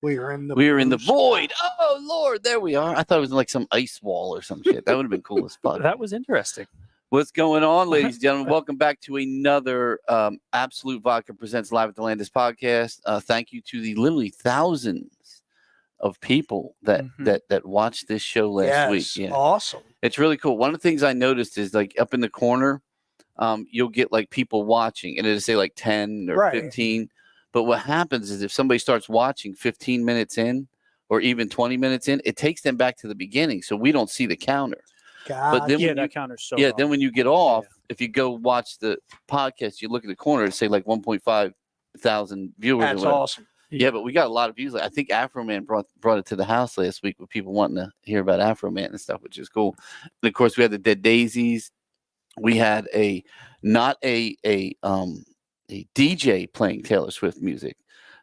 We were in the void. Oh, Lord, there we are. I thought it was like some ice wall or some shit. That would have been cool as fuck. That was interesting. What's going on, ladies and gentlemen? Welcome back to another Absolute Vodka Presents Live at the Landis podcast. Thank you to the literally thousands of people that watched this show last week. Yeah, awesome. It's really cool. One of the things I noticed is like up in the corner, you'll get like people watching, and it'll say like 10 or 15. But what happens is if somebody starts watching 15 minutes in or even 20 minutes in, it takes them back to the beginning. So we don't see the counter. God. But then that counter's so yeah, wrong. then when you get off, if you go watch the podcast, you look at the corner, it say like 1.5 thousand viewers. That's awesome. Yeah, but we got a lot of views. I think Afro Man brought it to the house last week with people wanting to hear about Afro Man and stuff, which is cool. And of course, we had the Dead Daisies. We had not a DJ playing Taylor Swift music,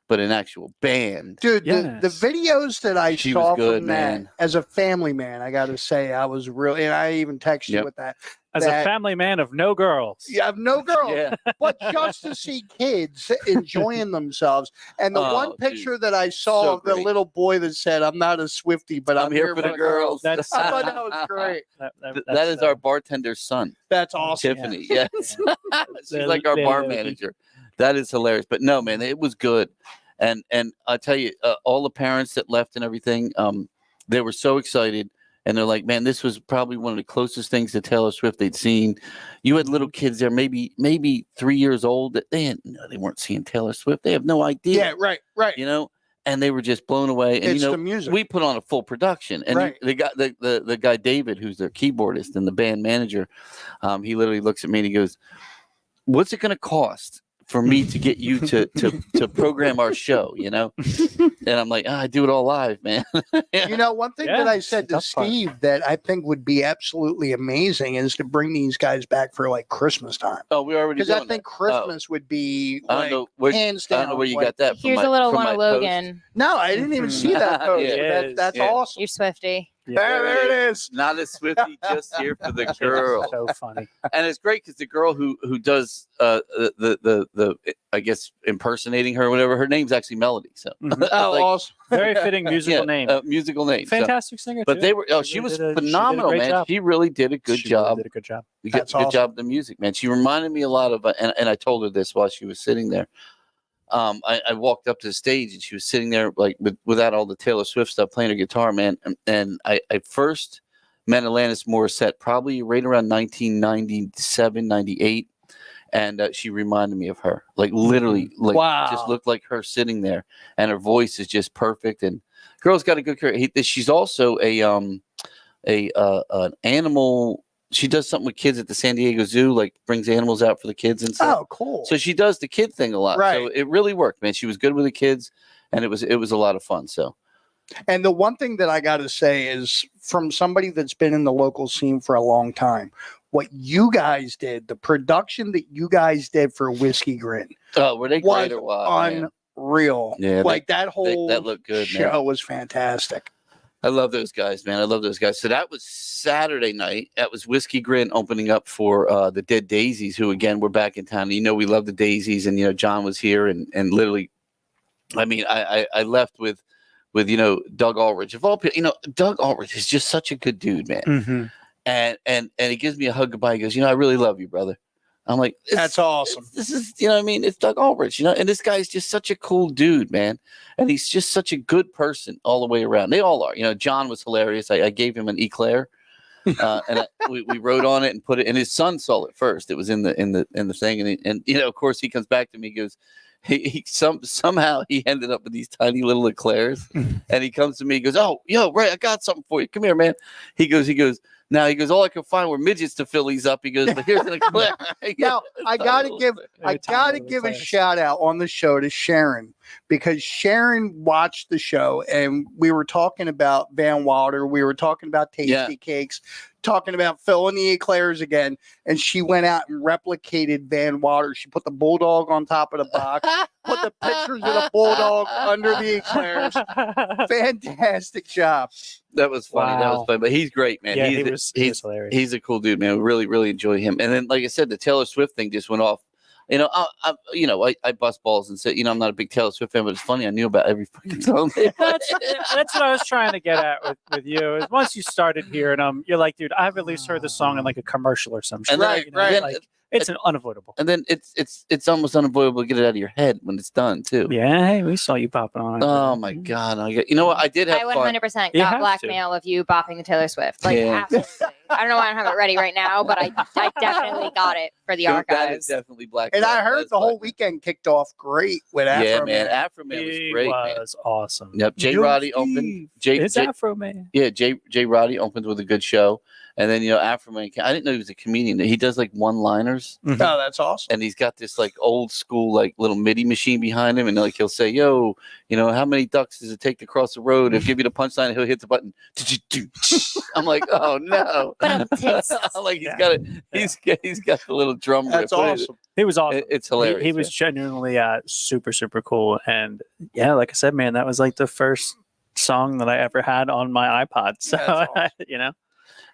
but an actual band. Dude, the videos that I saw from man. that, as a family man, I got to say, I was really, and I even texted you with that. As a family man of no girls. You have no girls, but just to see kids enjoying themselves. And the one picture that I saw of the little boy that said, "I'm not a Swiftie, but I'm here for the girls." I thought that was great. That is our bartender's son. That's awesome. Tiffany, yes. She's like our bar manager. That is hilarious. But no, man, it was good. And I tell you, all the parents that left and everything, they were so excited. And they're like, man, this was probably one of the closest things to Taylor Swift they'd seen. You had little kids there, maybe 3 years old, that they weren't seeing Taylor Swift. They have no idea. Yeah, right. You know, and they were just blown away. And it's the music. We put on a full production, and they got the guy David, who's their keyboardist and the band manager. He literally looks at me and he goes, "What's it going to cost for me to get you to program our show?" You know, and I'm like, I do it all live, man. You know, one thing that I said to Steve that I think would be absolutely amazing is to bring these guys back for like Christmas time. Oh, we already, because I think Christmas would be like, hands down. I don't know where you got that. Here's a little one of Logan. No, I didn't even see that post. That's awesome. You're Swiftie. There it is. Not a Swiftie, just here for the girl. So funny. And it's great because the girl who does the I guess impersonating her or whatever, her name's actually Melody. So awesome. Very fitting musical name. Musical name. Fantastic singer. But they were she was phenomenal, man. Job. She really did a good job. Really did a good job. Good job of the music, man. She reminded me a lot of and I told her this while she was sitting there. I walked up to the stage and she was sitting there like without all the Taylor Swift stuff, playing her guitar, man. And I first met Landis Morissette probably right around 1997, 98. And she reminded me of her, like literally, like just looked like her sitting there, and her voice is just perfect. And girl's got a good career. She's also an animal. She does something with kids at the San Diego Zoo, like brings animals out for the kids and stuff. Oh, cool. So she does the kid thing a lot. Right. So it really worked, man. She was good with the kids, and it was a lot of fun. So. And the one thing that I got to say is, from somebody that's been in the local scene for a long time, what you guys did, the production that you guys did for Whiskey Grin, were they great or what? Unreal. Yeah, like that whole that looked good. Show man. was fantastic. I love those guys, man. I love those guys. So that was Saturday night. That was Whiskey Grin opening up for the Dead Daisies, who again were back in town. You know, we love the Daisies, and John was here, and literally, I mean, I left with Doug Ulrich. Of all people, Doug Ulrich is just such a good dude, man. Mm-hmm. And he gives me a hug goodbye. He goes, I really love you, brother. I'm like, that's awesome. This is, what I mean? It's Doug Ulrich, and this guy's just such a cool dude, man. And he's just such a good person all the way around. They all are. John was hilarious. I gave him an eclair, and we wrote on it and put it. And his son saw it first. It was in the thing, and of course he comes back to me. He goes, somehow he ended up with these tiny little eclairs, and he comes to me. He goes, "Oh, Ray, I got something for you. Come here, man." He goes. Now he goes, all I could find were midgets to fill these up. He goes, but here's an eclair. Now I gotta give a shout out on the show to Sharon, because Sharon watched the show and we were talking about Van Wilder. We were talking about Tasty Cakes, talking about filling the eclairs again. And she went out and replicated Van Wilder. She put the bulldog on top of the box, put the pictures of the bulldog under the eclairs. Fantastic job. That was funny. Wow. That was funny. But he's great, man. Yeah, he's hilarious. He's a cool dude, man. We really, really enjoy him. And then, like I said, the Taylor Swift thing just went off. You know, I bust balls and say, I'm not a big Taylor Swift fan, but it's funny. I knew about every fucking song. That's what I was trying to get at with you. Is once you started hearing them, you're like, dude, I've at least heard the song in like a commercial or some shit. And then, Right. Like, it's unavoidable. And then it's almost unavoidable to get it out of your head when it's done too. Yeah, hey, we saw you popping on it. Oh my god! You know what? I did have I fun. 100% You got have blackmail of you bopping the Taylor Swift. Like, Yeah. absolutely. I don't know why I don't have it ready right now, but I definitely got it for the That is archives. definitely black. And I heard That's the whole black. weekend kicked off great with Afro Yeah, man. Man. Afro Man was He great. Man. was awesome. Yep. J. Yo, Roddy Steve. opened. It's Afro Man. Yeah, J. Roddy opened with a good show, and then Afro Man. I didn't know he was a comedian. He does like one-liners, Oh, that's awesome. and he's got this like old school like little MIDI machine behind him, and like he'll say, "Yo, how many ducks does it take to cross the road?" He'll give you the punchline, and he'll hit the button. I'm like, oh no! But I'm like he's got it. He's got the little drum riff. That's awesome. He was awesome. It's hilarious. He was genuinely super, super cool. And yeah, like I said, man, that was like the first song that I ever had on my iPod. So, That's awesome.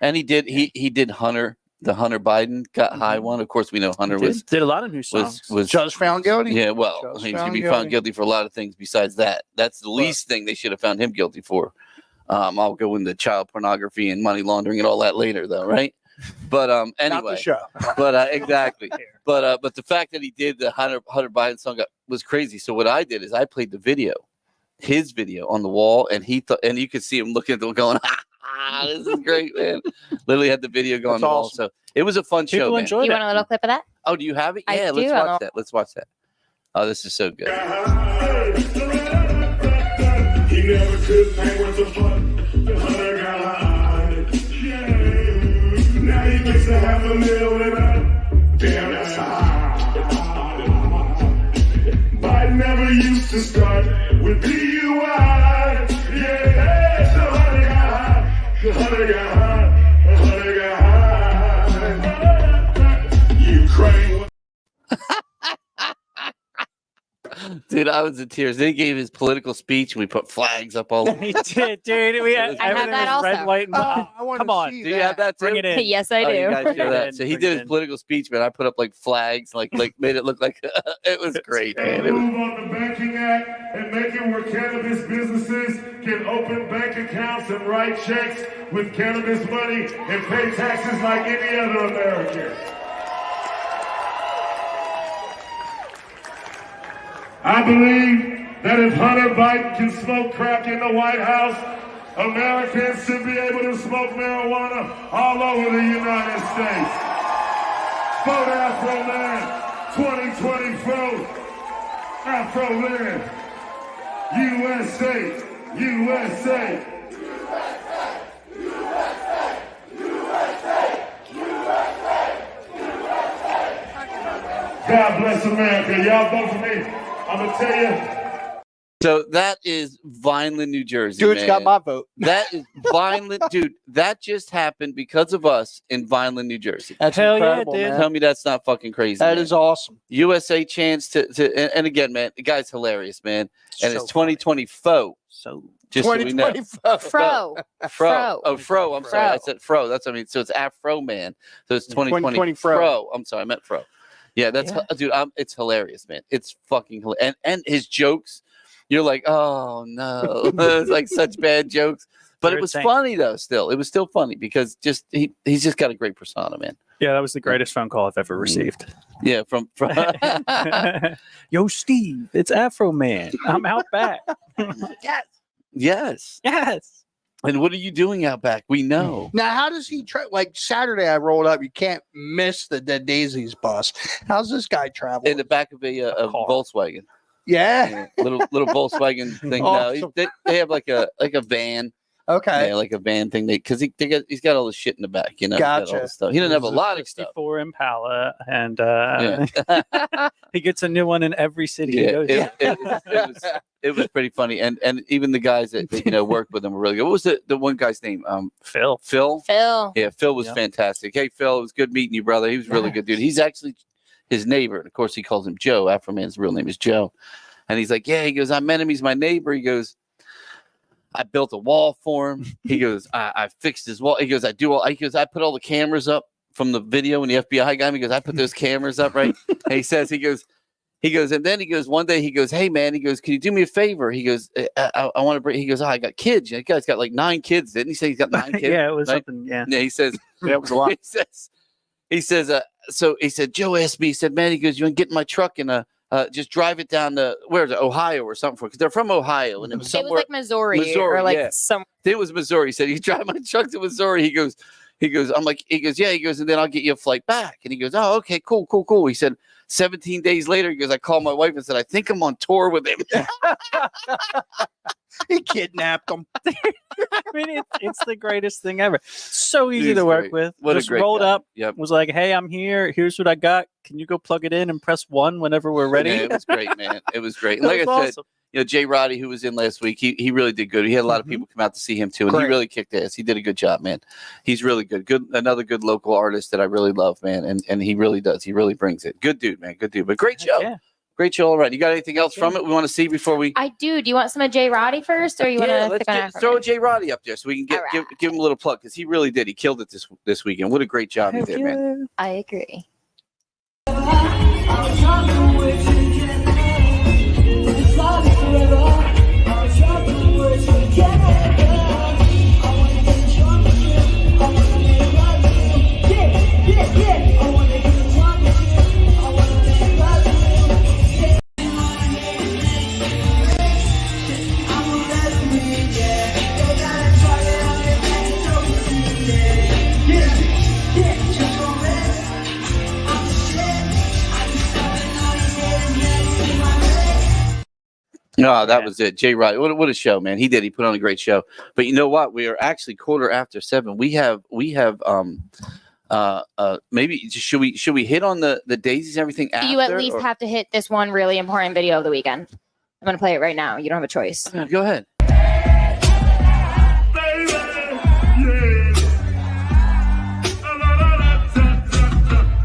And he did Hunter, the Hunter Biden got high one. Of course, we know Hunter did a lot of new songs. was Judge found guilty. yeah. Well, Just he should found be guilty. found guilty for a lot of things besides that. That's the least thing they should have found him guilty for. I'll go into child pornography and money laundering and all that later, though, right? But Not the anyway, show. but exactly. But the fact that he did the Hunter Biden song was crazy. So what I did is I played the video, his video on the wall, and he thought, and you could see him looking at them going, "This is great, man!" Literally had the video going on That's the wall. awesome. So it was a fun show, People man. enjoyed You it. want a little clip of that? Oh, do you have it? I Yeah, let's do. watch that. Let's watch that. Oh, this is so good. He never could hang with the fun. The hunter got high. Yeah. Now he gets to have a meal and damn, that's high. Biden never used to start with DUI. Yeah, the hunter got high. The hunter got high. The hunter got high. Ukraine. Dude, I was in tears. They gave his political speech, and we put flags up all over. He did, dude. We had, I have everything that was red, also. white, and black. I want Come to on, see Do you have that too? Bring it in. Yes, I Oh, you do. guys show that. So he Bring did it his in. political speech, man. I put up like flags, like made it look like it was great, man. It was, Move on the Banking Act and make it where cannabis businesses can open bank accounts and write checks with cannabis money and pay taxes like any other American. I believe that if Hunter Biden can smoke crack in the White House, Americans should be able to smoke marijuana all over the United States. Vote Afro Man 2024. Afro Man. USA. USA. God bless America. Y'all vote for me. I'm going to tell you. so that is Vineland, New Jersey. Dude's man. got my vote. That is Vineland, dude. That just happened because of us in Vineland, New Jersey. That's Hell yeah, incredible, dude. man. Tell me that's not fucking crazy. That man. is awesome. USA chance and again, man, the guy's hilarious, man. And So it's 2020 faux. So Just so we know. 2024. Fro. Fro. Oh, Fro. I'm sorry. I Fro. said Fro. That's what I mean. So it's Afro Man. So it's 2020 2020 Fro. Fro. I'm sorry. I meant Fro. Yeah, that's dude. It's hilarious, man. It's fucking hilarious. And his jokes, you're like, oh no, it's like such bad jokes. But They're it was insane. funny though. Still, it was still funny because he's just got a great persona, man. yeah, that was the greatest phone call I've ever received. Yeah, from Yo, Steve, it's Afro Man. I'm out back. yes. Yes. And what are you doing out back? We know. Now, how does he try? Like Saturday, I rolled up. You can't miss the Dead Daisies bus. How's this guy travel? In the back of a car. Volkswagen. Yeah. Yeah, little Volkswagen thing. No, Awesome. they have like a van. Okay. Yeah, like a van thing. Because he's got all the shit in the back. You know, he's got all Gotcha. the stuff. He doesn't have a lot of stuff. 64 Impala, and Yeah. he gets a new one in every city he Yeah, goes to. it was pretty funny, and even the guys that worked with him were really good. What was the one guy's name? Phil. Phil. Phil. Yeah, Phil was Yep. fantastic. Hey, Phil, it was good meeting you, brother. He was a really good dude. He's actually his neighbor, and of course, he calls him Joe. Afro Man's real name is Joe, and he's like, yeah. He goes, I'm enemies, my neighbor. He goes, I built a wall for him. He goes, I fixed his wall. He goes, I put all the cameras up from the video when the FBI got me. He goes, I put those cameras up, right? And he says, he goes, and then he goes, one day he goes, hey man, he goes, can you do me a favor? He goes, I want to bring. He goes, I got kids. You guy's got like 9 kids. Didn't he say he's got 9 kids? Yeah, it was right? something. Yeah. Yeah. He says, That was a lot. He says, so he said, Joe asked me, he said, man, he goes, you want to get in my truck and just drive it down to where's it, Ohio or something, because they're from Ohio, and it was somewhere. It was like Missouri or like yeah. some. It was Missouri. He said, you drive my truck to Missouri. He goes, I'm like, yeah. He goes, and then I'll get you a flight back. And he goes, oh, okay, cool. He said, 17 days later, he goes, I called my wife and said, I think I'm on tour with him. He kidnapped him. I mean, it's the greatest thing ever. So easy He's to work great. with. What Just a great rolled guy. up. Yep. Was like, hey, I'm here. Here's what I got. Can you go plug it in and press 1 whenever we're ready? Yeah, it was great, man. It was great. It And like was I said, awesome. you know, Jay Roddy, who was in last week, he really did good. He had a lot of people come out to see him too, and he Great. really kicked ass. He did a good job, man. He's really good. Another good local artist that I really love, man. And he really does. He really brings it. Good dude, man. Good dude. But great show. Yeah. Great show. All right. You got anything else from it we want to see before we? I do. Do you want some of Jay Roddy first, or you want to let's throw Jay Roddy up there so we can All right. give him a little plug, because he really did. He killed it this weekend. What a great job he did, man. I agree. No, that was it. Jay Roddy. What a show, man. He did. He put on a great show. But you know what? We are actually 7:15. We have maybe should we hit on the daisies and everything after? You at least have to hit this one really important video of the weekend. I'm going to play it right now. You don't have a choice. Go ahead. Baby, yeah.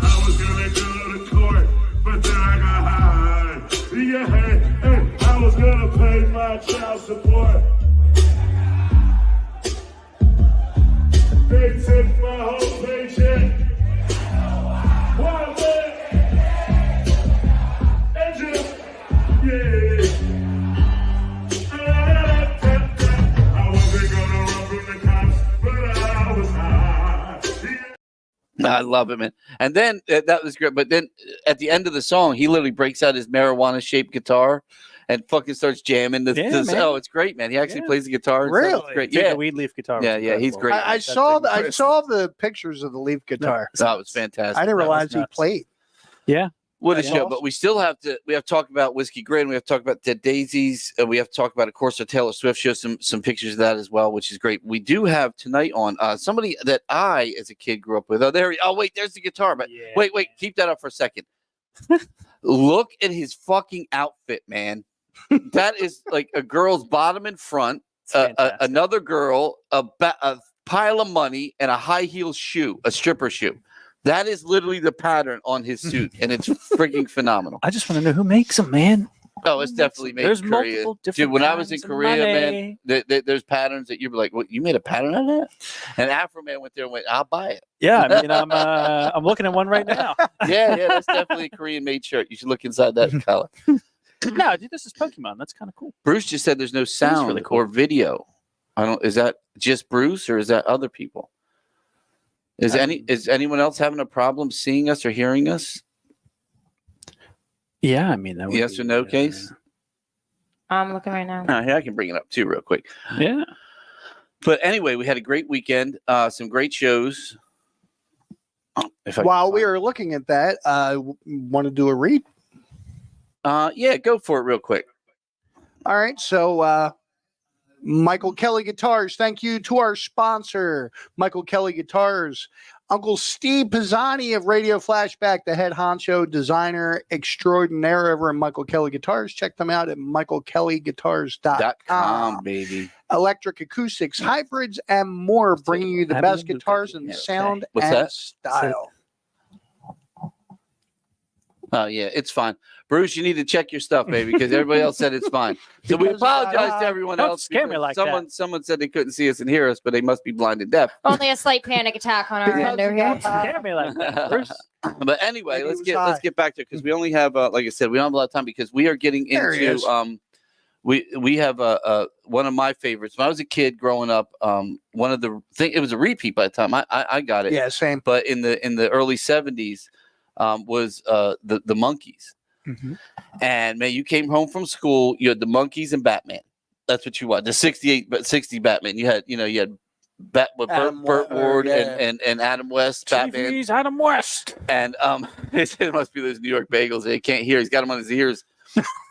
I was gonna go to court, but then I got high. Yeah, hey, I was gonna pay my child support. They took my whole paycheck. One man, Angel, yeah. I wasn't gonna run from the cops, but I was high. Yeah. I love it, man. And then that was great. But then at the end of the song, he literally breaks out his marijuana-shaped guitar and fucking starts jamming. Man. Oh, it's great, man. He actually plays the guitar. And stuff. Really? It's great. Dude, Yeah, the weed leaf guitar. was Yeah, he's incredible. great. I saw the pictures of the leaf guitar. that was fantastic. I didn't That was realize he nuts. played. Yeah. What a That's show! awesome. But we still have to talk about Whiskey Grin. We have to talk about the Daisies. We have to talk about, of course, the Taylor Swift show. Some pictures of that as well, which is great. We do have tonight on somebody that I, as a kid, grew up with. Wait, there's the guitar. But Yeah. wait, keep that up for a second. Look at his fucking outfit, man. That is like a girl's bottom and front, It's fantastic. another girl, a pile of money, and a high heel shoe, a stripper shoe. That is literally the pattern on his suit, and it's freaking phenomenal. I just want to know who makes them, man. Oh, it's definitely made There's in Korea. multiple different Dude, when I was in kinds of Korea, money. man, there's patterns that you'd be like, "What? You made a pattern on that?" And Afro Man went there and went, "I'll buy it." Yeah, I mean, I'm looking at one right now. Yeah, that's definitely a Korean-made shirt. You should look inside that color. No, dude, this is Pokemon. That's kind of cool. Bruce just said there's no sound really cool. or video. Is that just Bruce or is that other people? Is anyone else having a problem seeing us or hearing us? Yeah, I mean, that would Yes be, or no case? I'm looking right now. Here, I can bring it up too real quick. Yeah. But anyway, we had a great weekend. Some great shows. While we were looking at that, want to do a read? Yeah, go for it real quick. All right. So, Michael Kelly Guitars. Thank you to our sponsor, Michael Kelly Guitars. Uncle Steve Pisani of Radio Flashback, the head honcho designer extraordinaire over at Michael Kelly Guitars. Check them out at michaelkellyguitars.com. baby. Electric acoustics, hybrids, and more, bringing you the best guitars and sound What's and that? style. Oh yeah, it's fine. Bruce, you need to check your stuff, baby, because everybody else said it's fine. So we apologize to everyone don't else. scare me like that. Someone said they couldn't see us and hear us, but they must be blind and deaf. Only a slight panic attack on our end over here. Scare me like that, Bruce. But anyway, Maybe let's get back to it because we only have, like I said, we don't have a lot of time because we are getting into we have one of my favorites. When I was a kid growing up, one of the it was a repeat by the time I got it. Yeah, same. But in the early 70s was the Monkees. Mm-hmm. And man, you came home from school, you had the Monkees and Batman. That's what you want. The 60 Batman. You had Burt Ward and Adam West, Batman. TV's Adam West. And it must be those New York bagels. They can't hear. He's got them on his ears.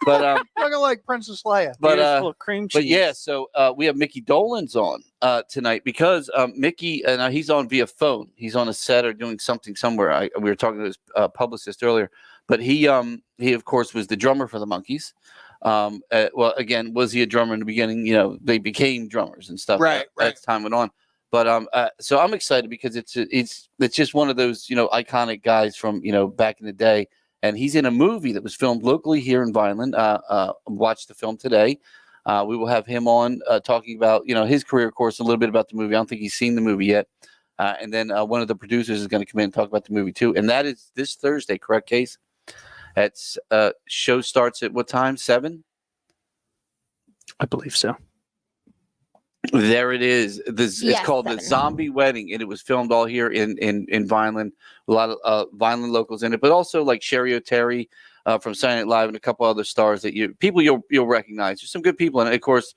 But looking like Princess Leia. Full of cream cheese. but yeah, so we have Micky Dolenz on tonight because Micky, he's on via phone. He's on a set or doing something somewhere. We were talking to his publicist earlier, but he of course was the drummer for the Monkees. Well, again, was he a drummer in the beginning? You know, they became drummers and stuff. Right. As time went on. But so I'm excited because it's just one of those iconic guys from back in the day. And he's in a movie that was filmed locally here in Vineland. Watched the film today. We will have him on talking about his career, of course, a little bit about the movie. I don't think he's seen the movie yet. And then one of the producers is going to come in and talk about the movie too. And that is this Thursday, correct, Case? It's show starts at what time? 7? I believe so. There it is. It's called 7. The Zombie Wedding, and it was filmed all here in Vineland. A lot of Vineland locals in it, but also like Sherry O'Terry from Saturday Night Live and a couple other stars that you'll recognize. There's some good people, and of course,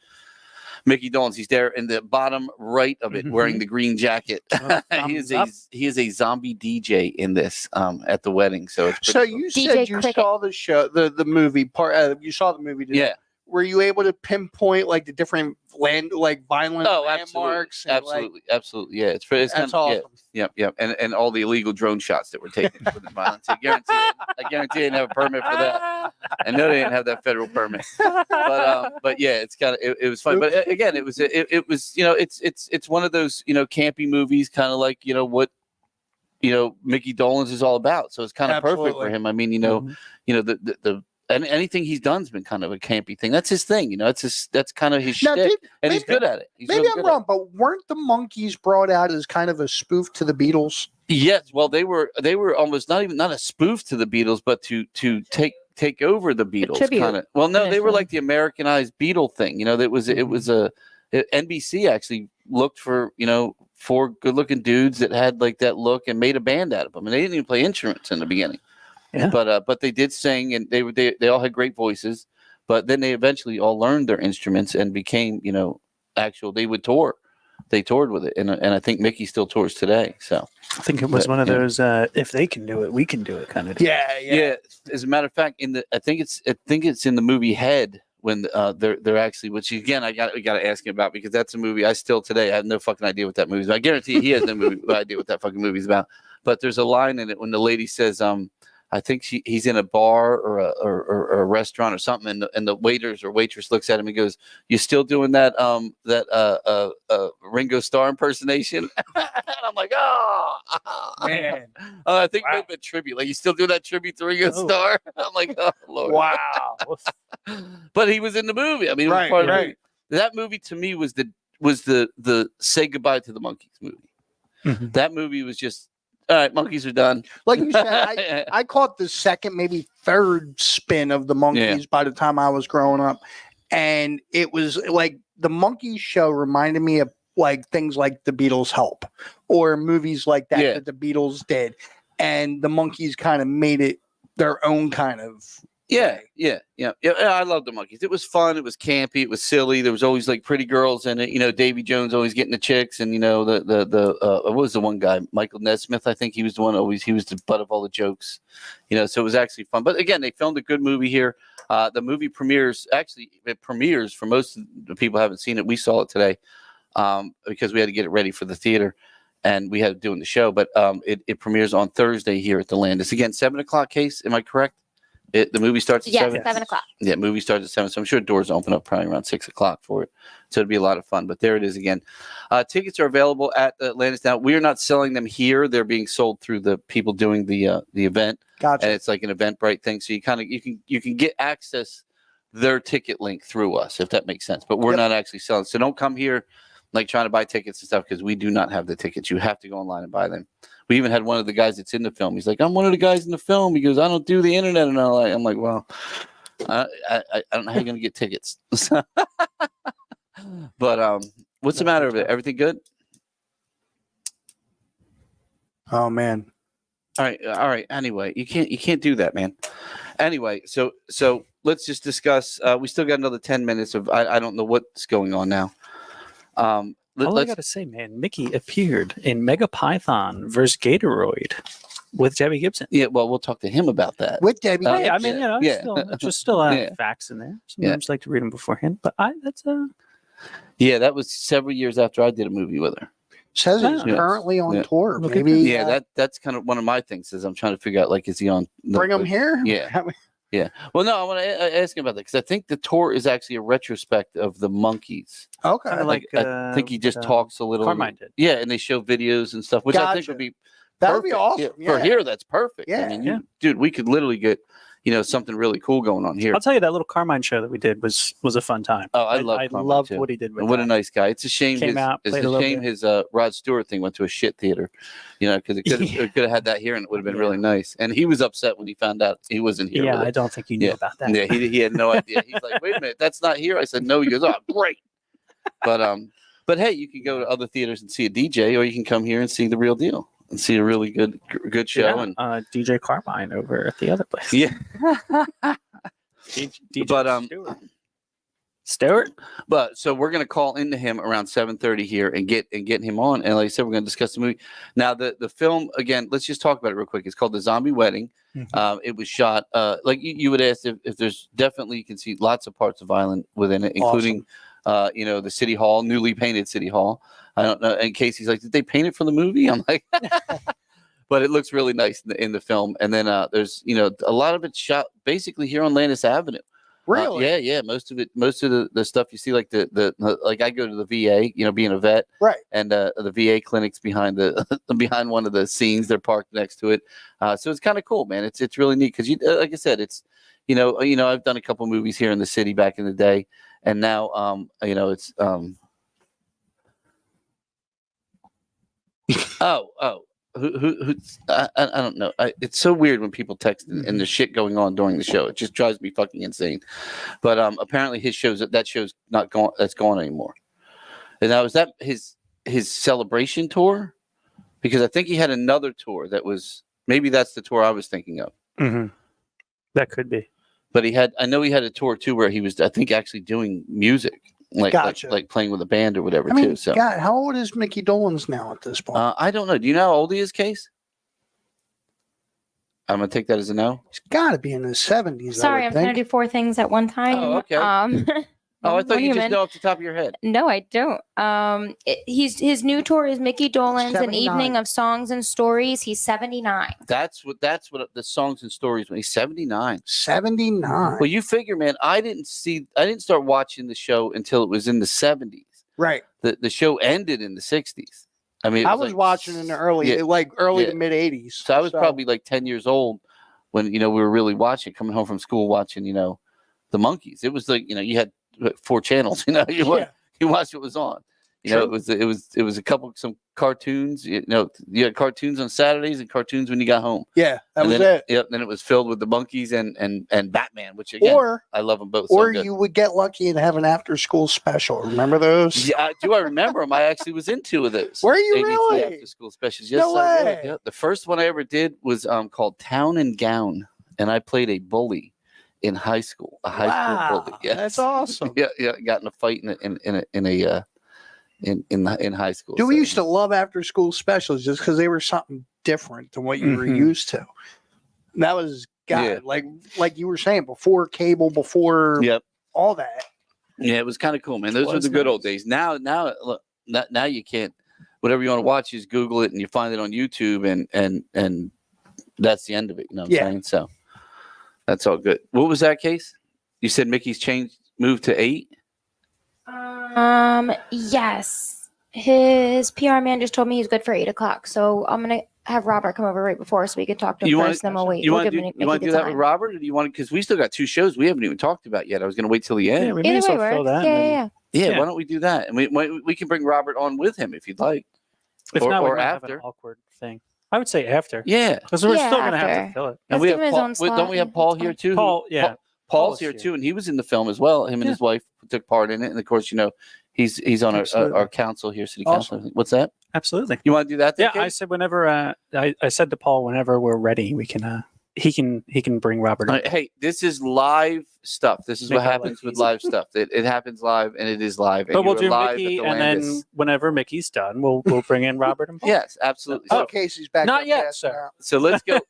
Micky Dolenz. He's there in the bottom right of it, wearing the green jacket. He is a zombie DJ in this at the wedding. So it's So cool. you DJ said you Cricket. saw the show, the movie part. You saw the movie today. Yeah. Were you able to pinpoint like the different violent Oh, landmarks? absolutely. Yeah, it's That's kind of, awesome. Yeah. And all the illegal drone shots that were taken for the violence. I guarantee they didn't have a permit for that. I know they didn't have that federal permit. But yeah, it's kind of it was fun. But again, it was it's one of those campy movies, kind of like what Micky Dolenz is all about. So it's kind of perfect for him. I mean, and anything he's done's been kind of a campy thing. That's his thing, that's kind of his shtick, and he's good at it. Maybe I'm wrong, but weren't the Monkees brought out as kind of a spoof to the Beatles? Yes, well, they were almost not a spoof to the Beatles, but to take over the Beatles, kind of. Well, no, they were like the Americanized Beatle thing. It was NBC actually looked for four good-looking dudes that had like that look and made a band out of them, and they didn't even play instruments in the beginning. Yeah. But they did sing, and they all had great voices. But then they eventually all learned their instruments and became they would tour. They toured with it, and I think Mickey still tours today. So I think it was one of those if they can do it, we can do it kind of thing. Yeah. As a matter of fact, I think it's in the movie Head when they're actually, which again we got to ask him about, because that's a movie I still today I have no fucking idea what that movie is. I guarantee he has no idea what that fucking movie is about. But there's a line in it when the lady says I think he's in a bar or a restaurant or something, and the waiters or waitress looks at him and goes, "You still doing that Ringo Starr impersonation?" And I'm like, "Oh Man, I think maybe a tribute. Like, you still do that tribute to Ringo Starr?" I'm like, "Oh Lord, wow!" But he was in the movie. I mean, it was part of the movie. That movie to me was the say goodbye to the Monkees movie. Mm-hmm. That movie was just, all right, Monkees are done. Like you said, I caught the second, maybe third spin of the Monkees by the time I was growing up. And it was like the Monkees show reminded me of like things like the Beatles Help or movies like that that the Beatles did. And the Monkees kind of made it their own kind of Yeah. I love the Monkees. It was fun. It was campy. It was silly. There was always like pretty girls in it. Davy Jones always getting the chicks, and what was the one guy, Michael Nesmith? I think he was the one. He was the butt of all the jokes. So it was actually fun. But again, they filmed a good movie here. The movie premieres. Actually, it premieres for most of the people who haven't seen it. We saw it today because we had to get it ready for the theater, and we had to do the show. But it premieres on Thursday here at the Landis. Again, 7:00 Case. Am I correct? The movie starts at Yes, 7. 7 o'clock. Yeah, movie starts at 7. So I'm sure doors open up probably around 6 o'clock for it. So it'd be a lot of fun. But there it is again. Tickets are available at Landis now. We are not selling them here. They're being sold through the people doing the event. Gotcha. And it's like an Eventbrite thing. So you can get access their ticket link through us, if that makes sense. But we're not actually selling. So don't come here like trying to buy tickets and stuff because we do not have the tickets. You have to go online and buy them. We even had one of the guys that's in the film. He's like, I'm one of the guys in the film. He goes, I don't do the internet and all that. I'm like, well, I don't know how you're going to get tickets. But what's the matter with it? Everything good? Oh man. All right. Anyway, you can't do that, man. Anyway, so let's just discuss. We still got another 10 minutes of I don't know what's going on now. All I gotta say, man, Mickey appeared in Mega Python versus Gatoroid with Debbie Gibson. Yeah, well, we'll talk to him about that. With Debbie. Oh, yeah, I mean, Yeah. still Yeah. facts in there. Sometimes like to read them beforehand, but that's Yeah, that was several years after I did a movie with her. Says he's Yeah. currently on Yeah. tour. Look at Maybe Yeah, that's kind of one of my things. Is I'm trying to figure out like is he on? bring him here. Yeah. Yeah. Well, no, I want to ask him about that because I think the tour is actually a retrospect of the Monkees. Okay. kind of like I think he just talks a little. Carmine did. Yeah, and they show videos and stuff, which I think Gotcha. would be That would be perfect. awesome. Yeah, for Yeah. here, that's perfect. Yeah. I mean, Yeah. dude, we could literally get something really cool going on here. I'll tell you that little Carmine show that we did was a fun time. Oh, I I Carmine, loved too. what he did with And what a that. nice guy. It's a shame. Came out, it's played a a little shame bit. his Rod Stewart thing went to a shit theater, because it could have had that here and it would have been really nice. And he was upset when he found out he wasn't here. Yeah, with I it. don't think you knew about that. Yeah, he had no idea. He's like, wait a minute, that's not here. I said, no. He goes, oh, great. But hey, you can go to other theaters and see a DJ, or you can come here and see the real deal and see a really good show. Yeah, And DJ Carmine over at the other place. yeah, DJ But, Stewart. but so we're gonna call into him around 7:30 here and get him on. And like I said, we're gonna discuss the movie. Now the film again. Let's just talk about it real quick. It's called The Zombie Wedding. It was shot like you would ask if there's definitely you can see lots of parts of violence within it, including the city hall, newly painted city hall. I don't know. And Casey's like, did they paint it for the movie? I'm like, but it looks really nice in the film. And then there's a lot of it shot basically here on Landis Avenue. Really? Yeah. Most of the stuff you see, like the like I go to the VA, being a vet, Right. and the VA clinic's behind behind one of the scenes. They're parked next to it, so it's kind of cool, man. It's really neat because like I said, it's I've done a couple movies here in the city back in the day, and now it's who I don't know. It's so weird when people text and the shit going on during the show. It just drives me fucking insane. But apparently his show's not going. That's gone anymore. And now is that his celebration tour? Because I think he had another tour that was maybe that's the tour I was thinking of. Mm-hmm. That could be. But I know he had a tour too where he was I think actually doing music. Gotcha. Like playing with a band or whatever I mean, too. So God, how old is Micky Dolenz now at this point? I don't know. Do you know how old he is, Case? I'm gonna take that as a no. He's got to be in his 70s. Sorry, I'm trying to do 4 things at one time. Oh, okay. Oh, I thought you just know off the top of your head. No, I don't. His new tour is Micky Dolenz, an 79. evening of songs and stories. He's 79. That's what the songs and stories when he's 79. 79. Well, you figure, man, I didn't start watching the show until it was in the 70s. Right. The show ended in the 60s. I mean, I was watching in the early to mid 80s. So I was probably like 10 years old when we were really watching, coming home from school watching, the Monkees. It was like, you had 4 channels, you watched what was on. It was some cartoons. You had cartoons on Saturdays and cartoons when you got home. Yeah, that was then, it. Yep. Then it was filled with the Monkees and Batman, which again, I love them both. Or you would get lucky and have an after school special. Remember those? Yeah, I remember them. I actually was in 2 of those. Were you ABC really? After school specials. Yes, No I way. was. Yeah. The first one I ever did was called Town and Gown, and I played a bully in high school. A high school bully. Yes. That's awesome. Yeah. Got in a fight in high school. We used to love after school specials just because they were something different than what you were used to. And that was like you were saying, before cable, before all that. Yeah, it was kind of cool, man. Those were the good old days. Now look, now you can't. Whatever you want to watch, you just Google it and you find it on YouTube, and that's the end of it. You know what I'm saying? So, That's all good. What was that case? You said Mickey's moved to 8? Yes. His PR man just told me he's good for 8 o'clock. So I'm gonna have Robert come over right before so we can talk to him first. Then we'll wait. You We'll want give to Mickey do the that time. with Robert, or do you want to? Because we still got 2 shows we haven't even talked about yet. I was going to wait till the end. Yeah, we may as Either way well fill works. that. Yeah. Yeah, why don't we do that? And we can bring Robert on with him if you'd like. If or, not, we or might have after. an awkward thing. I would say after. Yeah. Because we're Yeah, still going to have after. to fill it. And Let's we give have him his Paul, own slot. don't we have Paul here too? Paul, yeah. Paul's here too, and he was in the film as well. Him and his wife took part in it, and of course, he's on our council here, city council. What's that? Absolutely. You want to do that? Yeah, I said whenever. I said to Paul, whenever we're ready, we can. He can bring Robert in. Hey, this is live stuff. This is what happens with live stuff. It happens live, and it is live. But we'll do live Mickey, at the and Landis. then whenever Mickey's done, we'll bring in Robert and Paul. Yes, absolutely. Oh, Casey's back. Not up yet, fast sir. now. So let's go.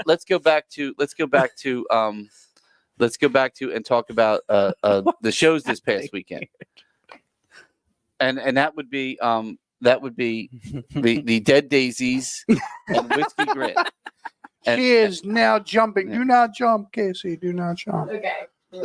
let's go back to and talk about the shows this past weekend, and that would be the Dead Daisies and Whiskey Grit. She is now jumping. Do not jump, Casey. Do not jump. Okay.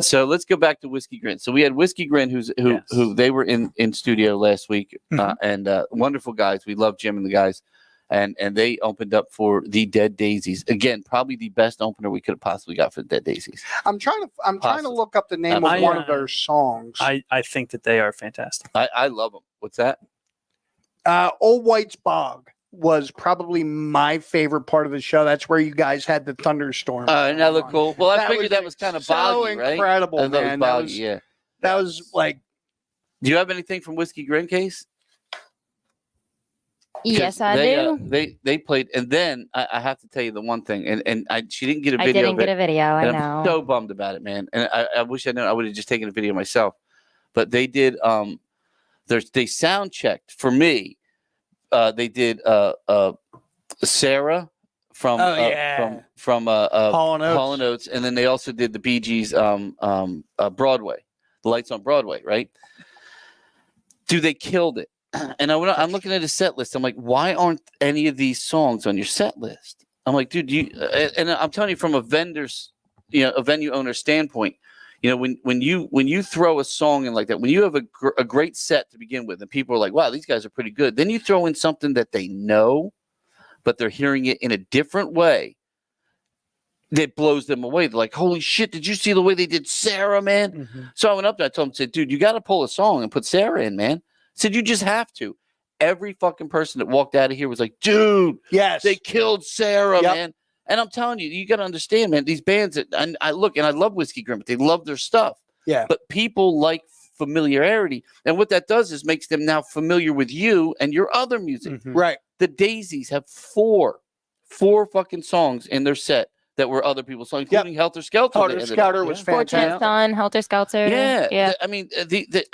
So let's go back to Whiskey Grin. So we had Whiskey Grin, who they were in studio last week, and wonderful guys. We love Jim and the guys, and they opened up for the Dead Daisies. Again, probably the best opener we could have possibly got for the Dead Daisies. I'm trying to look up the name of one of their songs. I think that they are fantastic. I love them. What's that? Old White's Bog was probably my favorite part of the show. That's where you guys had the thunderstorm. And that looked cool. Well, I That figured was that was kind of so boggy, right? incredible, I thought it was man. boggy, That was like. Do you have anything from Whiskey Grin, Case? Yes, I do. They played, and then I have to tell you the one thing, and she didn't get a I video. didn't get a video. I and know. I'm so bummed about it, man. And I wish I knew. I would have just taken a video myself. But they did. They sound checked for me. They did Sarah from Hall & Oates, and then they also did the Bee Gees Broadway, the Lights on Broadway, right? Dude, they killed it. And I'm looking at a set list. I'm like, why aren't any of these songs on your set list? I'm like, dude, and I'm telling you from a venue owner standpoint, when you throw a song in like that, when you have a great set to begin with, and people are like, wow, these guys are pretty good. Then you throw in something that they know, but they're hearing it in a different way. That blows them away. They're like, holy shit, did you see the way they did Sarah, man? Mm-hmm. So I went up there, I told them, said, dude, you got to pull a song and put Sarah in, man. I said, you just have to. Every fucking person that walked out of here was like, dude, yes, they killed Sarah, man. And I'm telling you, you got to understand, man, these bands, and I love Whiskey Grin, but they love their stuff. Yeah. But people like familiarity. And what that does is makes them now familiar with you and your other music. Mm-hmm. Right. The Daisies have four fucking songs in their set that were other people's songs, including Helter Skelter. Helter Skelter was Fortunate fantastic. Son, Helter Skelter. Yeah. I mean,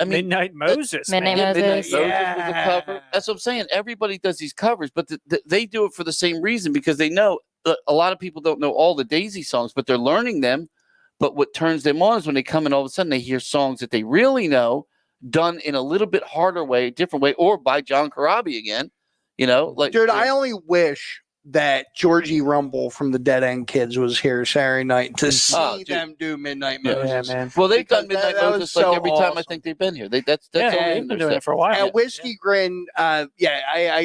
Midnight Moses. Midnight man. Moses. Was a cover. That's what I'm saying. Everybody does these covers, but they do it for the same reason, because they know a lot of people don't know all the Daisy songs, but they're learning them. But what turns them on is when they come in, all of a sudden they hear songs that they really know, done in a little bit harder way, different way, or by John Corabi again. Dude, I only wish that Georgie Rumble from the Dead End Kids was here Saturday night to see them do Midnight Moses. Yeah, man. Well, they've done Midnight Moses like every time I awesome. think they've been here. That's all They've been doing it for a while. And Whiskey Grin, I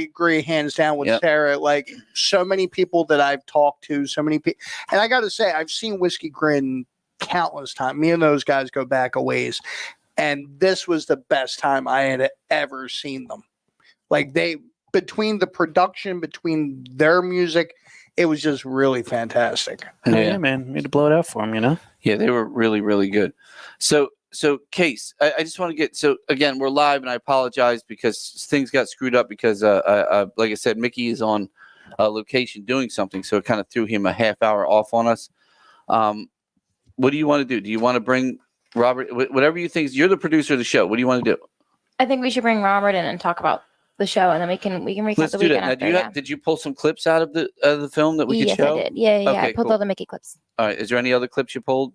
agree hands down with Sarah. Like, so many people that I've talked to, so many people, and I got to say, I've seen Whiskey Grin countless times. Me and those guys go back a ways, and this was the best time I had ever seen them. Like, between the production, between their music, it was just really fantastic. Yeah, man. We had to blow it out for them, Yeah, they were really, really good. So Case, I just want to get, so again, we're live, and I apologize because things got screwed up because, like I said, Mickey is on location doing something, so it kind of threw him a half hour off on us. What do you want to do? Do you want to bring Robert, whatever you think, you're the producer of the show. What do you want to do? I think we should bring Robert in and talk about the show, and then we can recap Let's the do weekend that. Now, after. did you pull some clips out of the film that we could yes, show? I did. Yeah. Okay, I pulled cool. all the Mickey clips. All right. Is there any other clips you pulled?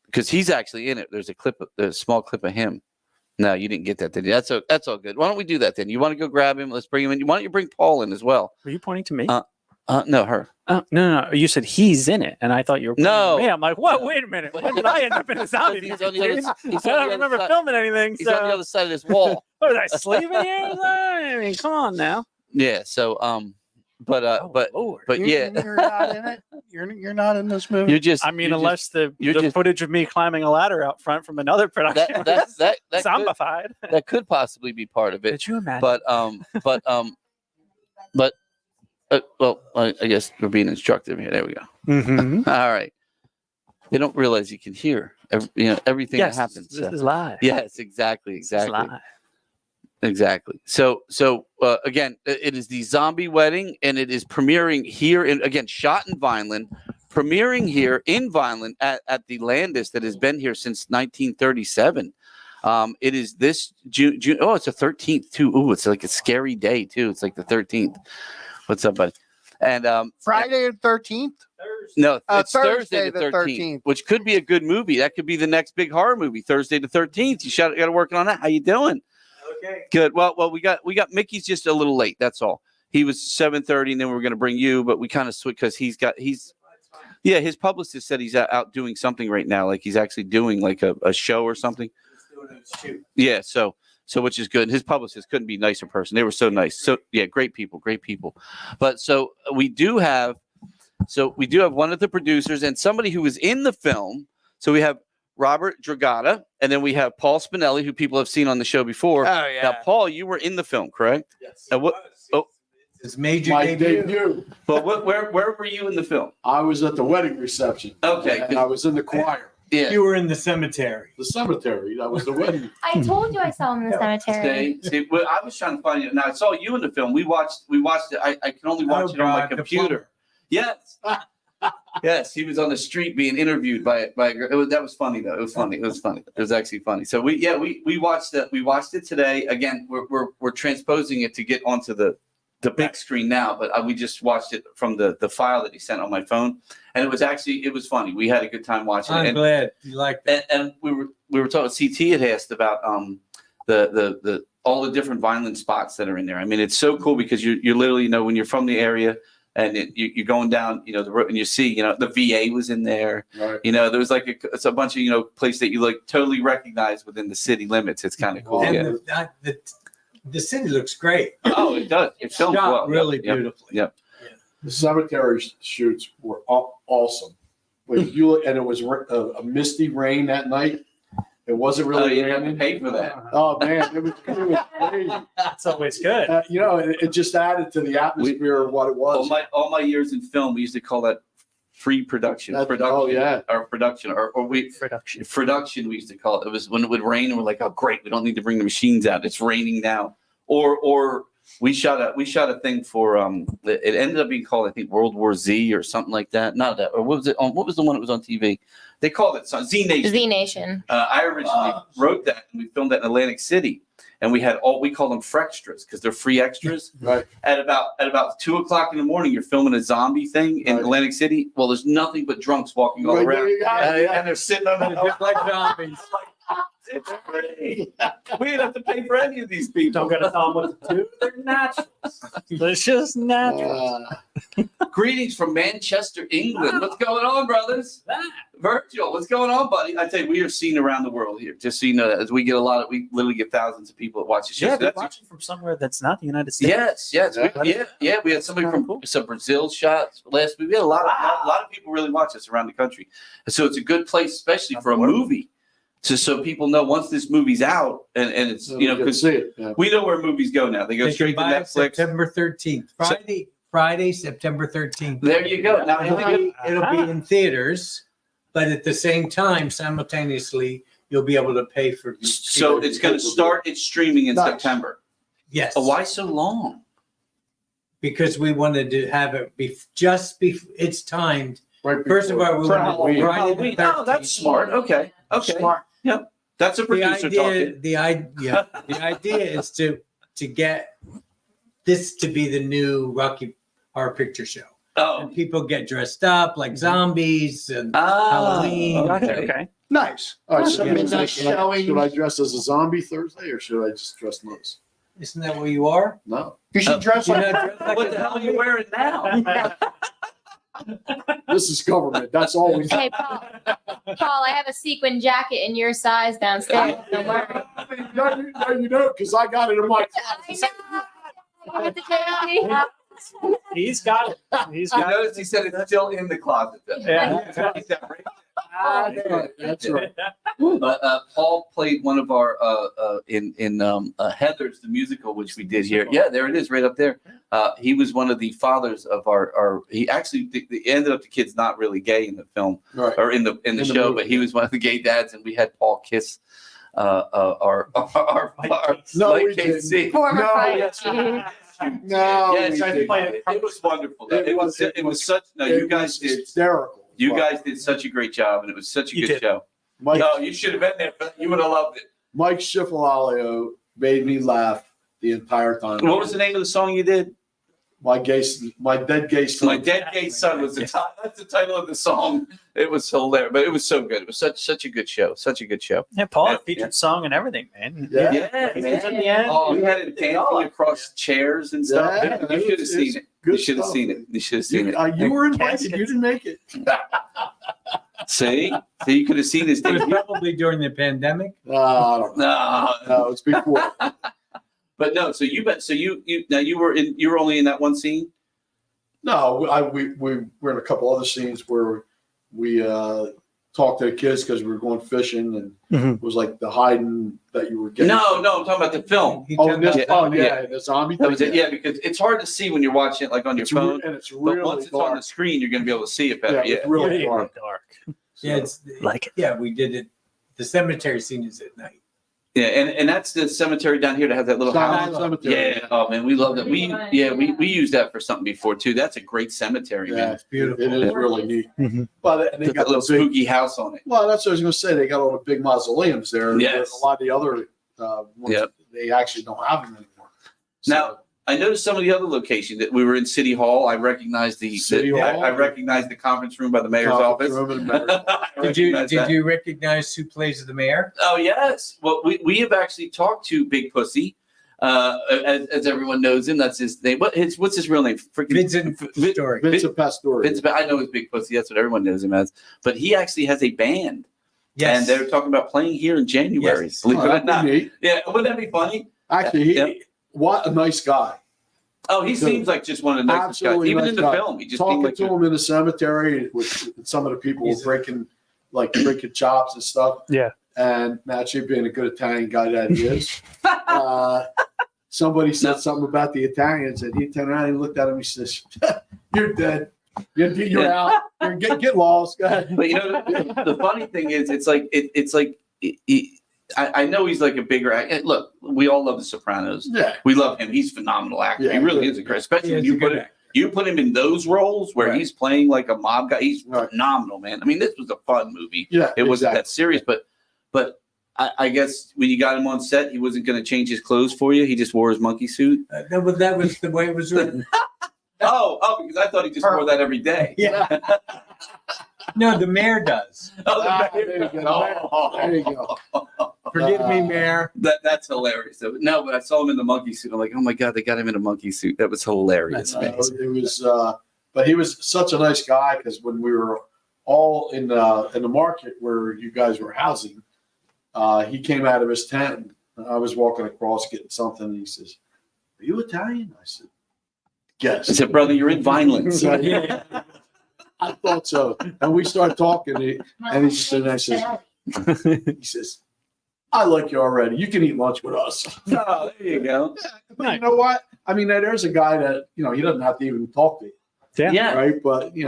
Because he's actually in it. There's a small clip of him. No, you didn't get that, did you? That's all good. Why don't we do that then? You want to go grab him? Let's bring him in. Why don't you bring Paul in as well? Were you pointing to me? No, her. No. You said he's in it, and I thought you were. No. Me. I'm like, what? Wait a minute. When did I end up in a zombie He's movie? on the other dude? s- he's I on don't the remember other side. filming anything. He's on the other side of this wall. What, was I sleeping here? I mean, come on now. Yeah. So but Lord. yeah, You're not in it. You're not in this movie. you're just. I mean, you're unless the just- footage of me climbing a ladder out front from another production that was could, zombified. that could possibly be part of it. Could you imagine? But well, I guess we're being instructive here. There we go. Mm-hmm. All right. They don't realize you can hear, everything that happens. This is live. Yes, exactly. This is live. Exactly. So again, it is the zombie wedding, and it is premiering here shot in Vineland, premiering here in Vineland at the Landis that has been here since 1937. It is this June. Oh, it's the 13th too. Oh, it's like a scary day too. It's like the 13th. What's up, buddy? And Friday the 13th. no, it's Thursday Thursday the the 13th, which could be a good movie. That could be the next big horror movie. Thursday the 13th. You got to work on that. How you doing? Okay. Good. Well, we got Mickey's just a little late. That's all. He was 7:30, and then we were going to bring you, but we kind of switched because his publicist said he's out doing something right now. Like he's actually doing like a show or something. Yeah. So which is good. And his publicist couldn't be a nicer person. They were so nice. So yeah, great people. But so we do have one of the producers and somebody who was in the film. So we have Robert Dragata, and then we have Paul Spinelli, who people have seen on the show before. Oh yeah. Now, Paul, you were in the film, correct? Yes. And what? Oh, His major My debut. debut. but where were you in the film? I was at the wedding reception. Okay, And I was in the choir. Yeah. You were in the cemetery. The cemetery. That was the wedding. I told you I saw him in the cemetery. See, well, I was trying to find you. Now I saw you in the film. We watched it. I can only watch it on my God, the computer. Yes. Yes, he was on the street being interviewed by a girl. That was funny though. It was funny. It was actually funny. So we watched it. We watched it today. Again, we're transposing it to get onto the big screen now, but we just watched it from the file that he sent on my phone, and it was funny. We had a good time watching it. I'm glad you liked it. And we were talking. CT had asked about the all the different Vineland spots that are in there. I mean, it's so cool because you're literally when you're from the area. And you're going down, the road, and you see, the VA was in there. Right. There was like it's a bunch of, place that you like totally recognize within the city limits. It's kind of cool. And Yeah. the city looks great. Oh, it does. It It's films shot well. really Yep. beautifully. Yep. The cemetery shoots were awesome. When you look, and it was a misty rain that night. It wasn't Oh, really you didn't have to raining. pay for that. Oh man, it was crazy. That's always good. It just added to the atmosphere of what it was. All my years in film, we used to call that free production. Oh yeah. Or production, or production. We used to call it. It was when it would rain, and we're like, oh great, we don't need to bring the machines out. It's raining now. Or we shot a thing for it ended up being called, I think, World War Z or something like that. Not that, or what was it on? What was the one that was on TV? They called it Z Nation. Z Nation. I originally wrote that, and we filmed that in Atlantic City, and we call them frextras because they're free extras. Right. At about 2:00 in the morning, you're filming a zombie thing in Right. Atlantic City. Well, there's nothing but drunks walking all Right, around, there you go. and they're sitting on the Just like zombies. It's free. We didn't have to pay for any of these people. Don't gotta tell them what to do. They're naturals. It's just natural. Greetings from Manchester, England. What's going on, brothers? Virgil, what's going on, buddy? I tell you, we are seen around the world here. Just so you know, as we we literally get thousands of people that watch the show. Yeah, So they're that's watching from somewhere that's not the United States. Yes. Yeah. We had somebody from some Brazil shots last week. We had a lot of people really watch us around the country. And so it's a good place, especially for a movie. So people know once this movie's out, and it's You can because see it. Yeah. we know where movies go now. They go They straight can to buy it Netflix. September 13th. Friday, September 13th. There you go. Now It'll be in theaters, but at the same time, simultaneously, you'll be able to pay for. so it's going to start its streaming in Nice. September. Yes. Oh, why so long? Because we wanted to have it it's timed. Right First of before- all, we for wanted Halloween. Friday the Oh, that's 13th. smart. Okay. Smart. Yep. That's a producer talking. The idea is to get this to be the new Rocky Horror Picture Show. Oh. And people get dressed up like zombies and Ah, Halloween. Okay. Nice. All right. So Yeah. should I dress as a zombie Thursday, or should I just dress nice? Isn't that what you are? No, You should dress You're like. not dressed like What a the hell are you zombie? wearing now? this is government. That's all we. Hey, Paul. Paul, I have a sequin jacket in your size downstairs. Don't worry. No, you don't, because I got it in my. I know. You have to take me. He's got it. He's I got it. noticed he said it's still in the closet. Though. Yeah. That's right. Paul played one of our in Heathers, the musical, which we did here. Yeah, there it is, right up there. He was one of the fathers of our. He actually ended up the kid's not really gay in the film Right. or in the the show, movie, but he was one of the gay dads, and we had Paul kiss our No, Mike we didn't. KC. Former No, fight yes. chief. No, Yes, we didn't. it was wonderful. It was such. No, It you guys was did. hysterical. You guys did such a great job, and it was such a You good did. show. Mike, No, you should have been there. You would have loved it. Mike Schiffalio made me laugh the entire time. What was the name of the song you did? My dead gay son. My Dead Gay Son was the title. That's the title of the song. It was hilarious, but it was so good. It was such a good show. Such a good show. Yeah, Paul had Yeah. a featured song and everything, man. Yeah. Yeah, He man. was at the end. Oh, we had it dancing across chairs and stuff. Yeah, You should have it's seen it. good You should have stuff. seen it. You should have seen it. You were invited. Caskets. You didn't make it. See, so you could have seen his It was thing. probably during the pandemic. I don't know. No, No, it's before. but no. So you now you were only in that one scene. No, we were in a couple other scenes where we talked to the kids because we were going fishing, and it was like the hiding that you were getting. No, I'm talking about the film. Oh, and this, Yeah. oh yeah, Yeah. the zombie. That was thing, it. Yeah, because it's hard to see when you're watching it like on your It's phone. and it's But really once it's dark. on the screen, you're going to be able to see it better. Yeah, Yeah. it's really dark. Yeah, it's Like it. yeah, we did it. The cemetery scene is at night. Yeah, and that's the cemetery down here that has that little Silent house. Cemetery. Yeah. Oh man, we love that. We used that for something before too. That's a great cemetery, Yeah, man. It's beautiful. It is really neat. Mhm. But and they Got got that little the big. spooky house on it. Well, that's what I was going to say. They got all the big mausoleums there. Yes. A lot of the other ones, Yep. they actually don't have them anymore. Now, I noticed some of the other locations that we were in City Hall. I recognized City Hall? I recognized the conference room by the mayor's office. I Did recognized that. you recognize who plays the mayor? Oh yes. Well, we have actually talked to Big Pussy, as everyone knows him. That's his name. What's his real name? Freaking Vincent Story. Vincent Pastore. Vince. I know his Big Pussy. That's what everyone knows him as. But he actually has a band, Yes. and they're talking about playing here in January. Yes. Believe it or that'd be not. neat. Yeah, wouldn't that be funny? Actually, Yep. what a nice guy. Oh, he Good. seems like just one of the nicest guys. Absolutely Even nice in the guy. film, he just Talking seemed like to him in the cemetery with some of the people He's- breaking chops and stuff. Yeah. And naturally, being a good Italian guy that he is, somebody said something about the Italians, and he turned around and looked at him. He says, "You're dead. You're Yeah. out. Get lost." Go ahead. But you know, the funny thing is, it's like I know he's like a bigger actor. Look, we all love The Sopranos. Yeah. We love him. He's a phenomenal actor. Yeah, he really good. is a great, especially He when is a you good put it. actor. You put him in those roles where Right. he's playing like a mob guy. He's Right. phenomenal, man. I mean, this was a fun movie. Yeah. It wasn't exactly. that serious, but I guess when you got him on set, he wasn't going to change his clothes for you. He just wore his monkey suit. No, but that was the way it was written. Oh, because I thought he just wore that every day. Yeah. No, the mayor does. Oh, There you go. There you go. Forgive me, mayor. That's hilarious. No, but I saw him in the monkey suit. I'm like, oh my god, they got him in a monkey suit. That was hilarious, man. It was, but he was such a nice guy because when we were all in the market where you guys were housing, he came out of his tent. And I was walking across getting something. And he says, "Are you Italian?" I said, "Yes." I said, brother, you're in Vineland. Yeah. I thought so. And we started talking, and he said, and I said, he says, "I like you already. You can eat lunch with us." Oh, there you go. But you know what? I mean, there's a guy that, he doesn't have to even talk to you, Yeah. right? But, and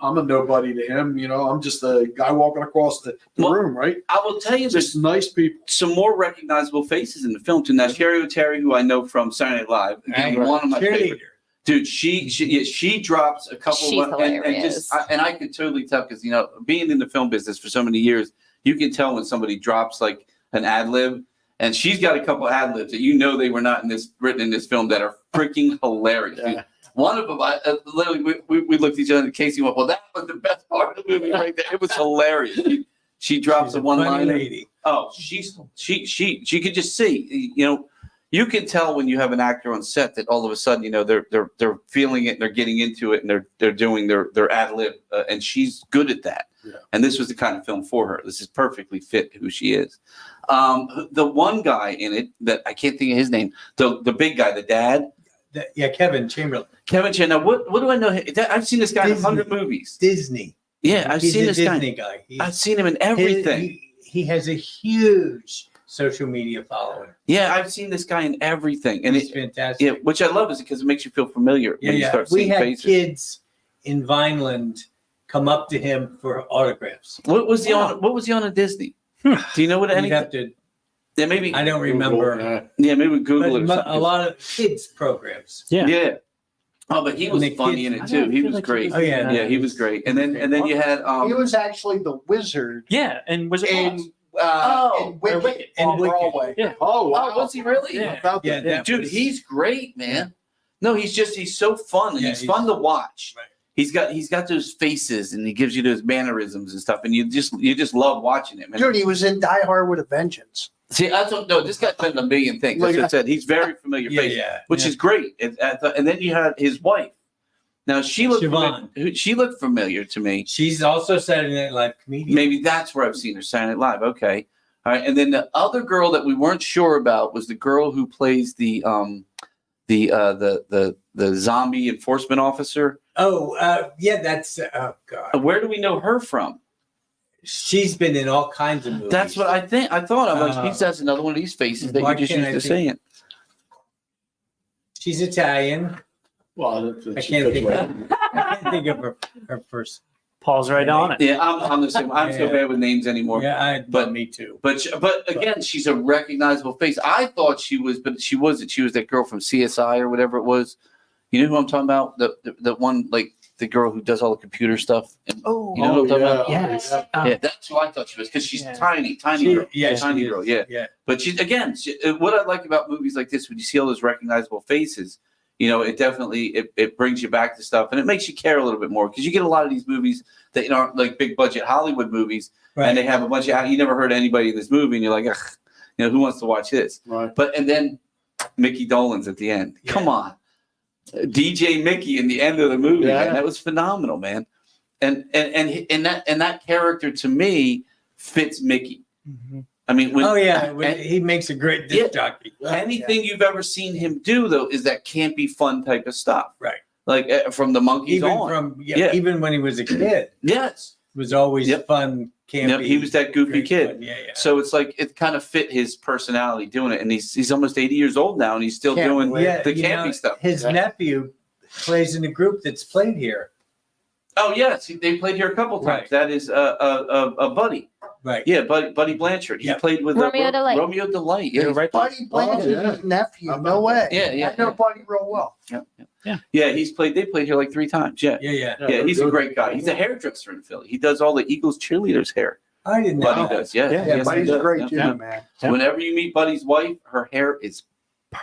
I'm a nobody to him. I'm just a guy walking across the Well, room, right? I will tell you, Just there's nice people. some more recognizable faces in the film too. Now, Sherry O'Terry, who I know from Saturday Night Live, again, Right. one of my favorite. Cheerleader. Dude, she drops a couple She's of and I could totally tell because being in the film business for so many years, you can tell when somebody drops like an ad lib, and she's got a couple ad libs that they were not written in this film that are freaking hilarious. Yeah. Dude. One of them, literally, we looked at each other and Casey went, "Well, that was the best part of the movie right there. It was hilarious." She drops She's a a one funny liner. lady. Oh, she could just see, you can tell when you have an actor on set that all of a sudden, they're feeling it and they're getting into it and they're doing their ad lib, and she's good at that. Yeah. And this was the kind of film for her. This is perfectly fit who she is. The one guy in it that I can't think of his name, the big guy, the dad. Kevin Chamberlain. Kevin Chan. Now, what do I know? I've seen this guy in 100 movies. Disney. Yeah, I've He's seen a this Disney guy. guy. I've seen him in everything. He has a huge social media following. Yeah, I've seen this guy in everything, and It's fantastic. yeah, which I love is because it makes you feel familiar when you start We seeing had faces. kids in Vineland come up to him for autographs. What was he on? What was he on at Disney? Do you know what You'd anything? have to. Yeah, maybe. I don't remember. Yeah, maybe we Google it. Or But something. a lot of kids programs. Yeah. Yeah. Oh, but he And was the funny kids- in I it don't too. He feel was like he great. was Oh, yeah. Yeah, he was great. And then you had He was actually the wizard Yeah, and was it in Oz? in Wicked, Wicked. on Wicked. Broadway. Yeah. Oh, wow. Oh, was he really? Yeah. About Yeah, that. that Dude, was- he's great, man. No, he's so fun and Yeah, he's fun to watch. Right. He's got those faces and he gives you those mannerisms and stuff, and you just love watching him. And Dude, he was in Die Hard with a Vengeance. see, I don't know. This guy's been in a million things. That's what I said. He's very familiar face, which is great. And then you had his wife. Now she looked familiar to me. She's also Saturday Night Live comedian. Maybe that's where I've seen her Saturday Night Live. Okay, all right. And then the other girl that we weren't sure about was the girl who plays the zombie enforcement officer. That's oh god. Where do we know her from? She's been in all kinds of movies. That's what I think. I thought. I'm like, that's another one of these faces that why you just can't used I to think- saying. She's Italian. Well, I can't think of her first. Paul's right on it. Yeah, I'm the same. I'm so Yeah. bad with names anymore. Yeah, But- me too. But again, she's a recognizable face. I thought she was, but she wasn't. She was that girl from CSI or whatever it was. You know who I'm talking about? The one, like the girl who does all the computer stuff. Oh, You know what I'm talking about? Yes. Yeah, that's who I thought she was because she's Yeah. tiny girl, tiny girl. Yeah, Yeah. but what I like about movies like this, when you see all those recognizable faces, it definitely it brings you back to stuff and it makes you care a little bit more because you get a lot of these movies that aren't like big budget Hollywood movies, and they have a bunch of you never heard anybody in this movie, and you're like, ugh, who wants to watch this? Right. But and then Micky Dolenz at the end. Yeah. Come on, DJ Mickey in the end of the movie. Yeah. Man, that was phenomenal, man. And that character to me fits Mickey. I mean, he makes a great disc jockey. anything you've ever seen him do though is that campy fun type of stuff, Right. Like from the Monkees Even on. even when he was a kid, Yes. it was always Yep. fun, campy. Yep, he was that goofy great kid. fun. Yeah. So it's like it kind of fit his personality doing it, and he's almost 80 years old now, and he's still Can't doing believe the campy stuff. His nephew plays in a group that's played here. Oh yes, they played here a couple times. Right. That is a buddy. Right. Yeah, Buddy Blanchard. He Yeah. played with Romeo Delight. Romeo Delight. Yeah, right. Buddy Blanchard's nephew. No way. Yeah. I know Buddy real well. Yeah, they played here like 3 times. Yeah. Yeah. Yeah, he's a great guy. He's a hairdresser in Philly. He does all the Eagles cheerleaders' hair. I didn't Buddy know. does. Yeah. Yeah, Yes, he Buddy's does. great Yeah. too, man. Yeah. Whenever you meet Buddy's wife, her hair is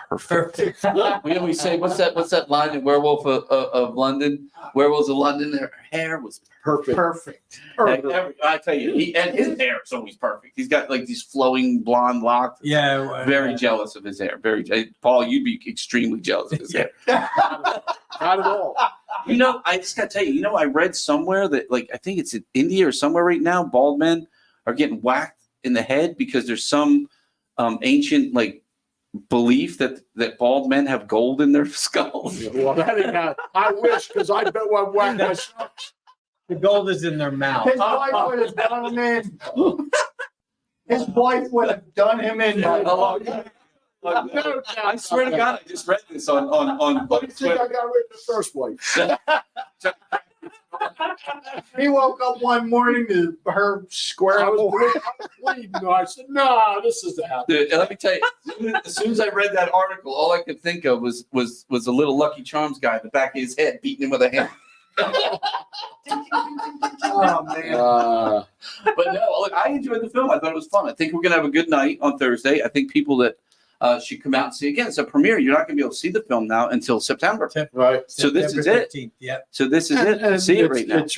perfect. We always say, what's that line in Werewolf of London? Werewolves of London. Her hair was Perfect. Perfect. I tell you, and his hair is always perfect. He's got like these flowing blonde locks. Yeah. Very jealous of his hair. Paul, you'd be extremely jealous of his hair. Not at all. I just gotta tell you, I read somewhere that like I think it's in India or somewhere right now, bald men are getting whacked in the head because there's some ancient like belief that bald men have gold in their skulls. Well, that ain't happening. I wish, because I bet I'd whack myself. The gold is in their mouth. His wife would have done him in. His wife would have done him in. I swear to God, I just read this on What do you think I got rid of the first wife? He woke up one morning to her square. I was bleeding. I said, "No, this is the happy." Dude, let me tell you, as soon as I read that article, all I could think of was a little Lucky Charms guy in the back of his head beating him with a hammer. Oh man. But no, look, I enjoyed the film. I thought it was fun. I think we're gonna have a good night on Thursday. I think people that should come out and see it again. It's a premiere. You're not gonna be able to see the film now until September. Right. So this is it. 15th, Yep. So this is it. See it right now. It's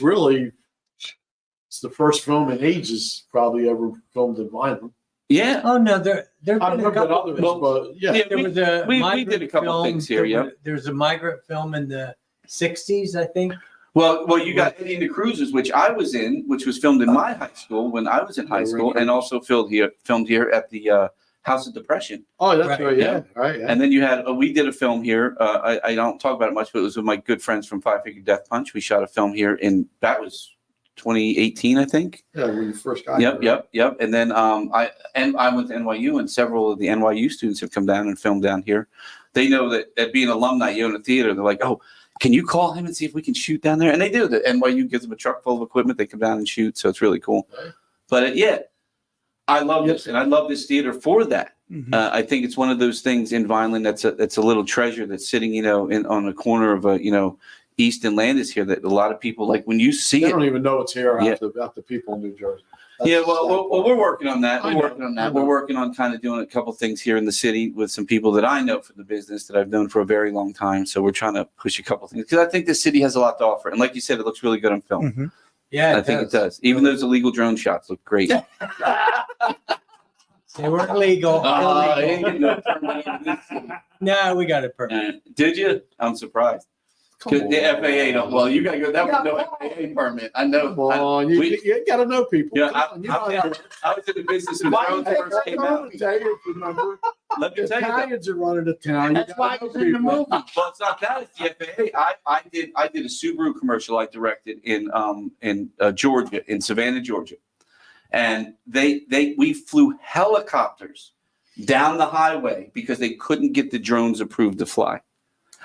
the first film in ages probably ever filmed in Vineland. Yeah. Oh no, there've been I've a heard couple. others, Well, but yeah. yeah, There was a we migrant did a couple film. things here, yeah. There was a migrant film in the 60s, I think. Well, you got Eddie and the Cruisers, which I was in, which was filmed in my high school when I was in high school, and also filmed here at the House of Depression. Oh, that's right. Yeah. Yeah. Right. Yeah. And then you had we did a film here. I don't talk about it much, but it was with my good friends from Five Finger Death Punch. We shot a film here that was 2018, I think. Yeah, when you first got Yep. And then I went to NYU, and several of the NYU students have come down and filmed down here. They know that at being alumni, you own a theater. They're like, oh, can you call him and see if we can shoot down there? And they do. The NYU gives them a truck full of equipment. They come down and shoot, so it's really cool. Right. But I love this, and I love this theater for that. Mhm. I think it's one of those things in Vineland that's a little treasure that's sitting, on a corner of East and Landis here that a lot of people like when you see They it. don't even know it's here Yeah. about the people in New Jersey. Yeah, well, we're working on that. I know. We're working on kind of doing a couple things here in the city with some people that I know from the business that I've known for a very long time. So we're trying to push a couple things because I think the city has a lot to offer. And like you said, it looks really good on film. Mhm. Yeah, I think it does. Even those illegal drone shots look great. They weren't legal. I ain't Illegal. getting no permit over this city. No, we got a permit. Did you? I'm surprised. Come on. The FAA don't. Well, you got to go. That was no FAA permit. I know. Come on, you got to know people. Yeah, Come on, you know, I was in the business when Why drones you first think came I out. Remember, Let me the tell you. That. Italians are running the town. That's why it's in the movie. Well, it's not that. It's the FAA. I did a Subaru commercial I directed in Georgia, in Savannah, Georgia, and we flew helicopters down the highway because they couldn't get the drones approved to fly.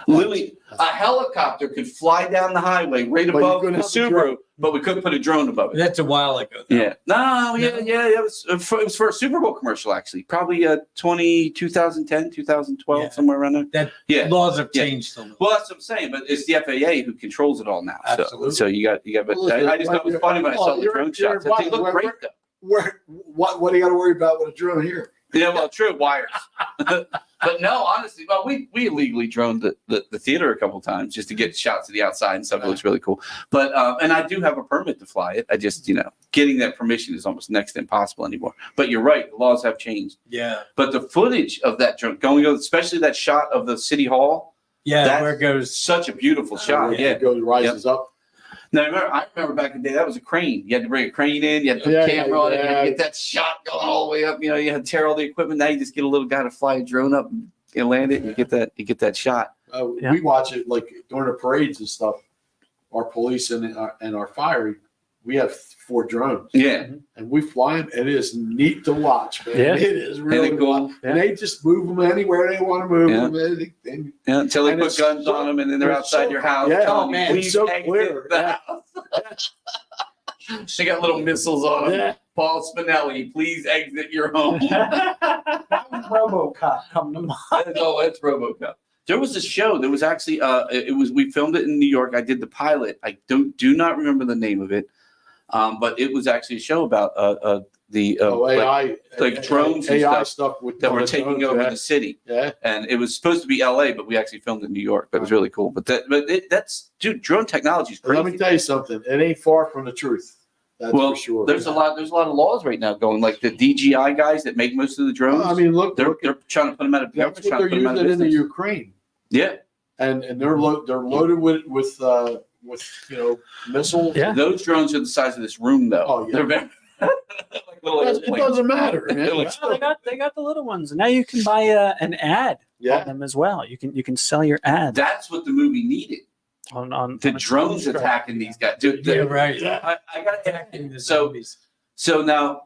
Literally, a helicopter could fly down the highway right But you above the couldn't have the Subaru, drone. but we couldn't put a drone above it. That's a while ago. though. Yeah. No, yeah. It was for a Super Bowl commercial, actually. Probably 2010, 2012, Yeah. somewhere around there. That Yeah. laws have Yeah. changed a little. Well, that's what I'm saying, but it's the FAA who controls it all now. Absolutely. So you got. But I just thought it was funny when I saw the drone shots. They look great, though. What do you got to worry about with a drone here? Yeah, well, true, wires. But no, honestly, well, we illegally droned the theater a couple times just to get shots of the outside and stuff. It looks really cool. But and I do have a permit to fly it. I just, getting that permission is almost next to impossible anymore. But you're right, the laws have changed. Yeah. But the footage of that drone going over, especially that shot of the city hall, Yeah, That's where it goes. such a beautiful shot. Where Yeah. it goes, rises up. Now, I remember back in the day, that was a crane. You had to bring a crane in, you had to put a camera on it, you had to get that shot going all the way up. You had to tear all the equipment. Now you just get a little guy to fly a drone up and land it, and you get that shot. Yeah. We watch it like during the parades and stuff. Our police and our fire, we have 4 drones. Yeah. And we fly them. It is neat to watch, man. Yeah. It is really Isn't it cool? cool. And they just move them anywhere they want to move Yeah. them. And Yeah, until they And put it's guns so- on them, and then they're it's outside so- your house. yeah, telling oh, you, man, please it's so exit clear. the Yeah. house. They got little missiles on them. Yeah. Paul Spinelli, please exit your home. RoboCop come to mind. Oh, it's RoboCop. There was a show. There was actually we filmed it in New York. I did the pilot. I do not remember the name of it, but it was actually a show about the AI, like drones and AI stuff with that were the taking drones, over yeah. the city. Yeah. And it was supposed to be LA, but we actually filmed in New York. That was really cool. But that's drone technology is crazy. Let me tell you something. It ain't far from the truth. That's Well, for sure. there's a lot of laws right now going, like the DJI guys that make most of the drones. Well, I mean, look, they're trying to put them out of that's business. what they're using in the Ukraine, Yeah, and they're loaded with missiles. Yeah. those drones are the size of this room, though. Oh, yeah. They're very, like little It airplanes. doesn't matter. man. They're like- They got the little ones. Now you can buy an ad Yeah. on them as well. You can sell your ad That's what the movie needed. on The on a drones screen. attacking these guys. Dude, Yeah, right. I got to Attacking the So- zombies. So now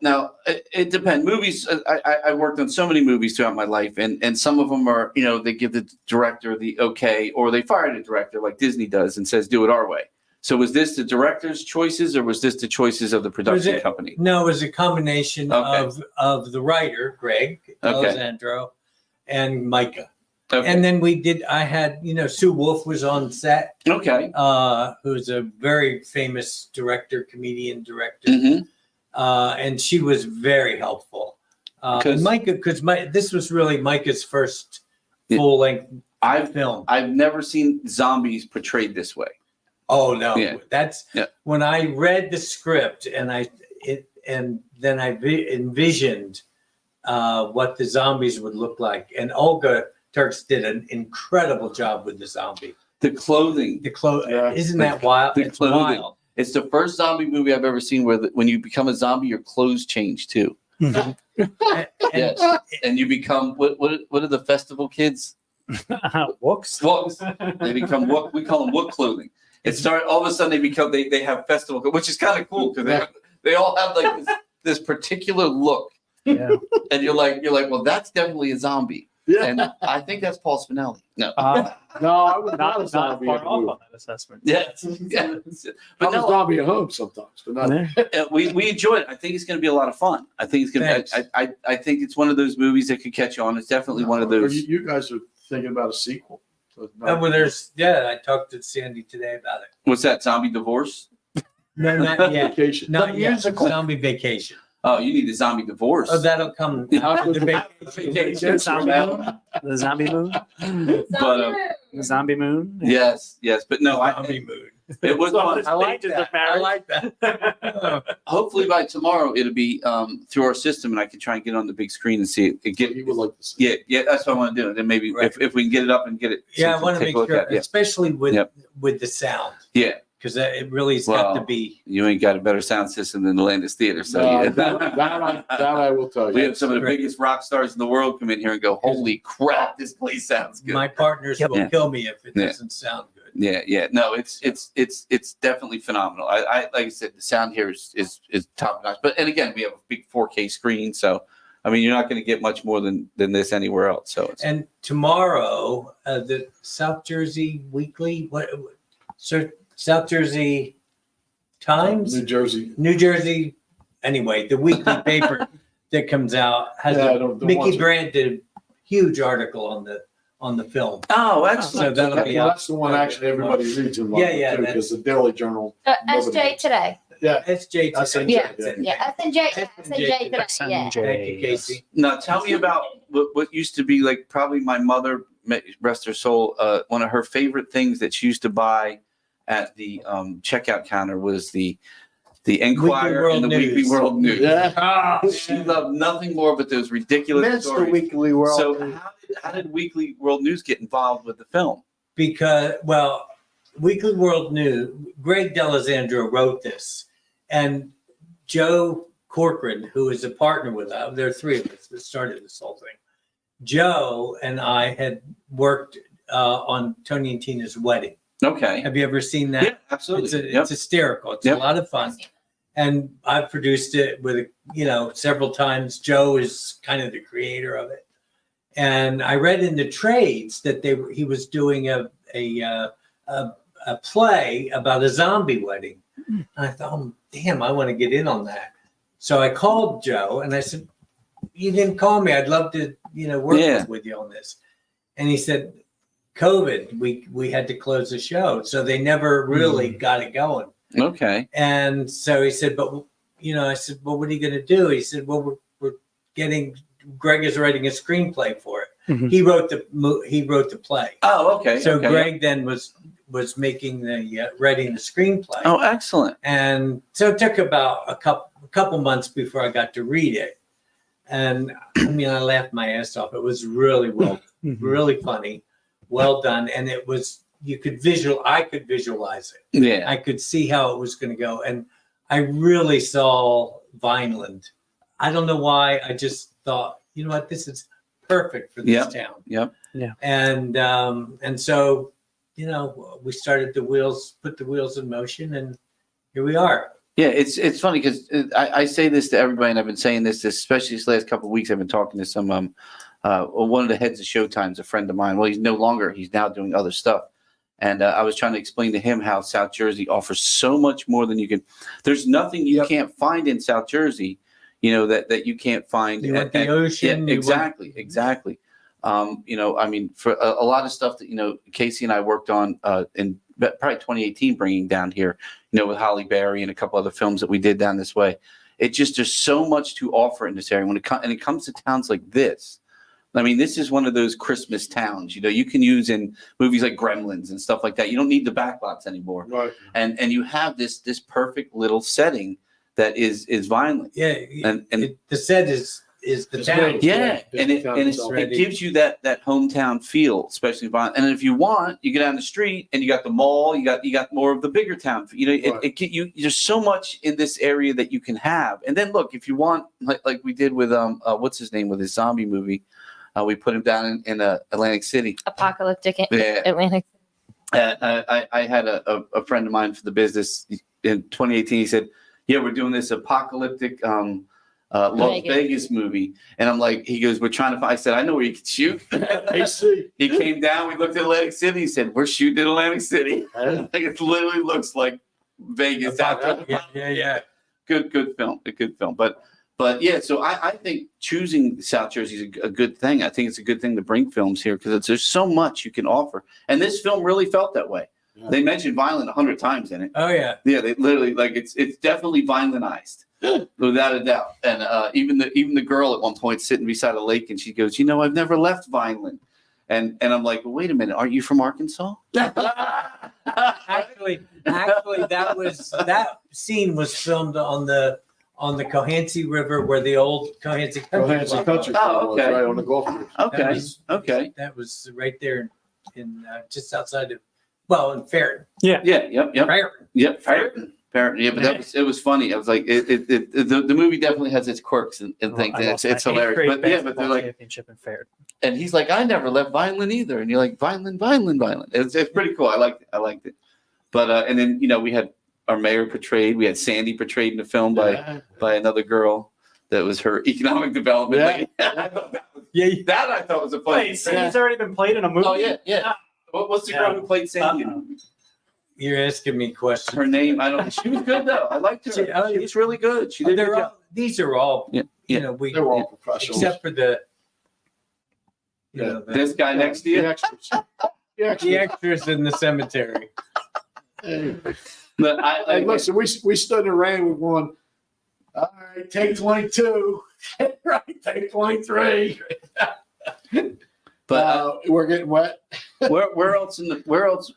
it depends. Movies, I worked on so many movies throughout my life, and some of them are, they give the director the okay, or they fire the director like Disney does and says, do it our way. So was this the director's choices, or was this the choices of the production company? No, it was a combination Okay. of the writer, Greg Alessandro, and Micah. Okay. And then I had, Sue Wolf was on set, Okay. who's a very famous comedian director. Mm-hmm. And she was very helpful. And Micah, this was really Micah's first full length film. I've never seen zombies portrayed this way. Oh no, Yeah. that's Yeah. when I read the script and then I envisioned what the zombies would look like. And Olga Turks did an incredible job with the zombie. The clothing. Isn't that wild? The It's clothing. wild. It's the first zombie movie I've ever seen where when you become a zombie, your clothes change too. And- Yes, and you become what are the festival kids? Wooks. Wooks. They become wook. We call them wook clothing. It started all of a sudden they have festival, which is kind of cool because they all have like this particular look. Yeah. And you're like, well, that's definitely a zombie. Yeah. And I think that's Paul Spinelli. No. No, I was not a Not zombie. far at the off movie. on that assessment. Yes. But I'm a no, zombie at home sometimes, but not. we enjoy it. I think it's going to be a lot of fun. I think it's going Thanks. to. I think it's one of those movies that could catch on. It's definitely one of Or those. You guys are thinking about a sequel. So well, I talked to Sandy today about it. What's that? Zombie Divorce? No, not yet. Vacation. Not The yet. musical. Zombie Vacation. Oh, you need a zombie divorce. Oh, that'll come after the vacation. The zombie moon. But The zombie moon. yes, but no, Zombie mood. it was fun. I like Stages of that. I marriage. like that. Hopefully by tomorrow it'll be through our system, and I can try and get on the big screen and see it. He would like to see. Yeah, that's what I want to do. And then maybe Right. if we can get it up and get it. Yeah, I want to take make a look sure, at it. especially with Yep. with the sound, Yeah, because it really has got to Wow. be. you ain't got a better sound system than the Landis Theater. So No, yeah. that I will tell you. We have some of the Right. biggest rock stars in the world come in here and go, "Holy crap, this place sounds good." My partners Yep. will Yeah. kill me if it Yeah. doesn't sound good. Yeah. No, it's definitely phenomenal. I like I said, the sound here is top notch. But and again, we have a big 4K screen, so I mean, you're not going to get much more than this anywhere else. So it's, And tomorrow, the South Jersey Weekly, South Jersey Times, New Jersey. Anyway, the weekly paper that comes out has Yeah, the Mickey ones- Brandt did a huge article on the film. oh, So excellent. that'll be Well, out. that's the one actually everybody reads in Yeah, London, yeah, too, because the Daily Journal. SJ today. Yeah, SJ. SNJ, Yeah. That's it. Yeah, SNJ today. Yeah. SNJ. Thank you, Casey. Now, tell me about what used to be like probably my mother, rest her soul, one of her favorite things that she used to buy at the checkout counter was the Enquirer World and the News. Weekly World News. yeah. She loved nothing more but those ridiculous Mr. stories. Weekly World. So how did Weekly World News get involved with the film? Because, well, Weekly World News, Greg D'Alessandro wrote this, and Joe Corcoran, who is a partner with us, there are three of us that started this whole thing. Joe and I had worked on Tony and Tina's wedding. Okay. Have you ever seen that? Yeah, absolutely. It's hysterical. It's Yep. a lot of fun. And I've produced it with, several times. Joe is kind of the creator of it. And I read in the trades that he was doing a play about a zombie wedding. And I thought, oh, damn, I want to get in on that. So I called Joe and I said, you didn't call me. I'd love to, work with you on this. And he said, COVID, we had to close the show. So they never really got it going. Okay. And so he said, but, I said, well, what are you going to do? He said, well, we're getting, Greg is writing a screenplay for it. Mhm. He wrote the play. Oh, okay. So okay. Greg then was making writing the screenplay. Oh, excellent. And so it took about a couple months before I got to read it. And I mean, I laughed my ass off. It was really really funny, well done. And it was, I could visualize it. Yeah. I could see how it was going to go. And I really saw Vineland. I don't know why. I just thought, you know what, this is perfect for this town. Yep. Yeah. And so, we started put the wheels in motion, and here we are. Yeah, it's funny because I say this to everybody, and I've been saying this especially this last couple of weeks. I've been talking to some one of the heads of Showtime's a friend of mine. Well, he's now doing other stuff. And I was trying to explain to him how South Jersey offers so much more than you can. There's nothing you can't find in South Jersey, that you can't find. You want the ocean. Yeah, exactly. I mean, for a lot of stuff that, Casey and I worked on in probably 2018, bringing down here, with Holly Berry and a couple other films that we did down this way. There's so much to offer in this area. When it comes to towns like this, I mean, this is one of those Christmas towns, you can use in movies like Gremlins and stuff like that. You don't need the backlots anymore. Right. And you have this perfect little setting that is Vineland. Yeah. And The set is is the It's town. made. Yeah, It's and the town itself. it gives you that hometown feel, especially Vineland. And if you want, you get down the street and you got the mall. You got more of the bigger town. You know, Right. it get you. There's so much in this area that you can have. And then look, if you want, like we did with what's his name with his zombie movie, we put him down in Atlantic City. Apocalyptic Yeah. Atlantic. I had a friend of mine for the business in 2018. He said, "Yeah, we're doing this apocalyptic Las Vegas movie," and I'm like, he goes, "We're trying to find." I said, "I know where you can shoot." AC. He came down. We looked at Atlantic City. He said, "We're shooting in Atlantic City." Like it literally looks like Vegas. Yeah. Good film. A good film. But yeah, so I think choosing South Jersey is a good thing. I think it's a good thing to bring films here because there's so much you can offer. And this film really felt that way. Yeah. They mentioned Vineland 100 times in it. Oh yeah. Yeah, they literally it's definitely Vinelandized, without a doubt. And even the girl at one point sitting beside a lake and she goes, "You know, I've never left Vineland." And I'm like, well, wait a minute, aren't you from Arkansas? Actually, that scene was filmed on the Cohansey River where the old Cohansey Country Oh, Club was, okay. right on the golf course. Okay. That was right there in just outside of, in Ferret. Yep. Ferret. Yep, Ferret. Yeah, but it was funny. I was like, the movie definitely has its quirks and things. And it's hilarious. But yeah, but they're like championship in Ferret. And he's like, "I never left Vineland either." And you're like, Vineland. It's pretty cool. I liked it. But and then we had our mayor portrayed. We had Sandy portrayed in the film by another girl. That was her economic development. Yeah. That I thought was a funny. Wait, Sandy's already been played in a movie? Oh yeah. What's the girl who played Sandy? You're asking me questions. Her name, I don't. She was good though. I liked her. She was really good. She did. These are all. Yeah. They're all professionals, except for the. This guy next to you. The extras in the cemetery. But Hey, listen, we stood in the rain with one. All right, take 22. Right, take 23. But we're getting wet. where else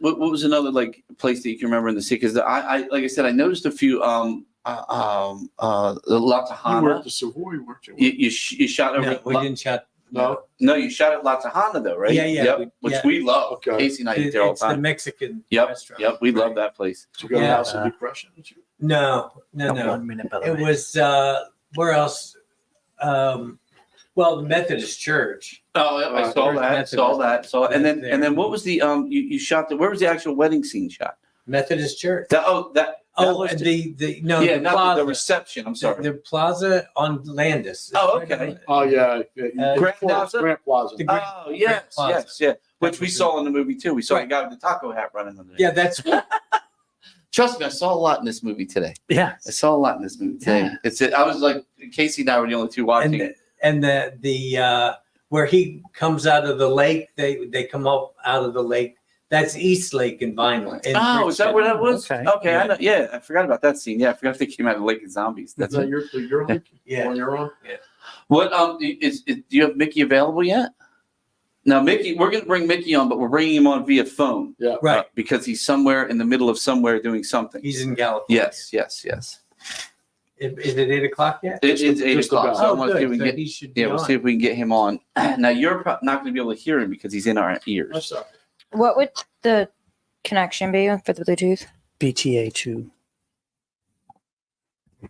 what was another like place that you can remember in the city? Because I like I said, I noticed a few the La Tejana. You were at the Savoy, weren't you? You shot over. No, we didn't shot. No, you shot at La Tejana though, right? Yeah. Yep, which we love. Okay. Casey and I eat there all the It's the time. Mexican Yep, restaurant. yep, we love that place. did you go to the House of Depression? Did you? No. 1 minute, by the It way. was where else? The Methodist Church. Oh, I saw that. And then what was the you shot where was the actual wedding scene shot? Methodist Church. That was not the reception. I'm sorry. The plaza on Landis. Oh, okay. Oh yeah, Grant Plaza? Grant Plaza. The Oh yes, Plaza. yes. Which we was saw in the movie too. We saw a guy with the taco hat running under there. Yeah, that's Trust me, I saw a lot in this movie today. Yeah. I saw a lot in this movie today. I was like, Casey and I were the only two watching it. and the where he comes out of the lake. They come up out of the lake. That's East Lake in Vineland. in Oh, is that where that was? Okay. Okay, I know. Yeah, I forgot about that scene. Yeah, I forgot they came out of the Lake of Zombies. That's Is that your link? Yeah. One you're on? what. Do you have Mickey available yet? Now, Mickey, we're going to bring Mickey on, but we're bringing him on via phone. Yeah. Right. Because he's somewhere in the middle of somewhere doing something. He's in California. Yes. Is it 8 o'clock yet? It's 8 just o'clock. about. So I want to see if we can So get. he should be Yeah, we'll on. see if we can get him on. Now you're not going to be able to hear him because he's in our ears. That's all right. What would the connection be for the Bluetooth? BTA 2.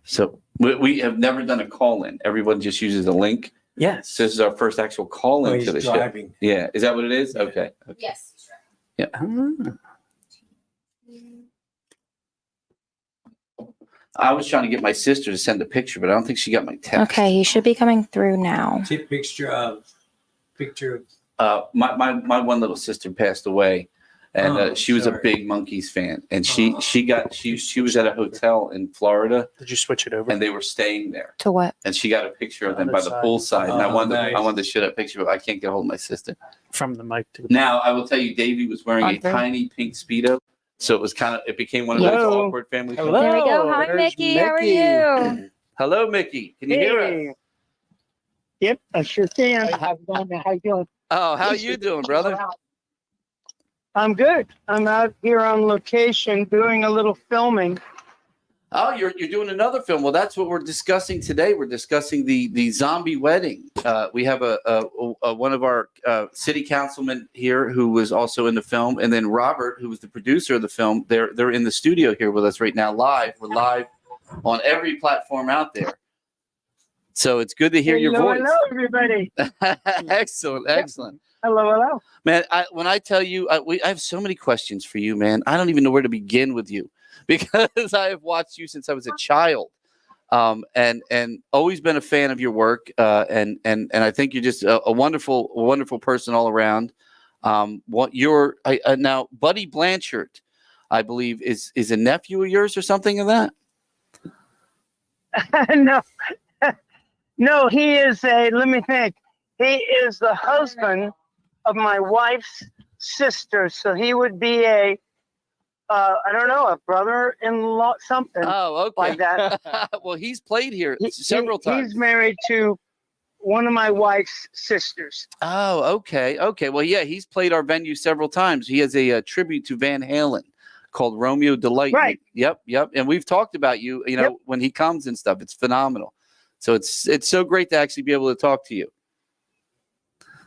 So we have never done a call in. Everyone just uses a link. Yes. So this is our first actual call Oh, in he's to the show. driving. Yeah, is that what it is? Okay. Yes. I was trying to get my sister to send a picture, but I don't think she got my text. Okay, he should be coming through now. Take picture of. My one little sister passed away, and Oh, she was a sorry. big Monkees fan, and she was at a hotel in Florida, Did you switch it over? and they were staying there, To what? and she got a picture of them by Other the side. poolside, and I Oh, wanted nice. to show that picture, but I can't get a hold of my sister. From the mic to the Now I will tell you, Davey was wearing a On through. tiny pink Speedo, so it became one of those Hello. awkward family. Hello. photos. There we go. Hi, there's Mickey. How are Mickey. you? Hello, Mickey. Can you hear us? Hey. Yep, I sure can. How's it going? How you doing? Oh, how you doing, brother? I'm good. I'm out here on location doing a little filming. Oh, you're doing another film. Well, that's what we're discussing today. We're discussing the zombie wedding. We have a one of our city councilmen here who was also in the film, and then Robert, who was the producer of the film. They're in the studio here with us right now, live. We're live on every platform out there. So it's good to hear your voice. Hello, everybody. Excellent. Hello. Man, when I tell you, I have so many questions for you, man. I don't even know where to begin with you because I have watched you since I was a child, and always been a fan of your work. And I think you're just a wonderful person all around. Now Buddy Blanchard, I believe, is a nephew of yours or something of that. No, he is let me think. He is the husband of my wife's sister. So he would be a brother-in-law, something. Oh, okay. Like that. Well, he's played here several times. He's married to one of my wife's sisters. Oh, okay. Well, yeah, he's played our venue several times. He has a tribute to Van Halen called Romeo Delight. Right. Yep. And we've talked about you, when he comes and stuff. It's phenomenal. So it's so great to actually be able to talk to you.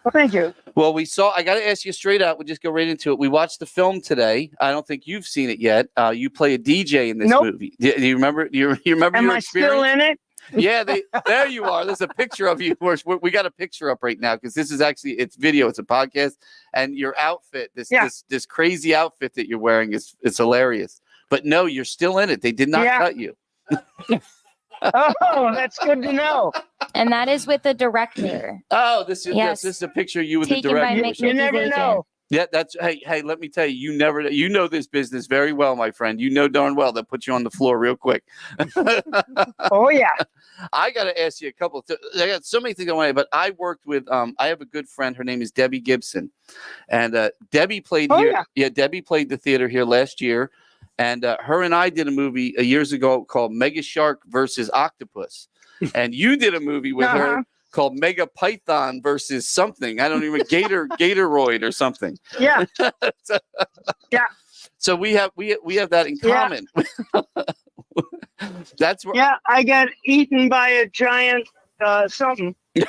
Well, thank you. Well, I got to ask you straight out. We'll just go right into it. We watched the film today. I don't think you've seen it yet. You play a DJ in this movie. Do you remember? Do you remember Am your I experience? still in it? Yeah, there you are. There's a picture of you. We got a picture up right now because this is actually it's video. It's a podcast, and your outfit, this crazy outfit that you're wearing is hilarious. But no, you're still in it. They did not cut you. Oh, that's good to know. And that is with the director. Oh, this is a picture of you with Taken the by director. You never know. Yeah, hey, let me tell you, you know this business very well, my friend. You know darn well that put you on the floor real quick. Oh yeah. I got to ask you a couple. I got so many things I want to, but I worked with. I have a good friend. Her name is Debbie Gibson, and Debbie played here. Yeah, Debbie played the theater here last year, and her and I did a movie years ago called Mega Shark versus Octopus, and you did a movie with her called Mega Python versus something. I don't even Gatoroid or something. Yeah. So we have that in common. That's where. Yeah, I got eaten by a giant something. It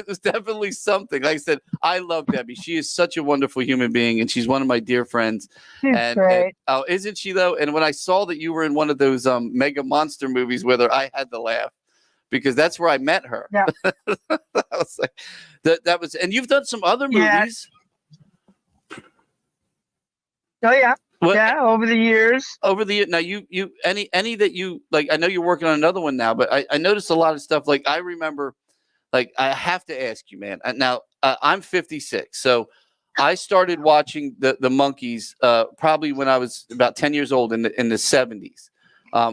was definitely something. Like I said, I love Debbie. She is such a wonderful human being, and she's one of my dear friends. She's great. Oh, isn't she though? And when I saw that you were in one of those mega monster movies with her, I had to laugh. Because that's where I met her. Yeah. I was like, that was, and you've done some other movies. Oh yeah. What, over the years. Now you any that you like, I know you're working on another one now, but I noticed a lot of stuff. Like I remember, like I have to ask you, man. Now I'm 56, so I started watching the Monkees probably when I was about 10 years old in the 70s.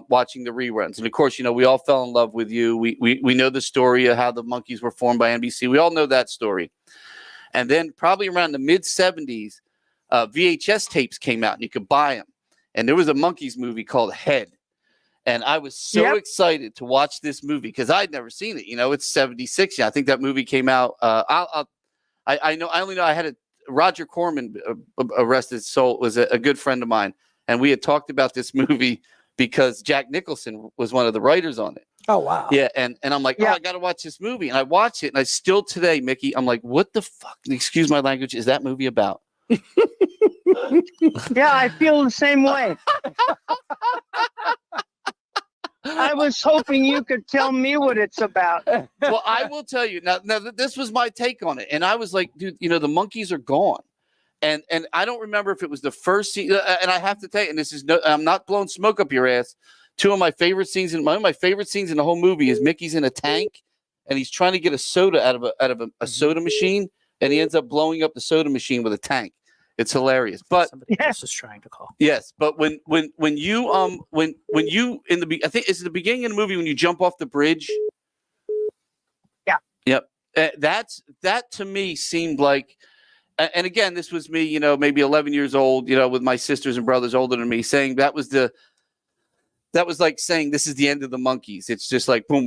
Watching the reruns, and of course, we all fell in love with you. We know the story of how the Monkees were formed by NBC. We all know that story. And then probably around the mid 70s, VHS tapes came out, and you could buy them. And there was a Monkees movie called Head, and I was so excited to watch this movie because I'd never seen it. It's 76. I think that movie came out. I only know I had Roger Corman, Arrested Soul, was a good friend of mine, and we had talked about this movie. Because Jack Nicholson was one of the writers on it. Oh, wow. Yeah, and I'm like, I got to watch this movie. And I watched it, and I still today, Mickey, I'm like, what the fuck, excuse my language, is that movie about? Yeah, I feel the same way. I was hoping you could tell me what it's about. Well, I will tell you. Now, this was my take on it. And I was like, dude, the Monkees are gone. And I don't remember if it was the first scene, and I have to tell you, and I'm not blowing smoke up your ass. One of my favorite scenes in the whole movie is Mickey's in a tank, and he's trying to get a soda out of a soda machine, and he ends up blowing up the soda machine with a tank. It's hilarious. But somebody else is trying to call. Yes, but when you in the I think it's the beginning of the movie when you jump off the bridge. Yeah. Yep. That to me seemed like. And again, this was me, maybe 11 years old, with my sisters and brothers older than me, saying that was like saying this is the end of the Monkees. It's just like, boom,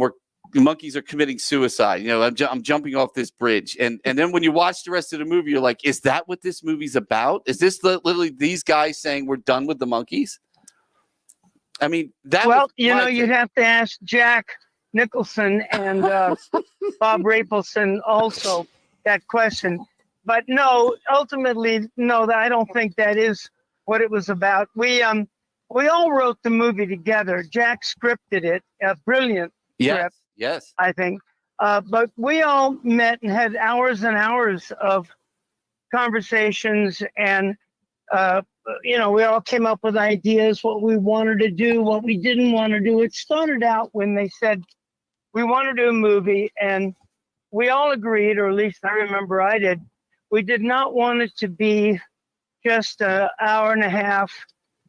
the Monkees are committing suicide. I'm jumping off this bridge. And then when you watch the rest of the movie, you're like, is that what this movie's about? Is this literally these guys saying we're done with the Monkees? I mean, that. Well, was you my know, you'd take. have to ask Jack Nicholson and Bob Rapelson also that question. But no, ultimately, no, I don't think that is what it was about. We all wrote the movie together. Jack scripted it, a brilliant script, Yes. I think. But we all met and had hours and hours of conversations, and you know, we all came up with ideas, what we wanted to do, what we didn't want to do. It started out when they said we want to do a movie, and we all agreed, or at least I remember I did. We did not want it to be just an hour and a half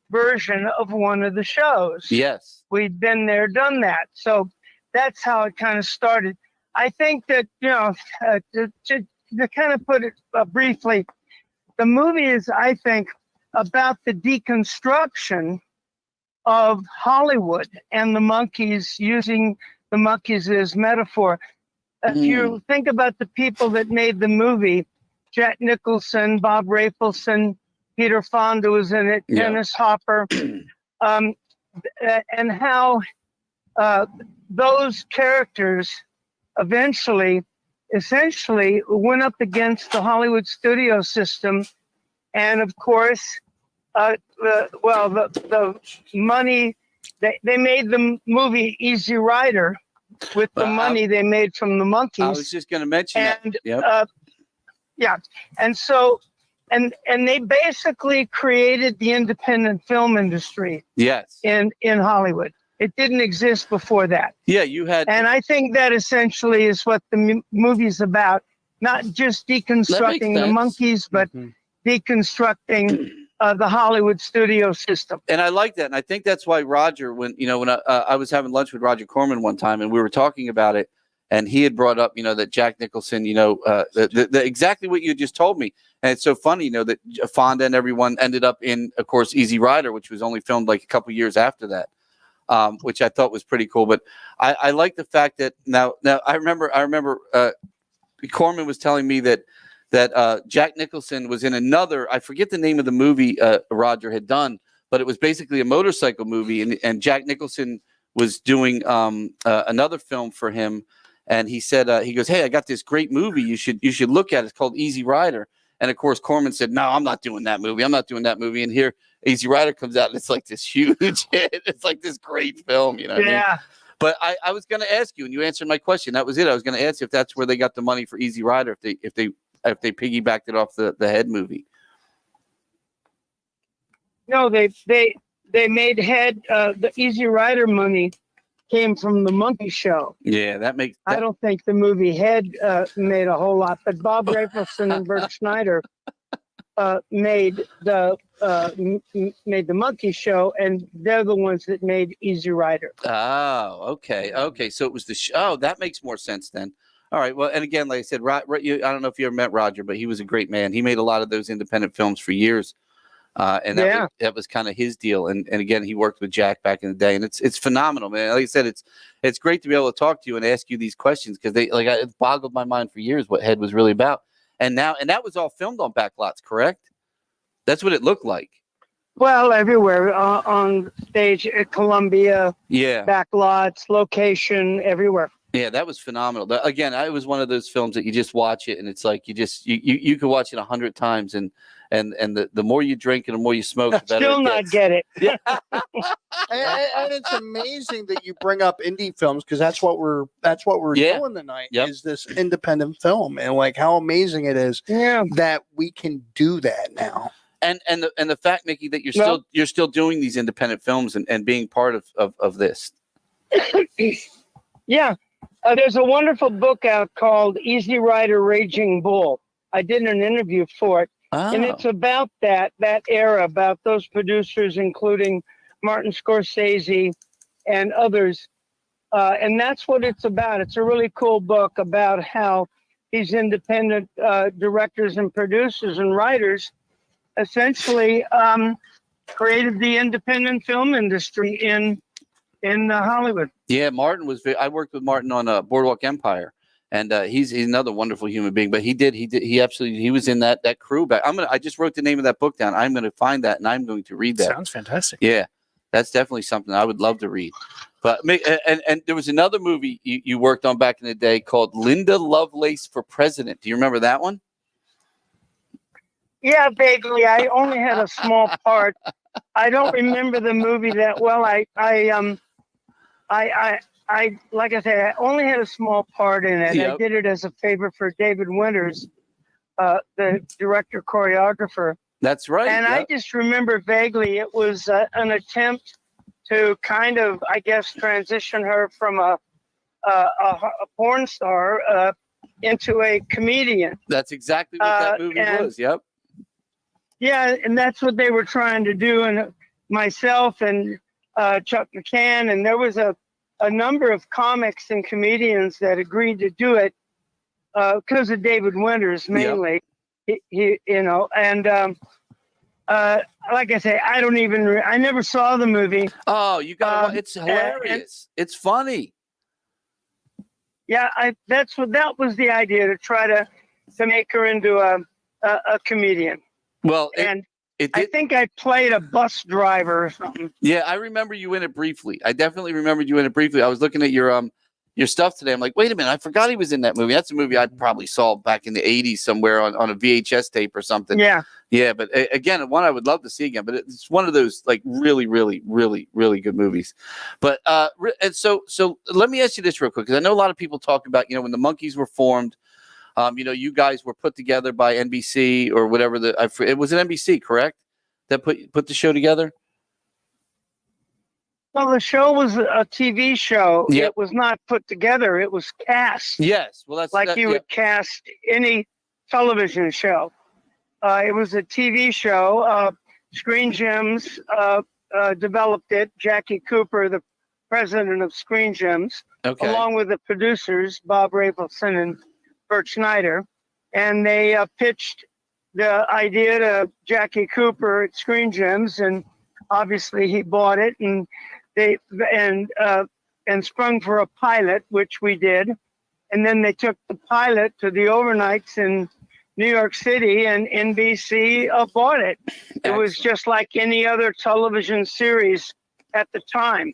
version of one of the shows. Yes. We'd been there, done that. So that's how it kind of started. I think that, you know, to kind of put it briefly, the movie is, I think, about the deconstruction of Hollywood and the Monkees, using the Monkees as metaphor. If you think about the people that made the movie, Jack Nicholson, Bob Rapelson, Peter Fonda was in it, Dennis Hopper, and how those characters essentially went up against the Hollywood studio system. And of course, the money, they made the movie Easy Rider with the money they made from the Monkees. I was just going to mention and, that. Yeah. And so, and they basically created the independent film industry. Yes. In Hollywood. It didn't exist before that. Yeah, you had. And I think that essentially is what the movie's about. Not just deconstructing the Monkees, but deconstructing the Hollywood studio system. And I like that. And I think that's why Roger, when I was having lunch with Roger Corman one time and we were talking about it, and he had brought up, that Jack Nicholson, exactly what you just told me. And it's so funny, that Fonda and everyone ended up in, of course, Easy Rider, which was only filmed like a couple years after that, which I thought was pretty cool. But I like the fact that now I remember Corman was telling me that Jack Nicholson was in another, I forget the name of the movie Roger had done, but it was basically a motorcycle movie, and Jack Nicholson was doing another film for him, and he said he goes, "Hey, I got this great movie you should look at. It's called Easy Rider." And of course, Corman said, "No, I'm not doing that movie. I'm not doing that movie." And here, Easy Rider comes out, and it's like this huge hit. It's like this great film, what I mean? But I was going to ask you, and you answered my question. That was it. I was going to ask you if that's where they got the money for Easy Rider, if they piggybacked it off the Head movie. No, they made Head. The Easy Rider money came from the Monkey Show. Yeah, that makes. I don't think the movie Head made a whole lot, but Bob Rafelson and Bert Schneider made the Monkey Show, and they're the ones that made Easy Rider. Oh, okay. So it was the show. That makes more sense then. All right. Well, and again, like I said, I don't know if you ever met Roger, but he was a great man. He made a lot of those independent films for years. And that was kind of his deal. And again, he worked with Jack back in the day, and it's phenomenal, man. Like I said, it's great to be able to talk to you and ask you these questions, because it boggled my mind for years what Head was really about. And that was all filmed on backlots, correct? That's what it looked like. Well, everywhere on stage at Columbia. Yeah. Backlots, location, everywhere. Yeah, that was phenomenal. Again, it was one of those films that you just watch it, and it's like you could watch it 100 times, and the more you drink and the more you smoke, the better. Still not get it. Yeah. and it's amazing that you bring up indie films, because that's what we're doing tonight. Is this independent film, and like how amazing it is that we can do that now. And the fact, Mickey, that you're still doing these independent films and being part of this. Yeah. There's a wonderful book out called Easy Rider Raging Bull. I did an interview for it. And it's about that era, about those producers, including Martin Scorsese and others. And that's what it's about. It's a really cool book about how these independent directors and producers and writers essentially created the independent film industry in Hollywood. Yeah, Martin was. I worked with Martin on Boardwalk Empire, and he's another wonderful human being. But he was in that crew back. I just wrote the name of that book down. I'm gonna find that, and I'm going to read that. Sounds fantastic. Yeah, That's definitely something I would love to read. But and there was another movie you worked on back in the day called Linda Lovelace for President. Do you remember that one? Yeah, vaguely. I only had a small part. I don't remember the movie that well. I like I said, I only had a small part in it. Yep. I did it as a favor for David Winters, the director choreographer. That's right. And I just remember vaguely it was an attempt to kind of, I guess, transition her from a porn star into a comedian. That's exactly what that movie was. Yep. Yeah, and that's what they were trying to do. And myself and Chuck McCann, and there was a number of comics and comedians that agreed to do it because of David Winters mainly. Yep. He and like I say, I never saw the movie. Oh, you got it's hilarious. It's funny. Yeah, that was the idea, to try to make her into a comedian. Well, I think I played a bus driver or something. Yeah, I remember you in it briefly. I definitely remembered you in it briefly. I was looking at your stuff today. I'm like, wait a minute, I forgot he was in that movie. That's a movie I probably saw back in the 80s somewhere on a VHS tape or something. Yeah. Yeah, but again, one I would love to see again. But it's one of those like really, really, really, really good movies. But and so let me ask you this real quick, because I know a lot of people talk about, when the Monkees were formed. You guys were put together by NBC or whatever. It was an NBC, correct? That put the show together. Well, the show was a TV show. Yep. It was not put together. It was cast. Yes. Well, you would cast any television show. It was a TV show. Screen Gems developed it. Jackie Cooper, the president of Screen Gems, along with the producers, Bob Rafelson and Bert Schneider, and they pitched the idea to Jackie Cooper at Screen Gems, and obviously he bought it, and they sprung for a pilot, which we did, and then they took the pilot to the overnights in New York City, and NBC bought it. It was just like any other television series at the time.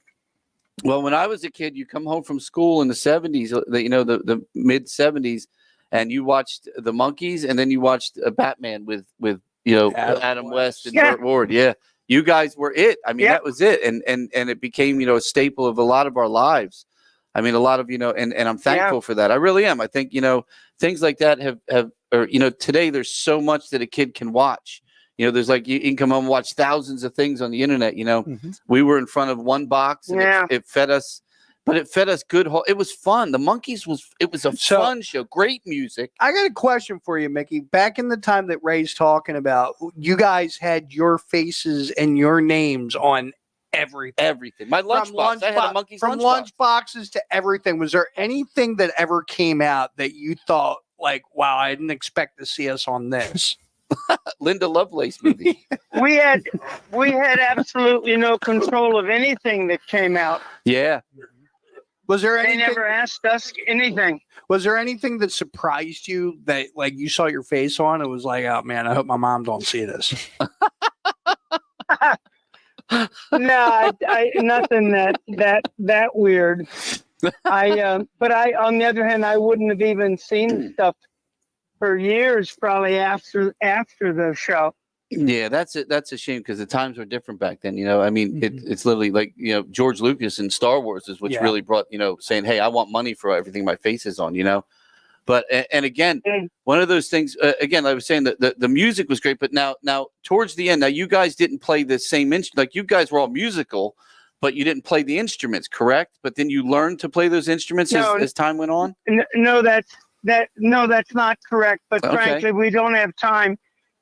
Well, when I was a kid, you come home from school in the 70s, the mid 70s, and you watched the Monkees, and then you watched Batman with Adam West and Burt Ward. Yeah, you guys were it. I mean, that was it, and it became a staple of a lot of our lives. I mean, a lot of and I'm thankful for that. I really am. I think things like that have today there's so much that a kid can watch. There's like you can come home and watch thousands of things on the internet. We were in front of one box, and it fed us. But it fed us good. It was fun. The Monkees was a fun show. Great music. I got a question for you, Mickey. Back in the time that Ray's talking about, you guys had your faces and your names on everything. Everything. My lunchbox. I had a Monkees from lunchbox. Lunchboxes to everything. Was there anything that ever came out that you thought, like, wow, I didn't expect to see us on this? Linda Lovelace movie. We had absolutely no control of anything that came out. Yeah. Was there anything? They never asked us anything. Was there anything that surprised you that, like, you saw your face on? It was like, oh man, I hope my mom don't see this. No, I nothing that weird. But on the other hand, I wouldn't have even seen stuff for years, probably after the show. Yeah, that's a shame, because the times were different back then. I mean, it's literally like George Lucas in Star Wars is which really brought saying, hey, I want money for everything my face is on. But and again, one of those things. Again, I was saying that the music was great, but now towards the end, now you guys didn't play the same instrument. Like, you guys were all musical, but you didn't play the instruments, correct? But then you learned to play those instruments as time went on. No, that's not correct. But frankly, we don't have time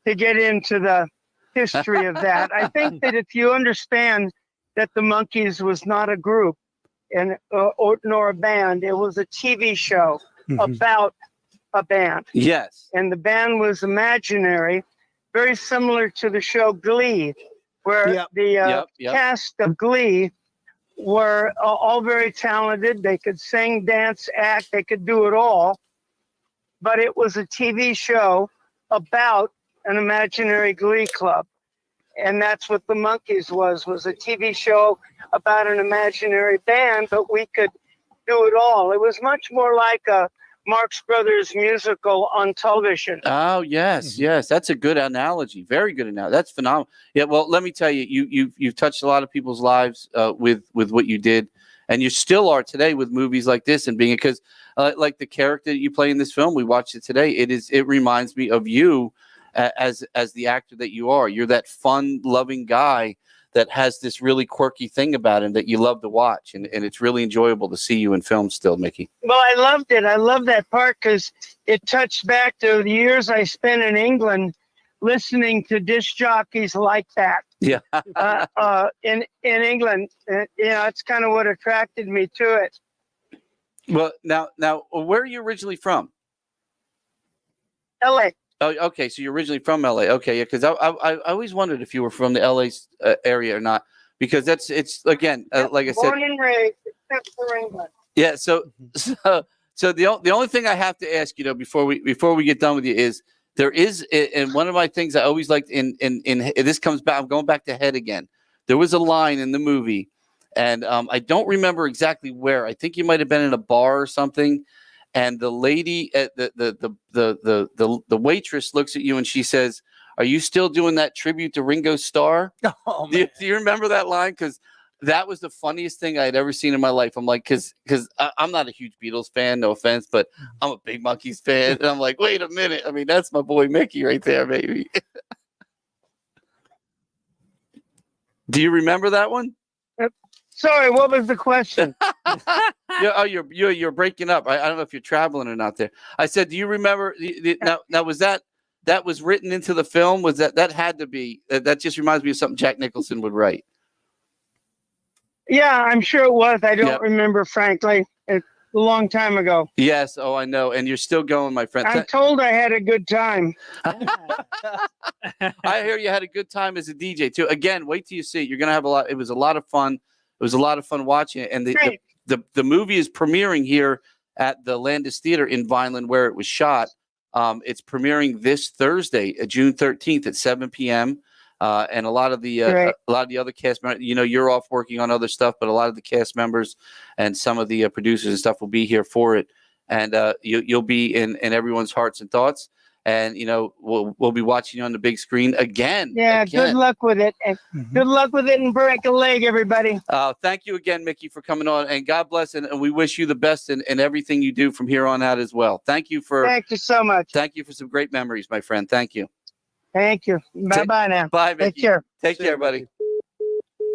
to get into the history of that. I think that if you understand that the Monkees was not a group nor a band, it was a TV show about a band. Yes. And the band was imaginary, very similar to the show Glee, where the cast of Glee were all very talented. They could sing, dance, act. They could do it all. But it was a TV show about an imaginary glee club. and that's what the Monkees was a TV show about an imaginary band, but we could do it all. It was much more like a Marx Brothers musical on television. Oh yes, yes, that's a good analogy. Very good analogy. That's phenomenal. Yeah, well, let me tell you, you've touched a lot of people's lives with what you did, and you still are today with movies like this and being, because like the character that you play in this film, we watched it today. It reminds me of you as the actor that you are. You're that fun, loving guy that has this really quirky thing about him that you love to watch, and it's really enjoyable to see you in film still, Mickey. Well, I loved it. I love that part because it touched back to the years I spent in England listening to disc jockeys like that. Yeah. In England, it's kind of what attracted me to it. Well, now, where are you originally from? LA. Oh, okay. So you're originally from LA. Okay, yeah. Because I always wondered if you were from the LA area or not, because it's again, like I said, born and raised, except for England. Yeah. So the only thing I have to ask you before we get done with you is there is, and one of my things I always liked in this comes back. I'm going back to Head again. There was a line in the movie, and I don't remember exactly where. I think you might have been in a bar or something. And the lady at the waitress looks at you and she says, "Are you still doing that tribute to Ringo Starr?" Oh, do you remember that line? Because that was the funniest thing I had ever seen in my life. I'm like, because I'm not a huge Beatles fan, no offense, but I'm a big Monkees fan. And I'm like, wait a minute. I mean, that's my boy Mickey right there, baby. Do you remember that one? Sorry, what was the question? You're breaking up. I don't know if you're traveling or not there. I said, do you remember now was that was written into the film? Was that had to be, that just reminds me of something Jack Nicholson would write. Yeah, I'm sure it was. I don't remember, frankly. It's a long time ago. Yes. Oh, I know. And you're still going, my friend. I'm told I had a good time. I hear you had a good time as a DJ too. Again, wait till you see it. You're going to have a lot. It was a lot of fun. It was a lot of fun watching it. And the movie is premiering here at the Landis Theater in Vineland, where it was shot. It's premiering this Thursday, June 13th at 7 p.m. And a lot of the other cast members, you're off working on other stuff, but a lot of the cast members and some of the producers and stuff will be here for it. And you'll be in everyone's hearts and thoughts. And we'll be watching you on the big screen again. Yeah, good luck with it. And good luck with it and break a leg, everybody. Thank you again, Mickey, for coming on. And God bless, and we wish you the best in everything you do from here on out as well. Thank you so much. Thank you for some great memories, my friend. Thank you. Thank you. Bye-bye now. Bye, Mickey. Take care. Take care, buddy.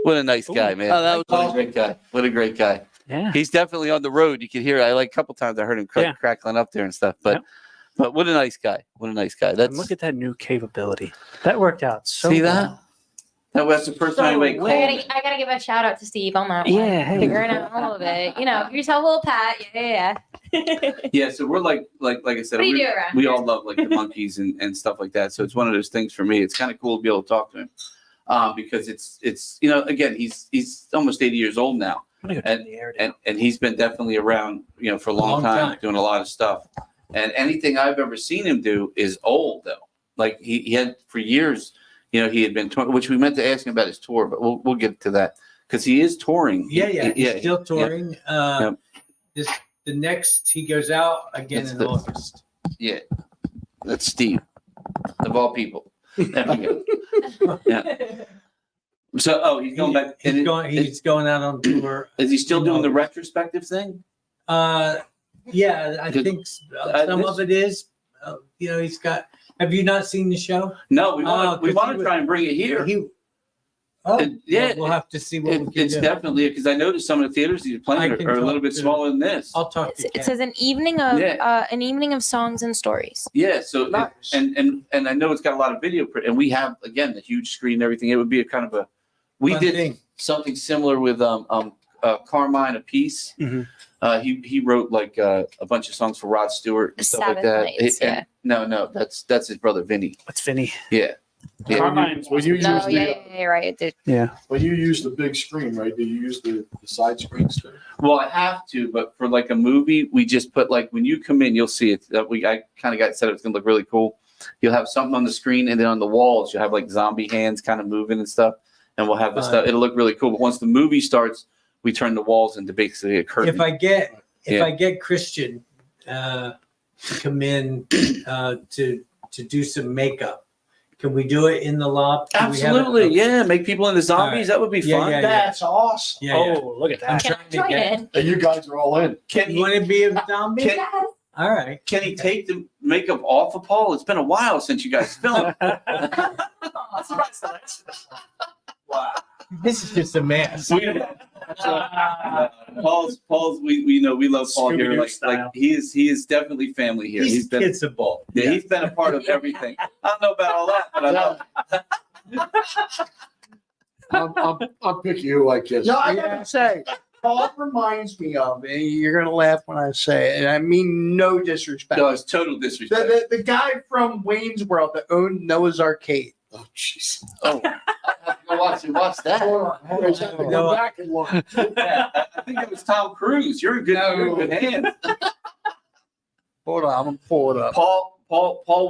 What a nice guy, man. Oh, What a great guy. What a great guy. Yeah. He's definitely on the road. You could hear it. A couple times I heard him crackling up there and stuff. But what a nice guy. What a nice guy. And look at that new capability. That worked out so See well. that? That was the first time I called. I gotta give a shout out to Steve on that one. Yeah, hey. Figuring out all of it. Give yourself a little pat. Yeah. Yeah, so we're like I said, What do you do around we here? all love like the Monkees and stuff like that. So it's one of those things for me. It's kind of cool to be able to talk to him because it's again he's almost 80 years old now, and he's been definitely around for a long time doing a lot of stuff. And anything I've ever seen him do is old though. Like he had for years. He had been touring, which we meant to ask him about his tour, but we'll get to that because he is touring. He's still touring. The next he goes out again in August. Yeah, that's Steve, of all people. There we go. Yeah. So, he's going back. He's going out on tour. Is he still doing the retrospective thing? Yeah, I think some of it is. He's got. Have you not seen the show? No, we want to try and bring it here. We'll have to see what we can it's do. Definitely because I noticed some of the theaters he's playing are a little bit smaller than this. I'll talk to It says an evening of songs and stories. Yeah, so and I know it's got a lot of video, and we have again the huge screen and everything. It would be a kind of a we Fun did thing. Something similar with Carmine Apiece. Mm-hmm. He wrote like a bunch of songs for Rod Stewart and stuff like Sabbath that. Nights, And- no, that's his brother Vinny. What's Vinny? Yeah. Carmine's Well, you use No, the yeah, right. Yeah. well, you use the big screen, right? Do you use the side screens too? Well, I have to, but for like a movie, we just put like when you come in, you'll see it. I kind of got set up. It's gonna look really cool. you'll have something on the screen, and then on the walls you'll have like zombie hands kind of moving and stuff, and we'll have the stuff. It'll look really cool. But once the movie starts, we turn the walls into basically a curtain. If I get Christian to come in to do some makeup, can we do it in the loft? Absolutely, yeah. Make people into zombies. That would be fun. Yeah. That's awesome. Yeah, Oh, look at that. I'm Can trying I to join get. in? And you guys are all in. You want to be a zombie? All right. Can he take the makeup off of Paul? It's been a while since you guys filmed. Wow. This is just a mess. Paul's. We know we love Paul here. Scooby-Doo Like style. he is definitely family here. He's been kissable. Yeah, he's been a part of everything. I don't know about all that, but I know. I'm picky who I kiss. No, I gotta say, Paul reminds me of, and you're gonna laugh when I say it, and I mean no disrespect. No, it's total disrespect. The guy from Wayne's World that owned Noah's Arcade. Oh, jeez. Oh, I have to go watch that. Hold on. Go back and look. Yeah, I think it was Tom Cruise. You're in good hands. Hold on, I'm gonna pull it up. Paul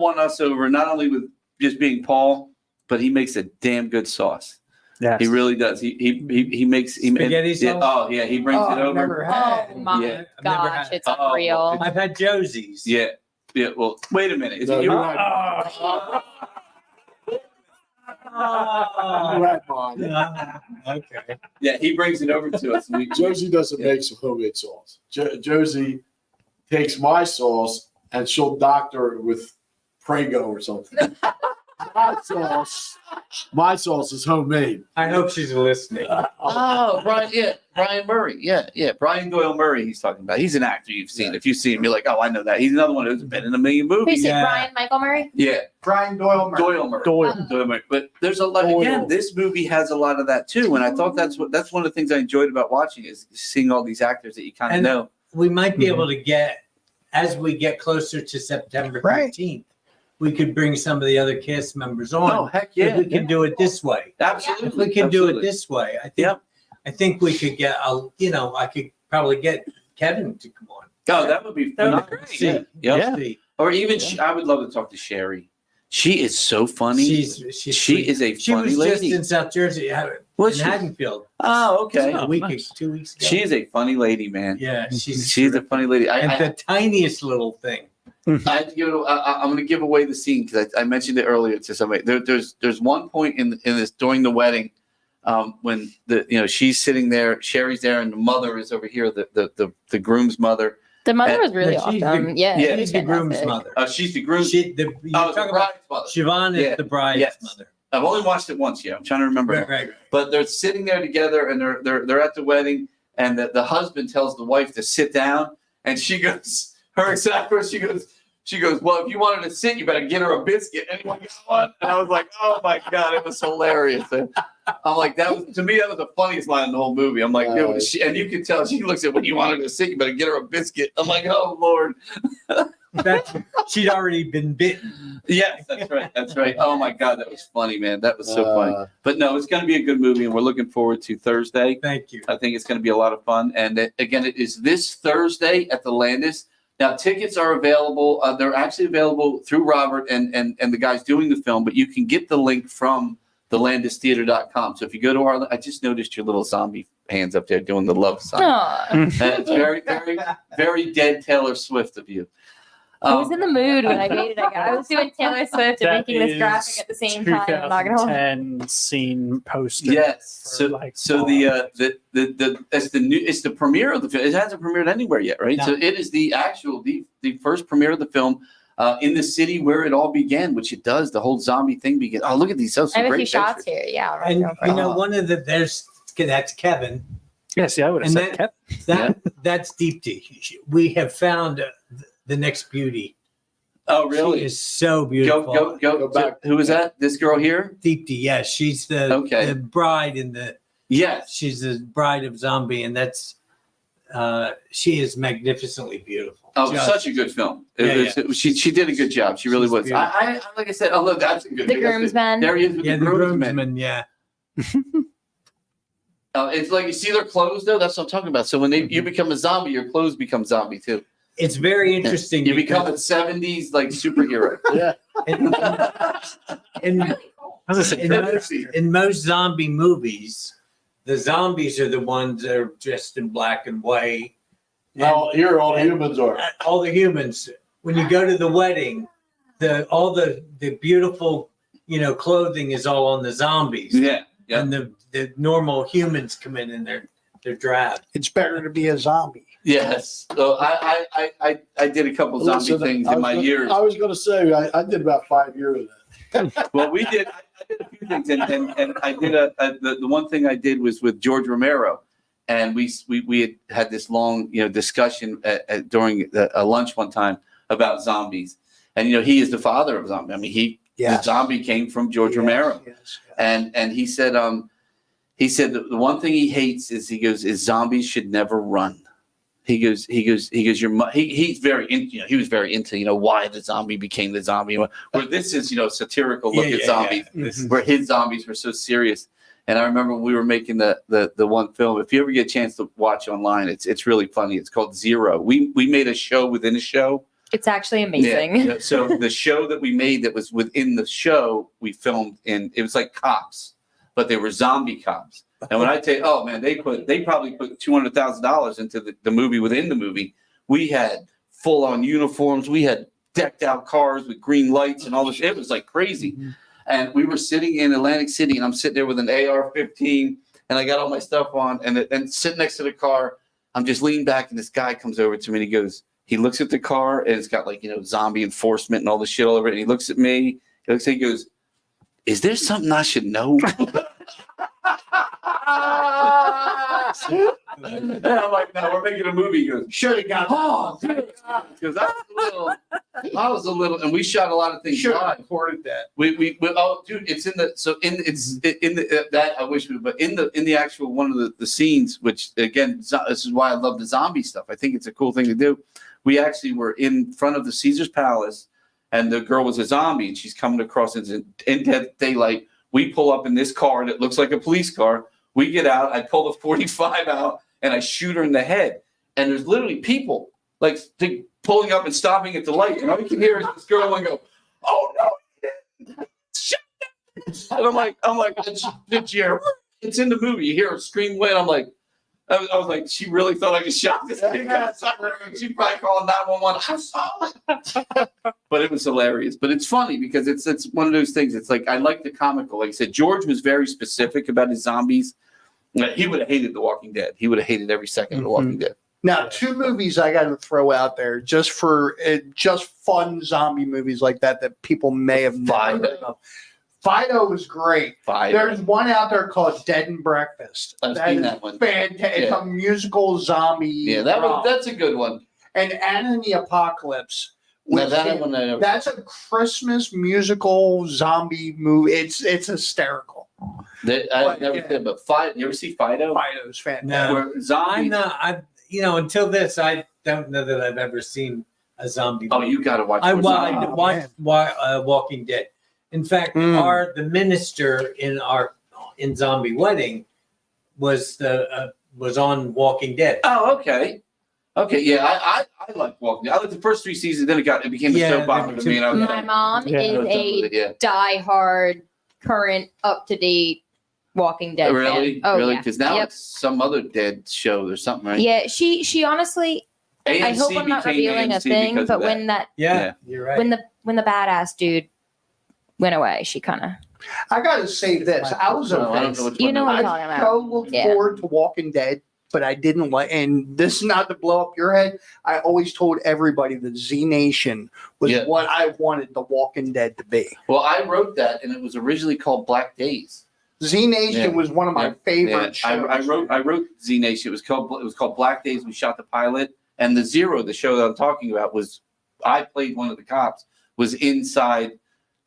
won us over not only with just being Paul, but he makes a damn good sauce. Yes. He really does. He makes Spaghetti sauce? Oh yeah, he brings it I've over. never had Oh it. my Yeah. gosh, it's Oh, unreal. I've had Josie's. Yeah. Well, wait a minute. Is No, it you your- had, Oh. you had mine. Okay. Yeah, he brings it over to us. Josie doesn't make some homemade sauce. Josie takes my sauce and she'll doctor it with Prego or something. My sauce is homemade. I hope she's listening. Oh, Brian Murray. Yeah. Brian Doyle Murray. He's talking about. He's an actor you've seen. If you see him, you're like, oh, I know that. He's another one who's been in a million Who movies. is it, Yeah. Brian Michael Murray? Yeah, Brian Doyle Murray. Doyle Murray. But there's a lot. Again, this movie has a lot of that too, and I thought that's one of the things I enjoyed about watching is seeing all these actors that you kind of And- know. We might be able to get, as we get closer to September Right. 15th, we could bring some of the other cast members on. Oh heck If yeah! we can do it this way. Absolutely. If we can do it Absolutely. this way, Yep. I think we could get I could probably get Kevin to come on. Oh, that would be That would be phenomenal. great. Yep. Yeah. See, Or even I would love to talk to Sherry. She is so funny. she's she sweet. is a She funny was lady. just in South Jersey, in Was she? Haddonfield, Oh, okay. Oh, nice. 2 weeks ago. She is a funny lady, man. Yeah, she's She's a funny lady. and I the tiniest little thing. I had to give it. I'm going to give away the scene because I mentioned it earlier to somebody. There's one point in this during the wedding when she's sitting there, Sherry's there, and the mother is over here, the groom's mother. The mother And- was really No, she's awesome. the- Yeah, yeah, She's the groom's mother. She's the groom. You're the talking about bride's mother. Siobhan is Yeah. the bride's Yes. mother. I've only watched it once. Yeah, I'm trying to remember. Right. But they're sitting there together, and they're at the wedding, and the husband tells the wife to sit down, and she goes, her exact words, she goes, well, if you wanted to sit, you better get her a biscuit. Anyone got one? And I was like, oh my God, it was hilarious. And I'm like, that was the funniest line in the whole movie. I'm like, dude, and you can tell she looks at when you wanted to sit, you better get her a biscuit. I'm like, oh Lord. She'd already been bitten. Yes, that's right. Oh my God, that was funny, man. That was so funny. But no, it's going to be a good movie, and we're looking forward to Thursday. Thank you. I think it's going to be a lot of fun. And again, it is this Thursday at the Landis. Now, tickets are available. They're actually available through Robert and the guys doing the film, but you can get the link from thelandistheater.com. So if you go to I just noticed your little zombie hands up there doing the love sign. Aw. And it's very, very, very dead Taylor Swift of you. I was in the mood when I made it. I was doing Taylor Swift and That making this is graphic at the same time. I'm not gonna hold. 2010 scene poster. Yes. for, It's the premiere of the film. It hasn't premiered anywhere yet, right? No. So it is the first premiere of the film in the city where it all began, which it does. The whole zombie thing began. Oh, look at these! Those I have a few great shots pictures. here. Yeah. I'll And go for you it. know, that's Kevin. Yeah, see, I would have And said then- Kev. That's Deepti. We have found the next beauty. Oh, really? She is so beautiful. Go back. Who is that? This girl here? Deepti, yes, she's the bride in the. Yes. She's the bride of Zombie, and that's. She is magnificently beautiful. Oh, Just- such a good film. Yeah, She did a good job. She really She's was. beautiful. I like I said. Oh, look, that's a good. The groomsman. There he is with Yeah, the the groomsman. groomsman. Yeah, It's like you see their clothes though. That's what I'm talking about. So when you become a zombie, your clothes become zombie too. it's very interesting. You become a 70s like superhero. Yeah. In most zombie movies, the zombies are the ones that are dressed in black and white. Now here all the humans are. All the humans. When you go to the wedding, all the beautiful, clothing is all on the zombies. Yeah. And the normal humans come in and they're drab. It's better to be a zombie. Yes. So I did a couple zombie things in my years. I was going to say I did about 5 years of that. Well, I did a few things, and I did the one thing I did was with George Romero, and we had this long discussion during a lunch one time about zombies, and he is the father of zombies. I mean, the zombie came from George Romero, and he said the one thing he hates is zombies should never run. He goes. He's very into. He was very into. Why the zombie became the zombie. Where this is, satirical look at zombies. Where his zombies were so serious. And I remember when we were making the one film. If you ever get a chance to watch online, it's really funny. It's called Zero. We made a show within a show. It's actually amazing. Yeah. So the show that we made that was within the show, we filmed in. It was like cops, but they were zombie cops. And when I tell you, oh man, they probably put $200,000 into the movie within the movie. We had full on uniforms. We had decked out cars with green lights and all this. It was like crazy. Mm-hmm. And we were sitting in Atlantic City, and I'm sitting there with an AR-15, and I got all my stuff on, and sitting next to the car, I'm just leaning back, and this guy comes over to me, and he looks at the car, and it's got like zombie enforcement and all this shit all over it. And he looks at me, he goes, "Is there something I should know?" And I'm like, "No, we're making a movie." He goes, Should have got. "Oh, because I was a little, and we shot a lot of things. Should have recorded that. We oh, dude, it's in the that I wish we, but in the actual one of the scenes, which again, this is why I love the zombie stuff. I think it's a cool thing to do. We actually were in front of the Caesar's Palace, and the girl was a zombie, and she's coming across in daylight. We pull up in this car that looks like a police car. We get out. I pull the 45 out, and I shoot her in the head. And there's literally people like pulling up and stopping at the light. And all you can hear is this girl and go, "Oh no, you didn't. Shut up!" And I'm like, did you? It's in the movie. You hear her scream when I'm like, I was like, she really thought I just shot this thing. She probably called 911. I saw it. But it was hilarious. But it's funny because it's one of those things. It's like I like the comical. Like I said, George was very specific about his zombies. He would have hated The Walking Dead. He would have hated every second of The Walking Dead. Now, 2 movies I got to throw out there just for just fun zombie movies like that people may have never heard of. Fido was great. There's one out there called Dead and Breakfast. I've seen that one. Fantastic. Yeah. It's a musical zombie. Yeah, that's a good one. And Anna and the Apocalypse. That's a Christmas musical zombie movie. It's hysterical. I've never seen, but Fido. You ever see Fido? Fido's fantastic. No, zombies. Until this, I don't know that I've ever seen a zombie movie. Oh, you got to watch. I watched Walking Dead. In fact, the minister in Zombie Wedding was on Walking Dead. Oh, okay. Yeah, I like Walking Dead. I liked the first 3 seasons. Then it became a soap opera to me. My mom is a diehard, current, up to date Walking Dead really? fan. Oh, really? Because now it's some other dead show or something, right? Yeah, she honestly. AMC I hope I'm not revealing a thing, but when you're right. When the badass dude went away, she kind of. I gotta say this. I was what I'm talking about. I so looked forward to Walking Dead, but I didn't like. And this is not to blow up your head. I always told everybody that Z Nation was what I wanted The Walking Dead to be. Well, I wrote that, and it was originally called Black Days. Z Nation was one of my favorite shows. I wrote Z Nation. It was called Black Days. We shot the pilot, and the Zero, the show that I'm talking about, I played one of the cops. Was inside.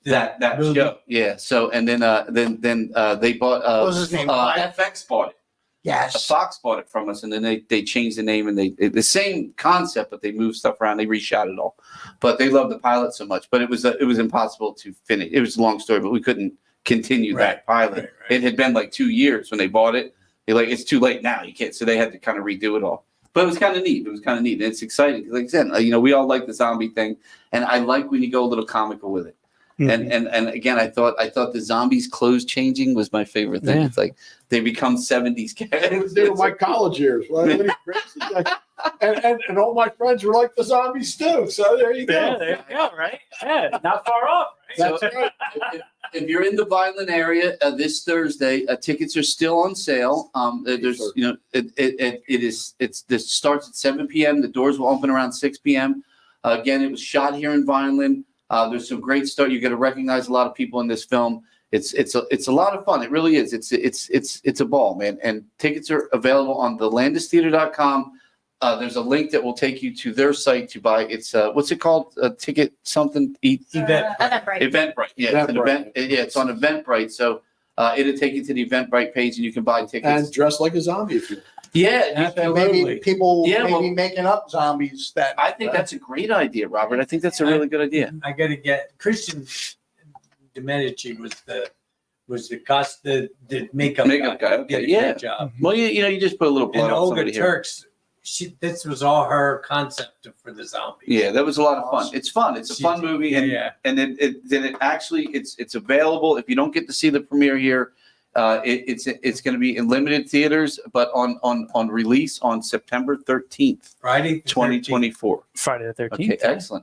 That show, yeah. So and then they bought. What was his name? FX bought it. Yes. Fox bought it from us, and then they changed the name, and the same concept, but they moved stuff around. They reshot it all, but they loved the pilot so much. But it was impossible to finish. It was a long story, but we couldn't continue that pilot. Right. It had been like 2 years when they bought it. They're like, it's too late now. You can't. So they had to kind of redo it all. But it was kind of neat. It was kind of neat. It's exciting because, like I said, we all like the zombie thing, and I like when you go a little comical with it. Mhm. And again, I thought the zombies' clothes changing was my favorite thing. Yeah. It's like they become 70s characters. They were my college years. And all my friends were like the zombies too. So there you go. Yeah, there you go, right? Yeah, not far off. Right? That's right. If you're in the Vineland area this Thursday, tickets are still on sale. There's, this starts at 7 p.m. The doors will open around 6 p.m. Again, it was shot here in Vineland. There's some great stuff. You're going to recognize a lot of people in this film. It's a lot of fun. It really is. It's a ball, man. And tickets are available on the landistheater.com. There's a link that will take you to their site to buy. It's what's it called? Ticket something Eventbrite. Eventbrite. Yeah, it's an event. Yeah, it's on Eventbrite. So it'll take you to the Eventbrite page, and you can buy tickets. And dress like a zombie if you. Yeah, Maybe people Yeah, making up zombies. That I think that's a great idea, Robert. I think that's a really good idea. I got to get Christian Domenici was the makeup guy. Okay, Did a yeah. great job. Well, you just put a little blood And on Olga somebody here. Turks, this was all her concept for the zombies. Yeah, that was a lot of fun. It's fun. It's a fun movie, and and then it actually it's available. If you don't get to see the premiere here, it's going to be in limited theaters, but on release on September 13th, Friday, 2024. Friday the 13th. Okay,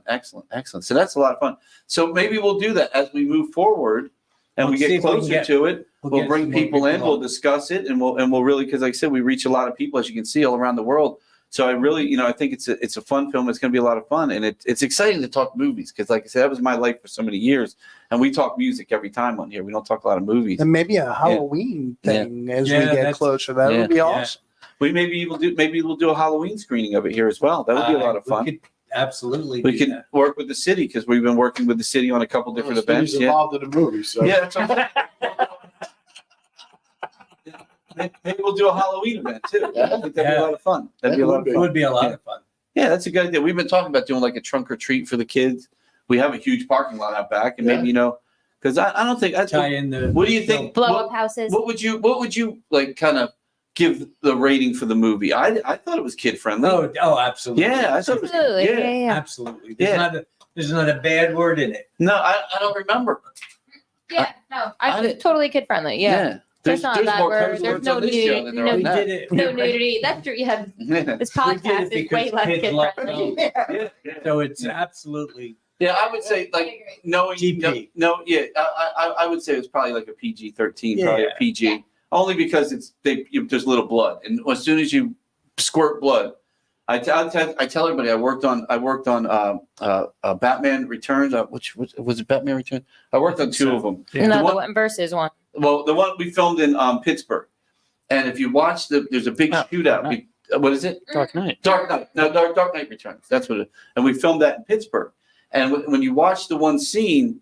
excellent. So that's a lot of fun. So maybe we'll do that as we move forward and we Let's see get if we can closer to it. We'll get bring some more people in. people We'll on. discuss it, and we'll really, because like I said, we reach a lot of people, as you can see, all around the world. So I really, I think it's a fun film. It's going to be a lot of fun, and it's exciting to talk movies because, like I said, that was my life for so many years. And we talk music every time on here. We don't talk a lot of movies. and maybe a Halloween thing as we get that's- closer. That would be awesome. Maybe we'll do a Halloween screening of it here as well. That would be a lot of fun. We could absolutely We do can that. work with the city because we've been working with the city on a couple different events. He's Yeah, involved in the movie, so yeah. That's okay. Maybe we'll do a Halloween event too. I think that'd be a lot of fun. That'd be a lot of It fun. would be a lot of fun. Yeah, that's a good idea. We've been talking about doing like a trunk or treat for the kids. We have a huge parking lot out back, and maybe because I don't think. Tie in the. What do you think? Blow up houses. What would you like? Kind of give the rating for the movie? I thought it was kid friendly. Oh, absolutely. Yeah, I thought it was. Absolutely. Yeah. Yeah. Absolutely. There's not a bad word in it. No, I don't remember. Yeah. No, I I didn't- totally kid friendly. Yeah. There's not there's that more word. curse There's words no on this show nudity. than there are No, on that. it. no nudity. That's true. Yeah. This We did podcast it is way because less kids kid love friendly. Yeah. So it's absolutely Yeah, I would say like knowing GP. I would say it's probably like a PG-13, Yeah. probably a PG, only because there's little blood, and as soon as you squirt blood, I tell everybody I worked on Batman Returns. Which was it? Batman Returns. I worked on two of them. Yeah. No, The the one- one versus one. Well, the one we filmed in Pittsburgh, and if you watch there's a big shootout. Knight. What is it? Dark Knight. Dark Knight. No, Dark Knight Returns. That's what it. And we filmed that in Pittsburgh. And when you watch the one scene,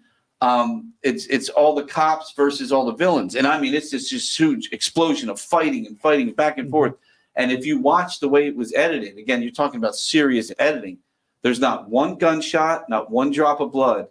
it's all the cops versus all the villains, and I mean it's just huge explosion of fighting back and forth. And if you watch the way it was edited, again, you're talking about serious editing. There's not one gunshot, not one drop of blood.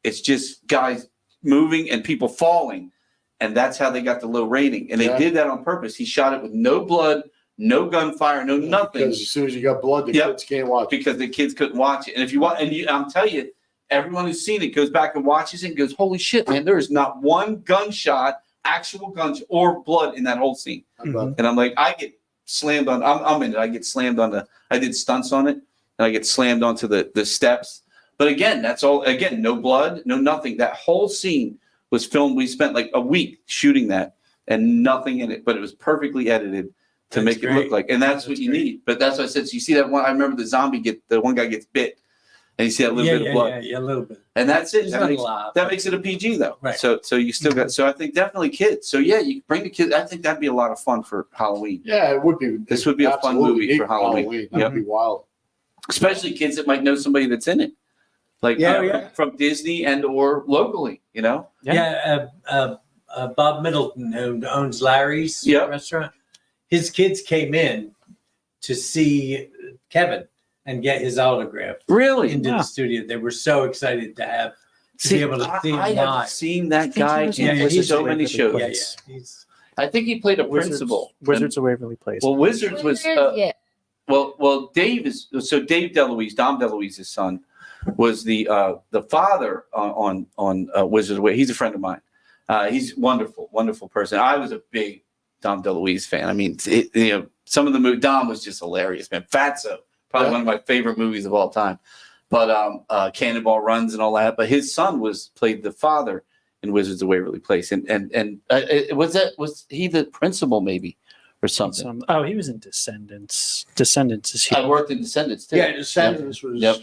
It's just guys moving and people falling, and that's how they got the low rating. And they did that on purpose. He shot it with no blood, no gunfire, no nothing. because as soon as you got blood, the kids can't watch it. Because the kids couldn't watch it. And if you want, I'm telling you, everyone who's seen it goes back and watches it and goes, "Holy shit, man! There is not one gunshot, actual guns or blood in that whole scene." Mhm. And I'm like, I get slammed on. I'm in it. I get slammed on I did stunts on it, and I get slammed onto the steps. But again, that's all. Again, no blood, no nothing. That whole scene was filmed. We spent like a week shooting that, and nothing in it. But it was perfectly edited to That's make it look like. And that's what you great. need. But that's what I said. So you see that one? I remember the one guy gets bit, and you see that little bit of blood, Yeah, a little bit. and that's it. It's That not makes, a lot. that makes it a PG though. Right. So you still got. So I think definitely kids. So yeah, you bring the kids. I think that'd be a lot of fun for Halloween, Yeah, it would be. This would be a fun absolutely movie neat for Halloween. That'd be wild. especially kids that might know somebody that's in it, like from Disney and or locally. Yeah. Bob Middleton, who owns Larry's Yep. restaurant, his kids came in to see Kevin and get his autograph Really. into Yeah. the studio. They were so excited to See, be able to see him I have live. seen that guy was in in so Wizards many of shows. Waverly He's I think he played a Wizards- principal. Wizards of Waverly Place. Well, Wizards was. Yeah. Well, Dave DeLuise, Dom DeLuise's son, was the father on Wizards of the Way. He's a friend of mine. He's wonderful person. I was a big Dom DeLuise fan. I mean, some of the movies, Dom was just hilarious, man. Fatso, probably one of my favorite movies of all time. But Cannonball Runs and all that. But his son played the father in Wizards of Waverly Place, and was he the principal maybe or something? He was in Descendants. Descendants is I here. worked in Descendants too. Yeah, Descendants was. Yep.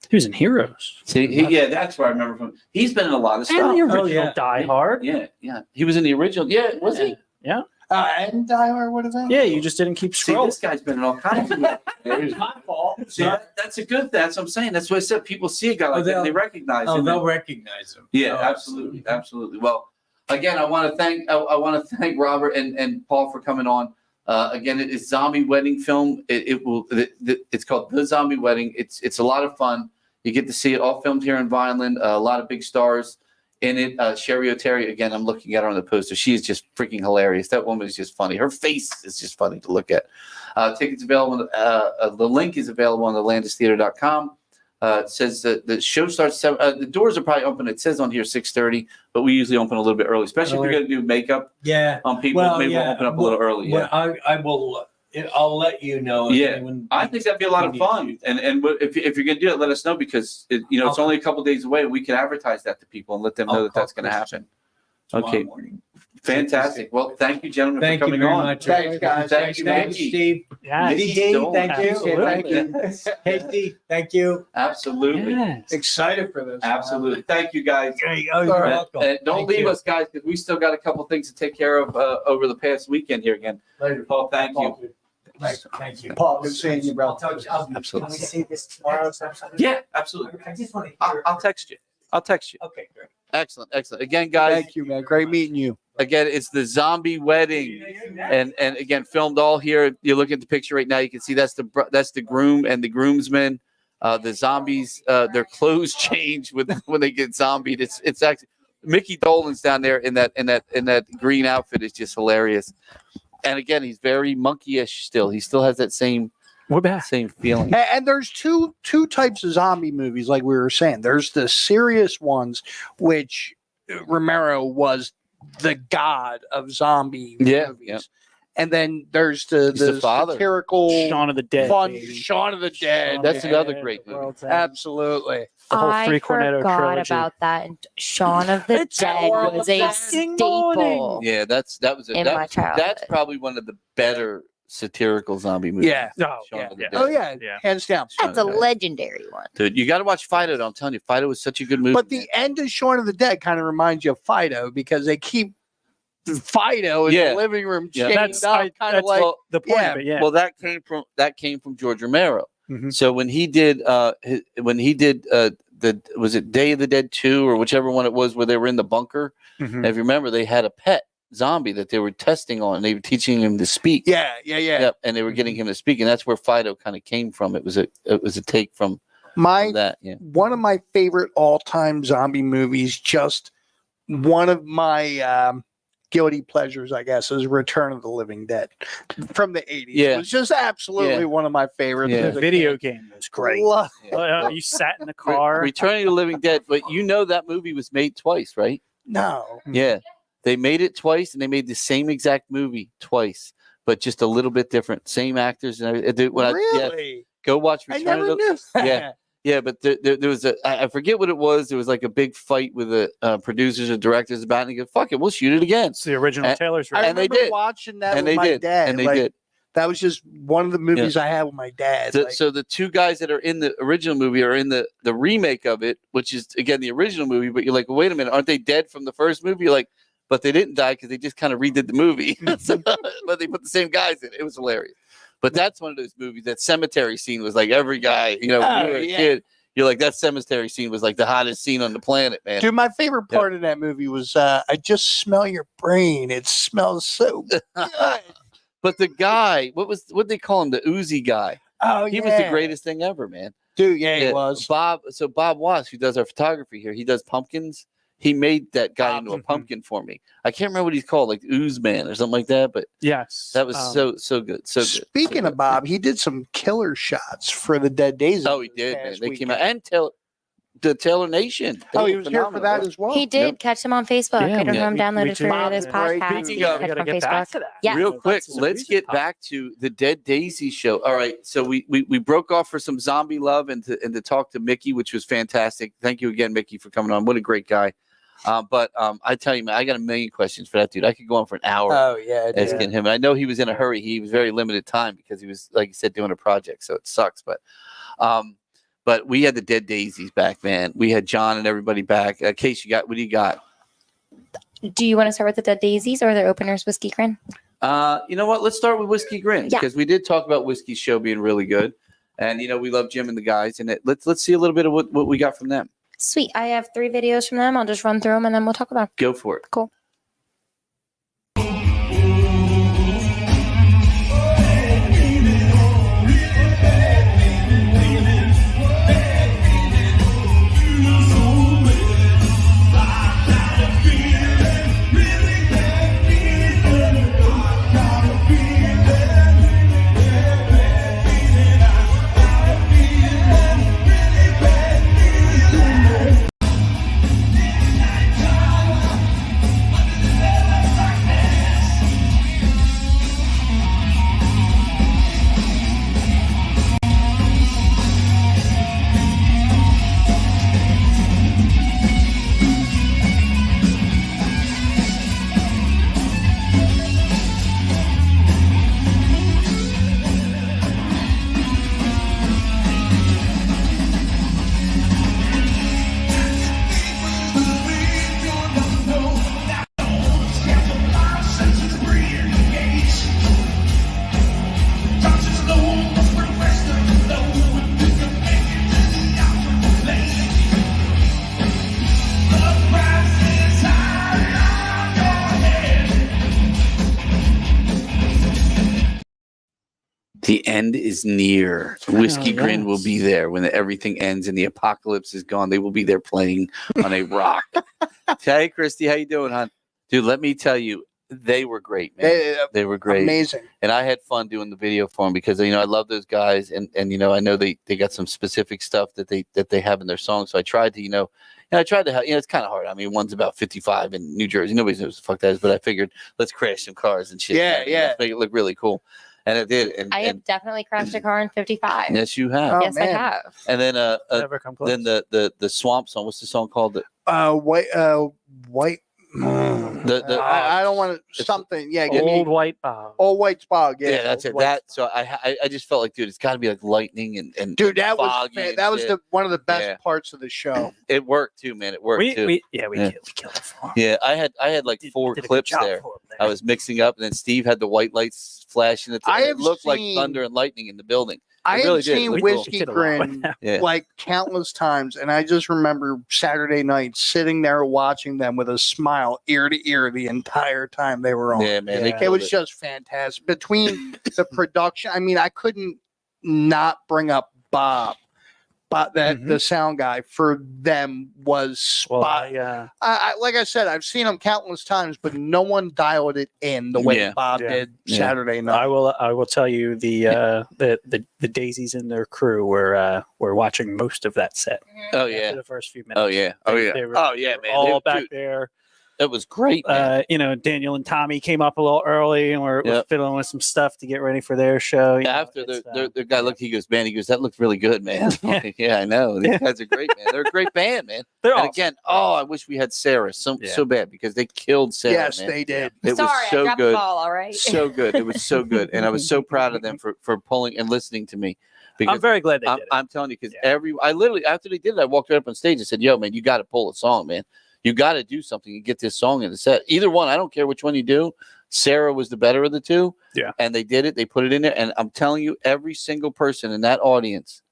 He was in Heroes. See, that's where I remember from. He's been in a lot of stuff. And the original Die Hard. Yeah. He was in the original. Yeah, was he? Yeah. And Die Hard, what is that? Yeah, you just didn't keep See, scrolling. this guy's been in all kinds of movies. It's my fault. See, that's a good thing. That's what I'm saying. That's what I said. People see a guy like that and they recognize him. They'll recognize him. Yeah, absolutely. Well, again, I want to thank Robert and Paul for coming on. Again, it is Zombie Wedding film. It's called The Zombie Wedding. It's a lot of fun. You get to see it all filmed here in Vineland. A lot of big stars in it. Sherry O'Terry, again, I'm looking at her on the poster. She is just freaking hilarious. That woman is just funny. Her face is just funny to look at. Tickets available. The link is available on the landistheater.com. It says that the show starts the doors are probably open. It says on here 6:30, but we usually open a little bit early, especially if you're going to do makeup on people. Maybe we'll open up a little early. Well, I will. I'll let you know. I think that'd be a lot of fun. And if you're going to do it, let us know because it's only a couple days away. We can advertise that to people and let them know that that's going to happen. Okay. Fantastic. Well, thank you, gentlemen, for coming on. Much. Thanks, guys. Thank you, Steve. Yeah. Thank you. Hey, Steve. Thank you. Absolutely. Yes. Excited for this. Absolutely. Thank you, guys. You're welcome. And don't leave us, guys, because we still got a couple things to take care of over the past weekend here again. Later. Paul, thank you. Thank you. Paul, good seeing you, bro. Absolutely. Can we see this tomorrow? Yeah, absolutely. I just want to hear. I'll text you. Okay, great. Excellent. Again, guys. Thank you, man. Great meeting you. Again, it's the Zombie Wedding, and again, filmed all here. You look at the picture right now. You can see that's the groom and the groomsmen. The zombies, their clothes change when they get zombied. It's actually Micky Dolenz down there in that green outfit is just hilarious. And again, he's very monkey-ish still. He still has that same feeling. And there's two types of zombie movies, like we were saying. There's the serious ones, which Romero was the god of zombie movies. Yeah. And then there's the father. satirical Shaun of the Dead. fun baby. Shaun of the Dead. That's another great movie. World's End. Absolutely. The whole I Three Cornetto forgot trilogy. about that. And Shaun of the It's Dead World was of a Fucking staple. Yeah, that was In my childhood. That's probably one of the better satirical zombie movies. Yeah. Oh, Shaun of the Dead. Oh yeah. Yeah. Hands down. Shaun That's of a the Dead. legendary one. Dude, you got to watch Fido. I'm telling you, Fido was such a good movie. But the end of Shaun of the Dead kind of reminds you of Fido because they keep Fido in the living room chained up, kind of like the point of it. Yeah. Well, that came from George Romero. Mhm. So when he did was it Day of the Dead 2 or whichever one it was where they were in the bunker? Mhm. If you remember, they had a pet zombie that they were testing on. They were teaching him to speak. Yeah. Yep, and they were getting him to speak, and that's where Fido kind of came from. It was a take from that. Yeah. One of my favorite all-time zombie movies, just one of my guilty pleasures, I guess, is Return of the Living Dead from the 80s. Yeah. It was just absolutely one of my favorites. Yeah. as the a video kid. game was great. Love- You sat in the car. Returning to the Living Dead, but that movie was made twice, right? No. Yeah, they made it twice, and they made the same exact movie twice, but just a little bit different. Same actors and everything. Really? Go watch I Return never of the. knew that. Yeah. Yeah, but there was I forget what it was. There was like a big fight with the producers and directors about it. And they go, "Fuck it, we'll shoot it again." It's the original Taylor's I version. And they remember did. watching that And with they my did. dad. And they like, did. That was just one of the movies I had with my dad. So the two guys that are in the original movie are in the remake of it, which is again the original movie. But you're like, well, wait a minute, aren't they dead from the first movie? You're like, but they didn't die because they just kind of redid the movie. But they put the same guys in it. It was hilarious. But that's one of those movies. That cemetery scene was like every guy, when you were a kid, you're like, that cemetery scene was like the hottest scene on the planet, man. Dude, my favorite part of that movie was I just smell your brain. It smells so good. But the guy, what they call him, the Uzi guy. Oh, he was the greatest thing ever, man. Dude, he was. Bob Wass, who does our photography here, he does pumpkins. he made that guy Bob, into a mhm. pumpkin for me. I can't remember what he's called, like Ooze Man or something like that. But Yes, that was so good. So good. Speaking of Bob, he did some killer shots for the Dead Days. Oh, he did, man. They came out and the Taylor Nation. Oh, They he were was here for phenomenal, that as well. He did. Yep. Catch him on Facebook. Yeah, I don't we- have him we- downloaded we for just- this Right. podcast. Speaking You of- can catch we him on gotta get back Facebook. to that. Yeah. Real That's quick, some let's music get talk. back to the Dead Daisy show. All right, so we broke off for some zombie love and to talk to Mickey, which was fantastic. Thank you again, Mickey, for coming on. What a great guy. But I tell you, man, I got a million questions for that dude. I could go on for an hour asking him. And I know he was in a hurry. He was very limited time because he was, like you said, doing a project. So it sucks. But we had the Dead Daisies back, man. We had John and everybody back. Case, what do you got? Do you want to start with the Dead Daisies or their openers, Whiskey Grin? You know what? Let's start with Whiskey Grin Yeah. because we did talk about Whiskey's show being really good. And, we love Jim and the guys. And let's see a little bit of what we got from them. Sweet. I have 3 videos from them. I'll just run through them and then we'll talk about them. Go for it. Cool. The end is near. Whiskey Grin will yes. be there when everything ends and the apocalypse is gone. They will be there playing on a rock. Hey, Christy, how you doing, hon? Dude, let me tell you, they were great, man. They were great. Amazing. And I had fun doing the video for them because I love those guys, and I know they got some specific stuff that they have in their songs. So I tried to I tried to help. It's kind of hard. I mean, one's about 55 in New Jersey. Nobody knows what the fuck that is, but I figured let's crash some cars and shit. Yeah, yeah. Let's make it look really cool. And it did. And I have definitely crashed a car in 55. yes, you have. Oh, Yes, man. I have. And then Never come close. then the swamp song. What's the song called? White. I don't want to something. Yeah, give me Old White Bob. Old White Spog. Yeah, Yeah, that's it. Old White That so I just felt like, dude, it's got to be like lightning and Dude, that was foggy and that was shit. one of the best Yeah. parts of the show. It worked too, man. It worked too. We Yeah. killed it for him. Yeah, I had like Did- 4 did a good clips job there. for him there. I was mixing up, and then Steve had the white lights flashing. It I have looked like seen- thunder and lightning in the building. I really have did. It seen looked cool. Whiskey Did a lot with Grin that. Yeah. like countless times, and I just remember Saturday night sitting there watching them with a smile ear to ear the entire time they were on. Yeah, man. They Yeah. It killed was just fantastic. Between the production, I mean, I couldn't not bring up Bob, but that the sound guy for them was Well, spot. I like I said, I've seen them countless times, but no one dialed it in the way Yeah. Bob Yeah. did Yeah. Saturday night. I will tell you the Daisies and their crew were watching most of that set. Oh After yeah. the first few minutes. Oh yeah. Oh yeah. They were- Oh yeah, they were man. all They- back dude, there. It was great, man. Daniel and Tommy came up a little early and we're Yep. fiddling with some stuff to get ready for their show. You know, After it's, the guy looked, he goes, man, that looked really good, man. Yeah, I know. These guys are great, man. They're a great band, man. they're And all again, I wish we had Sarah so Yeah. bad because they killed Sarah. Yes, man. they did. It Sorry, was so I dropped good. the ball, all right? So good. It was so good. And I was so proud of them for pulling and listening to me. I'm very glad they I'm, did it. I'm telling you, because Yeah. I literally, after they did it, I walked right up on stage and said, yo, man, you got to pull a song, man. You got to do something and get this song in the set. Either one, I don't care which one you do. Sarah was the better of the two. Yeah. And they did it. They put it in there. And I'm telling you, every single person in that audience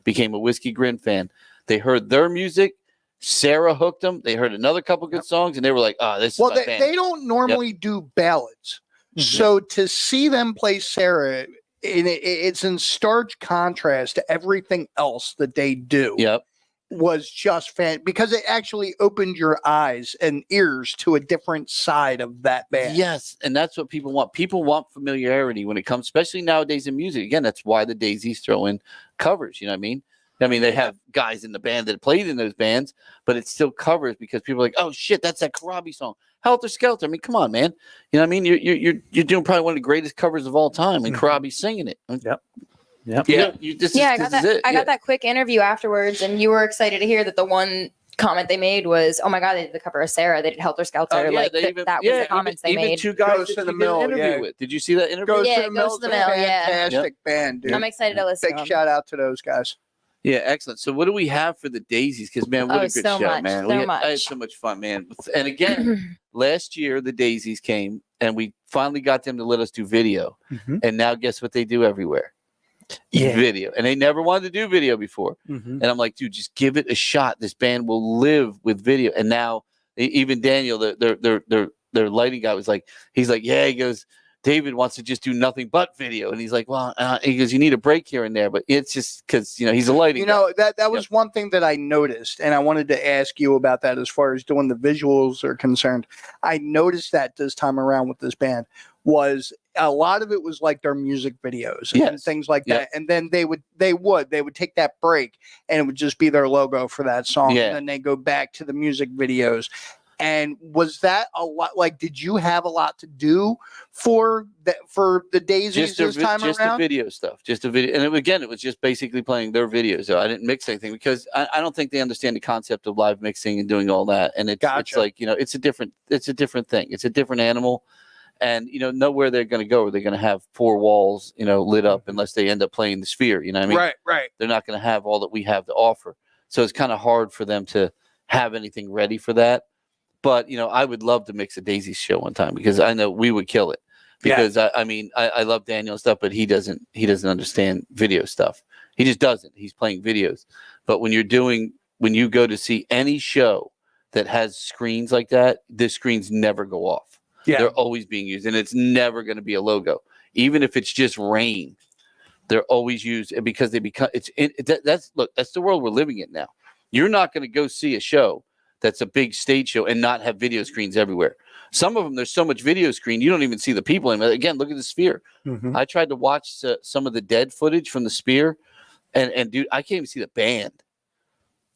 became a Whiskey Grin fan. They heard their music. Sarah hooked them. They heard another couple good songs, and they were like, oh, this is Well, my they, band. they don't normally do ballads. So to see them play Sarah, it's in stark contrast to everything else that they do. Yep. was just because it actually opened your eyes and ears to a different side of that band. Yes, and that's what people want. People want familiarity when it comes, especially nowadays in music. Again, that's why the Daisies throw in covers. You know what I mean? They have guys in the band that played in those bands, but it's still covers because people are like, "Oh shit, that's that Karabi song, Helter Skelter." I mean, come on, man. You know what I mean? You're doing probably one of the greatest covers of all time, and Karabi's singing it. Yep. Yeah. I got that quick interview afterwards, and you were excited to hear that the one comment they made was, "Oh my god, they did the cover of Sarah. They did Helter Skelter." Oh, yeah, that was the comments they made. Two guys Goes that to the you did an mill. interview Yeah. with. Did you see that interview? Goes Yeah, to the it mill. goes to the mill, yeah. Fantastic band, dude. I'm excited to listen. Big to them. shout out to those guys. Yeah, excellent. So what do we have for the Daisies? Because, man, what a good so show, much, man. so I had much. so much fun, man. And again, last year the Daisies came, and we finally got them to let us do video. And now guess what they do everywhere? Yeah. Video. And they never wanted to do video before. And I'm like, dude, just give it a shot. This band will live with video. And now even Daniel, their lighting guy was like, he's like, yeah, he goes, David wants to just do nothing but video. And he's like, well, he goes, you need a break here and there, but it's just because, he's a lighting guy. That was one thing that I noticed, and I wanted to ask you about that as far as doing the visuals are concerned. I noticed that this time around with this band was a lot of it was like their music videos and things like that. And then they would take that break and it would just be their logo for that song. And then they go back to the music videos. And was that a lot? Like, did you have a lot to do for the Daisies this time just around? The video stuff, just the video. And again, it was just basically playing their videos. So I didn't mix anything because I don't think they understand the concept of live mixing and doing all that. And it's like, it's a different thing. It's a different animal. And, nowhere they're going to go. They're going to have 4 walls, lit up unless they end up playing the Sphere. You know what I mean? Right. They're not going to have all that we have to offer. So it's kind of hard for them to have anything ready for that. But, I would love to mix a Daisies show one time because I know we would kill it. Because I love Daniel and stuff, but he doesn't understand video stuff. He just doesn't. He's playing videos. But when you go to see any show that has screens like that, the screens never go off. Yeah. They're always being used, and it's never going to be a logo. Even if it's just rain, they're always used because they become that's the world we're living in now. You're not going to go see a show that's a big stage show and not have video screens everywhere. Some of them, there's so much video screen, you don't even see the people in it. Again, look at the Sphere. I tried to watch some of the Dead footage from the Sphere, and dude, I can't even see the band.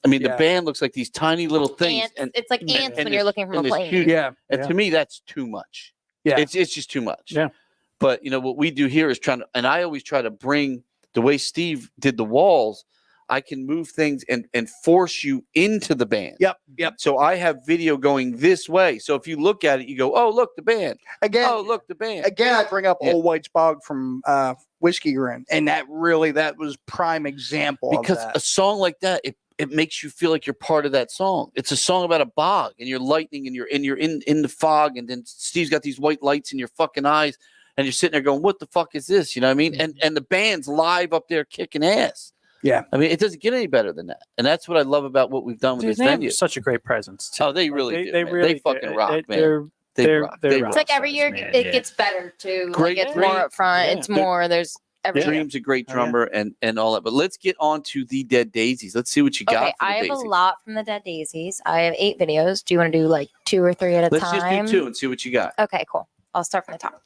I mean, the band looks like these tiny little things. Ants. It's like ants when you're looking from a plane. Huge, and to me, that's too much. Yeah. It's just too much. Yeah. But, what we do here is and I always try to bring the way Steve did the walls, I can move things and force you into the band. Yep. So I have video going this way. So if you look at it, you go, oh, look, the band. Again, oh, look, the band. Again, I bring up Old White Spog from Whiskey Grin, and that was prime example because of that. A song like that, it makes you feel like you're part of that song. It's a song about a bog, and you're lightning, and you're in the fog, and then Steve's got these white lights in your fucking eyes, and you're sitting there going, what the fuck is this? You know what I mean? And the band's live up there kicking ass. Yeah. I mean, it doesn't get any better than that. And that's what I love about what we've done with this venue. Such a great presence. Too. Oh, they really do. They really fucking rock, man. They rock. It's like every year it gets better too. Great, it's more up front. Yeah. It's more. There's everything. Dream's a great drummer and all that. But let's get on to the Dead Daisies. Let's see what you got. Okay, I have a lot from the Dead Daisies. I have 8 videos. Do you want to do like 2 or 3 at a time? Let's just do 2 and see what you got. Okay, cool. I'll start from the top.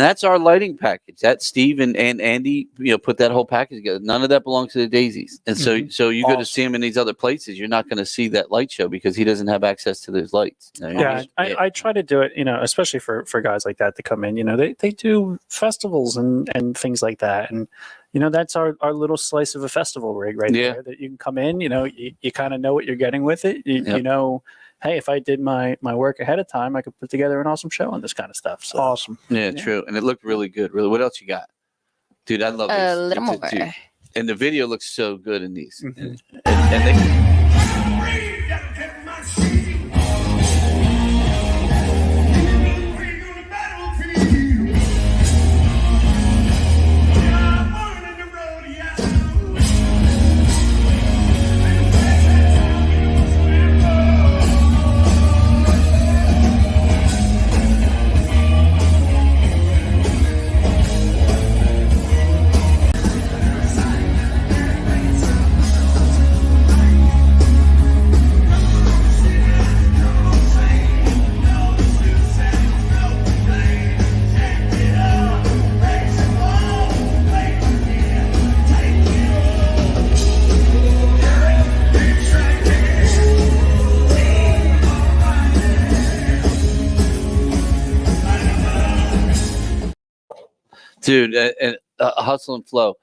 that's our lighting package. That Steve and Andy, put that whole package together. None of that belongs to the Daisies. And so you go to see him in these other places, you're not going to see that light show because he doesn't have access to those lights. I try to do it, especially for guys like that to come in. They do festivals and things like that, and that's our little slice of a festival rig right there that you can come in. You kind of know what you're getting with it. Hey, if I did my work ahead of time, I could put together an awesome show on this kind of stuff. So. Awesome. Yeah, true. And it looked really good. Really, what else you got, dude? I love this. A little more. And the video looks so good in these. Mm-hmm. And they. Dude, and Hustle and Flow.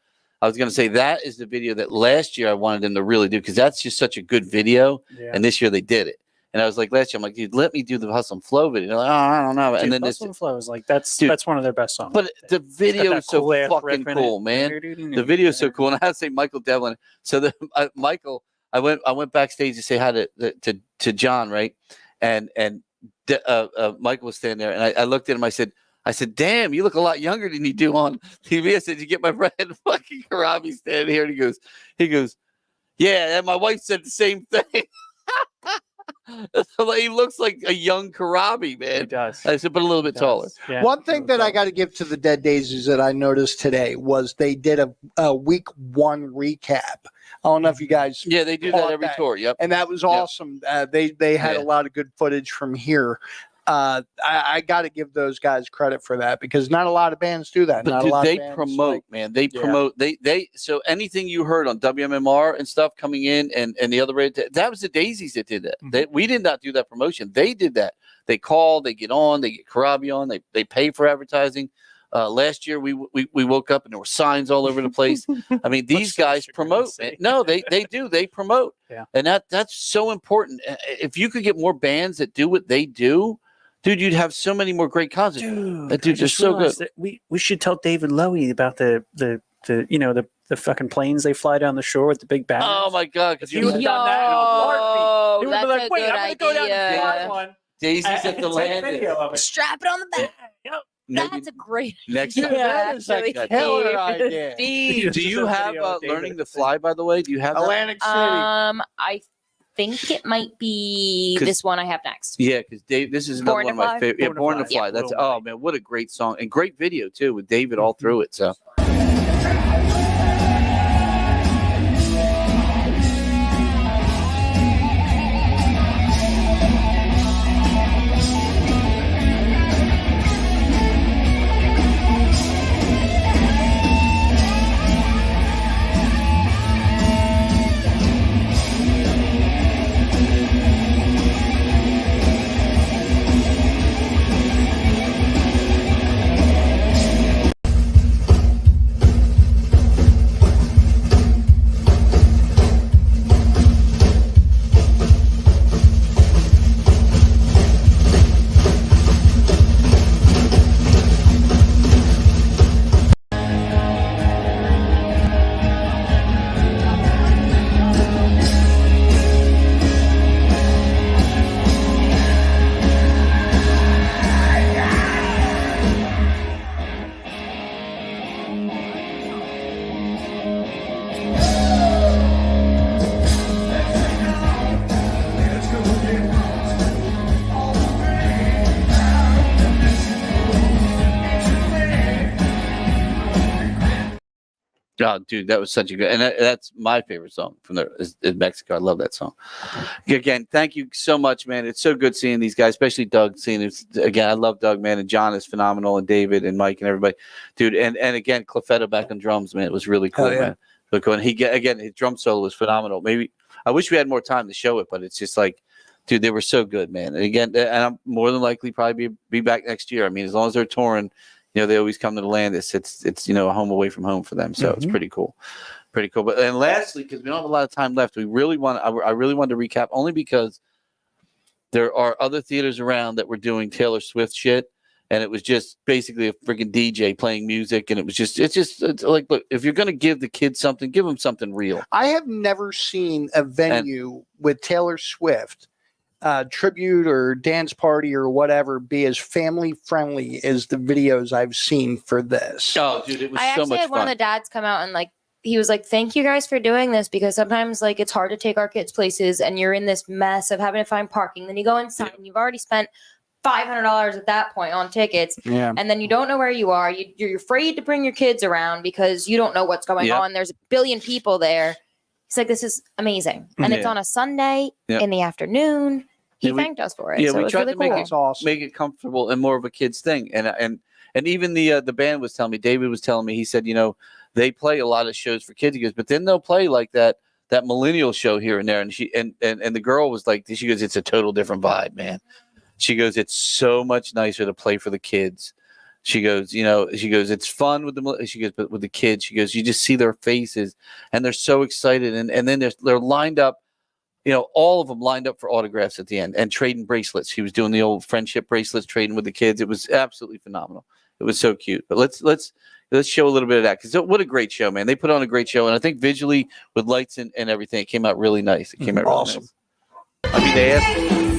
I was going to say that is the video that last year I wanted them to really do because that's just such a good video. Yeah. And this year they did it. And I was like, last year, I'm like, dude, let me do the Hustle and Flow video. They're like, oh, I don't know. Dude, and then Hustle and Flow is like, that's one of their best songs. But the video is so fucking cool, man. The video is so cool. And I have to say, Michael Devlin. So Michael, I went backstage to say hi to John, right? And Michael was standing there, and I looked at him. I said, damn, you look a lot younger than you do on TV. I said, you get my friend fucking Karabi standing here. And he goes, yeah, and my wife said the same thing. He looks like a young Karabi, man. He does. I said, but a little bit taller. Yeah. One thing that I got to give to the Dead Daisies that I noticed today was they did a week 1 recap. I don't know if you guys. Yeah, they do that every tour. Yep. And that was awesome. They had a lot of good footage from here. I got to give those guys credit for that because not a lot of bands do that. But they promote, man. They promote. So anything you heard on WMMR and stuff coming in and the other radio, that was the Daisies that did that. Mm-hmm. We did not do that promotion. They did that. They call, they get on, they get Karabi on, they pay for advertising. Last year we woke up and there were signs all over the place. I mean, these guys promote. No, they do. They promote. Yeah. And that's so important. If you could get more bands that do what they do, dude, you'd have so many more great concerts. Dude, they're so good. We should tell David Lowy about the fucking planes they fly down the shore with the big banners. Oh my God! Because you would have done that in a heartbeat. He would be like, "Wait, I'm gonna go down and fly one." Daisy's at the landing. Strap it on the back. Yep. That's a great idea. That's a killer idea. Do you have Learning to Fly, by the way? Do you have Atlantic City? I think it might be this one I have next. Yeah, because Dave, this is another one of my favorite. Yeah, Born to Fly. Yeah. That's man, what a great song and great video too with David all through it. So. Oh, dude, that was such a good, and that's my favorite song from there is Mexico. I love that song. Again, thank you so much, man. It's so good seeing these guys, especially Doug. Seeing it again, I love Doug, man, and John is phenomenal, and David and Mike and everybody, dude. And again, Clefetto back on drums, man. It was really cool, man. Look, when his drum solo was phenomenal. Maybe I wish we had more time to show it, but it's just like, dude, they were so good, man. And again, and I'm more than likely probably be back next year. I mean, as long as they're touring. They always come to the Landis. It's a home away from home for them, so it's pretty cool, But and lastly, because we don't have a lot of time left, I really wanted to recap only because there are other theaters around that were doing Taylor Swift shit, and it was just basically a freaking DJ playing music, and it's like, look, if you're gonna give the kids something, give them something real. I have never seen a venue with Taylor Swift. Tribute or dance party or whatever be as family friendly as the videos I've seen for this. Oh, dude, it was I so actually much had fun. one of the dads come out and he was like, "Thank you guys for doing this because sometimes it's hard to take our kids places and you're in this mess of having to find parking. Then you go inside and you've already spent $500 at that point on tickets, and then you don't know where you are. You're afraid to bring your kids around because you don't know what's going on. There's a billion people there." He's like, "This is amazing, and it's on a Sunday in the afternoon." He thanked us for it. Yeah, so we it was tried really to make cool. make it comfortable and more of a kid's thing. And even the band was telling me, David was telling me, he said, they play a lot of shows for kids. He goes, but then they'll play like that millennial show here and there. And she and the girl was like, she goes, it's a total different vibe, man. She goes, it's so much nicer to play for the kids. She goes, it's fun with but with the kids, she goes, you just see their faces and they're so excited. And then they're lined up. All of them lined up for autographs at the end and trading bracelets. She was doing the old friendship bracelets, trading with the kids. It was absolutely phenomenal. It was so cute. But let's show a little bit of that because what a great show, man. They put on a great show, and I think visually with lights and everything, it came out really nice. It came out awesome. Really nice. I mean, they asked.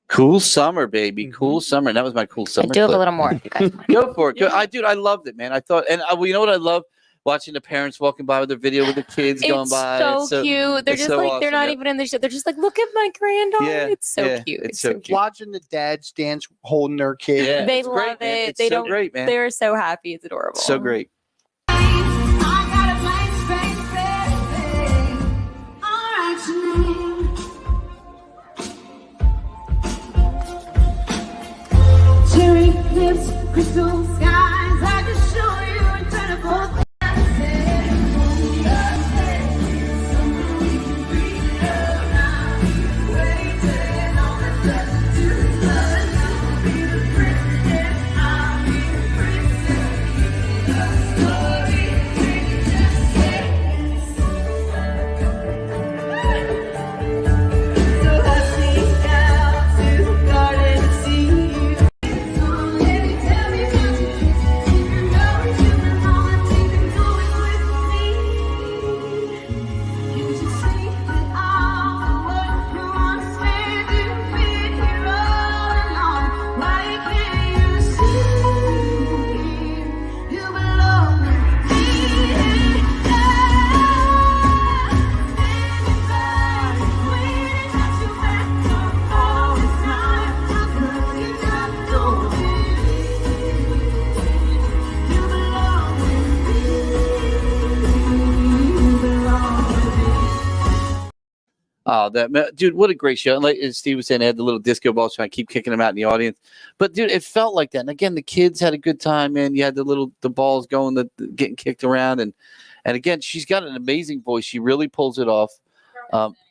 Cool summer, baby. Cool summer. And that was my cool summer. I do have clip. a little more. If you guys want. Go for it. I loved it, man. I thought, and you know what I love? Watching the parents walking by with their video with the kids going by. It's so cute. They're just so like, awesome. they're not even in the show. They're just like, look at my granddaughter. Yeah, It's so cute. It's so cute. Watching the dads dance holding their kid. Yeah, They it's love great, man. it. It's They so don't. great, man. They're so happy. It's adorable. So great. Cherry lips, crystal skies. I can show you incredible. Oh, dude, what a great show. And like as Steve was saying, they had the little disco balls trying to keep kicking them out in the audience. But dude, it felt like that. And again, the kids had a good time, man. You had the balls going, getting kicked around, and again, she's got an amazing voice. She really pulls it off.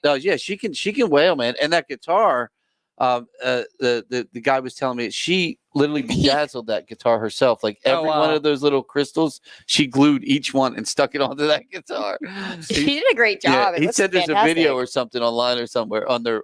Yeah, she can wail, man. And that guitar, the guy was telling me she literally bedazzled that guitar herself. Like every one of those little crystals, she glued each one and stuck it onto that guitar. She did a great job. Yeah, he said there's a video or something online or somewhere on their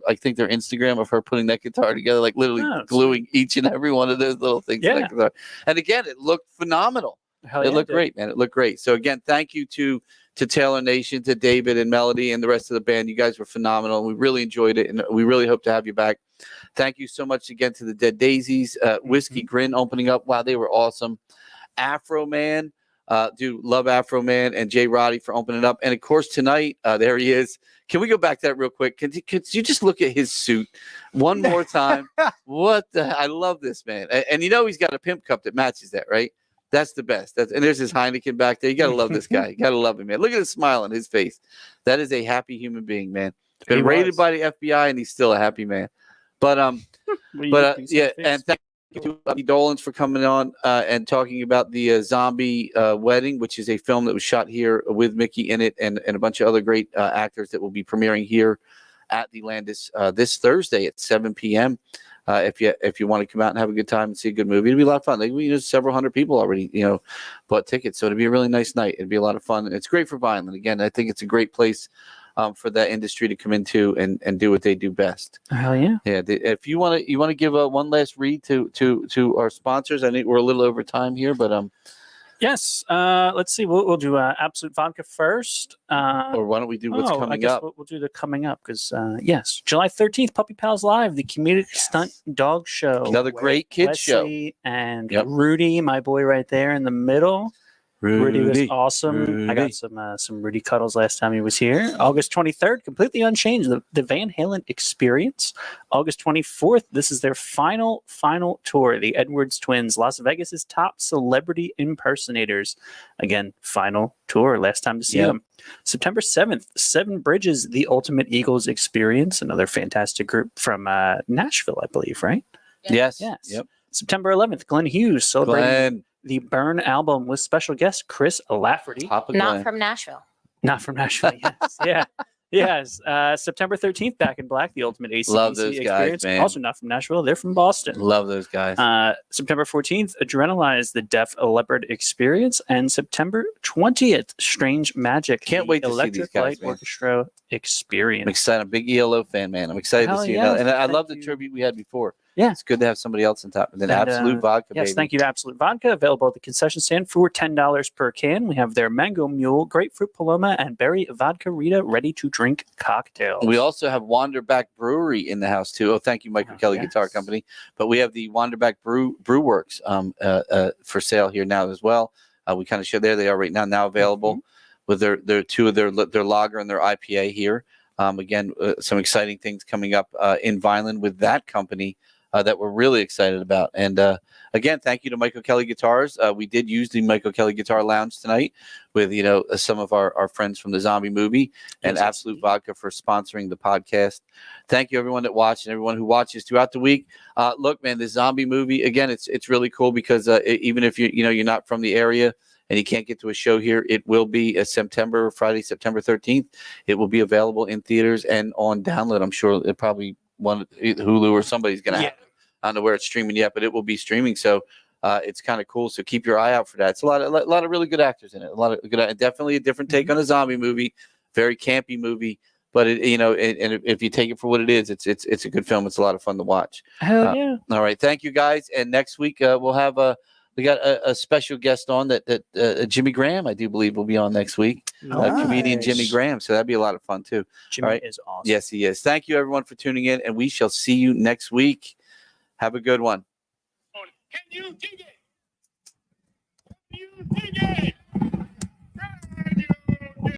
I think their Instagram of her putting that guitar together, like literally gluing each and every one of those little things to that guitar. And again, it looked phenomenal. It looked great, man. It looked great. So again, thank you to Taylor Nation, to David and Melody and the rest of the band. You guys were phenomenal. We really enjoyed it, and we really hope to have you back. Thank you so much again to the Dead Daisies, Whiskey Grin opening up. Wow, they were awesome. Afro Man, dude, love Afro Man, and Jay Roddy for opening up. And of course tonight, there he is. Can we go back to that real quick? Could you just look at his suit one more time? I love this, man. And you know he's got a pimp cup that matches that, right? That's the best. And there's his Heineken back there. You got to love this guy. You got to love him, man. Look at the smile on his face. That is a happy human being, man. Been raided by the FBI, and he's still a happy man. But yeah, and thank you to Micky Dolenz for coming on and talking about the Zombie Wedding, which is a film that was shot here with Mickey in it, and a bunch of other great actors that will be premiering here at the Landis this Thursday at 7 p.m. If you want to come out and have a good time and see a good movie, it'll be a lot of fun. Several hundred people already, bought tickets, so it'll be a really nice night. It'll be a lot of fun. It's great for Vineland. Again, I think it's a great place for that industry to come into and do what they do best. Hell yeah! Yeah. If you want to give one last read to our sponsors. I think we're a little over time here, but yes. Let's see. We'll do Absolute Vodka first. Or why don't we do what's coming up? We'll do the coming up because yes, July 13th, Puppy Pals Live, the comedic stunt dog show. Another great kids show. And Rudy, my boy, right there in the middle. Rudy was awesome. I got some Rudy cuddles last time he was here. August 23rd, completely unchanged. The Van Halen Experience. August 24th, this is their final tour. The Edwards Twins, Las Vegas's top celebrity impersonators. Again, final tour. Last time to see them. September 7th, Seven Bridges, The Ultimate Eagles Experience. Another fantastic group from Nashville, I believe, right? Yes. Yep. September 11th, Glenn Hughes celebrating the Burn album with special guest Chris Lafferty. Not from Nashville. Not from Nashville, yes. Yes. September 13th, Back in Black, the Ultimate ACDC Love those Experience. guys, man. Also not from Nashville. They're from Boston. Love those guys. September 14th, Adrenalize, the Def Leppard Experience. And September 20th, Strange Magic, Can't wait to see these guys, Light man. Orchestra Experience. I'm excited. I'm a big ELO fan, man. I'm excited to see you. And I love the tribute we had before. Yeah. It's good to have somebody else on top. And then Absolute Vodka, yes, baby. Thank you to Absolute Vodka, available at the concession stand for $10 per can. We have their Mango Mule, Grapefruit Paloma, and Berry Vodka Rita ready-to-drink cocktails. We also have Wanderback Brewery in the house, too. Oh, thank you, Michael Kelly Guitar Company. But we have the Wanderback Brew Works for sale here now as well. We kind of show there they are right now available with their two of their lager and their IPA here. Again, some exciting things coming up in Vineland with that company that we're really excited about. And again, thank you to Michael Kelly Guitars. We did use the Michael Kelly Guitar Lounge tonight with some of our friends from the Zombie movie and Absolute Vodka for sponsoring the podcast. Thank you everyone that watched and everyone who watches throughout the week. Look, man, the Zombie movie again, it's really cool because even if you're not from the area and you can't get to a show here, it will be Friday, September 13th. It will be available in theaters and on download. I'm sure it probably Hulu or somebody's going to have it. I don't know where it's streaming yet, but it will be streaming. So it's kind of cool. So keep your eye out for that. It's a lot of really good actors in it. A lot of good, definitely a different take on a zombie movie, very campy movie. But and if you take it for what it is, it's a good film. It's a lot of fun to watch. Hell yeah! All right, thank you guys. And next week we'll have we got a special guest on that Jimmy Graham, I do believe, will be on next week. Comedian Jimmy Graham. So that'd be a lot of fun too. Jimmy is awesome. Yes, he is. Thank you everyone for tuning in, and we shall see you next week. Have a good one. Can you dig it? Can you dig it?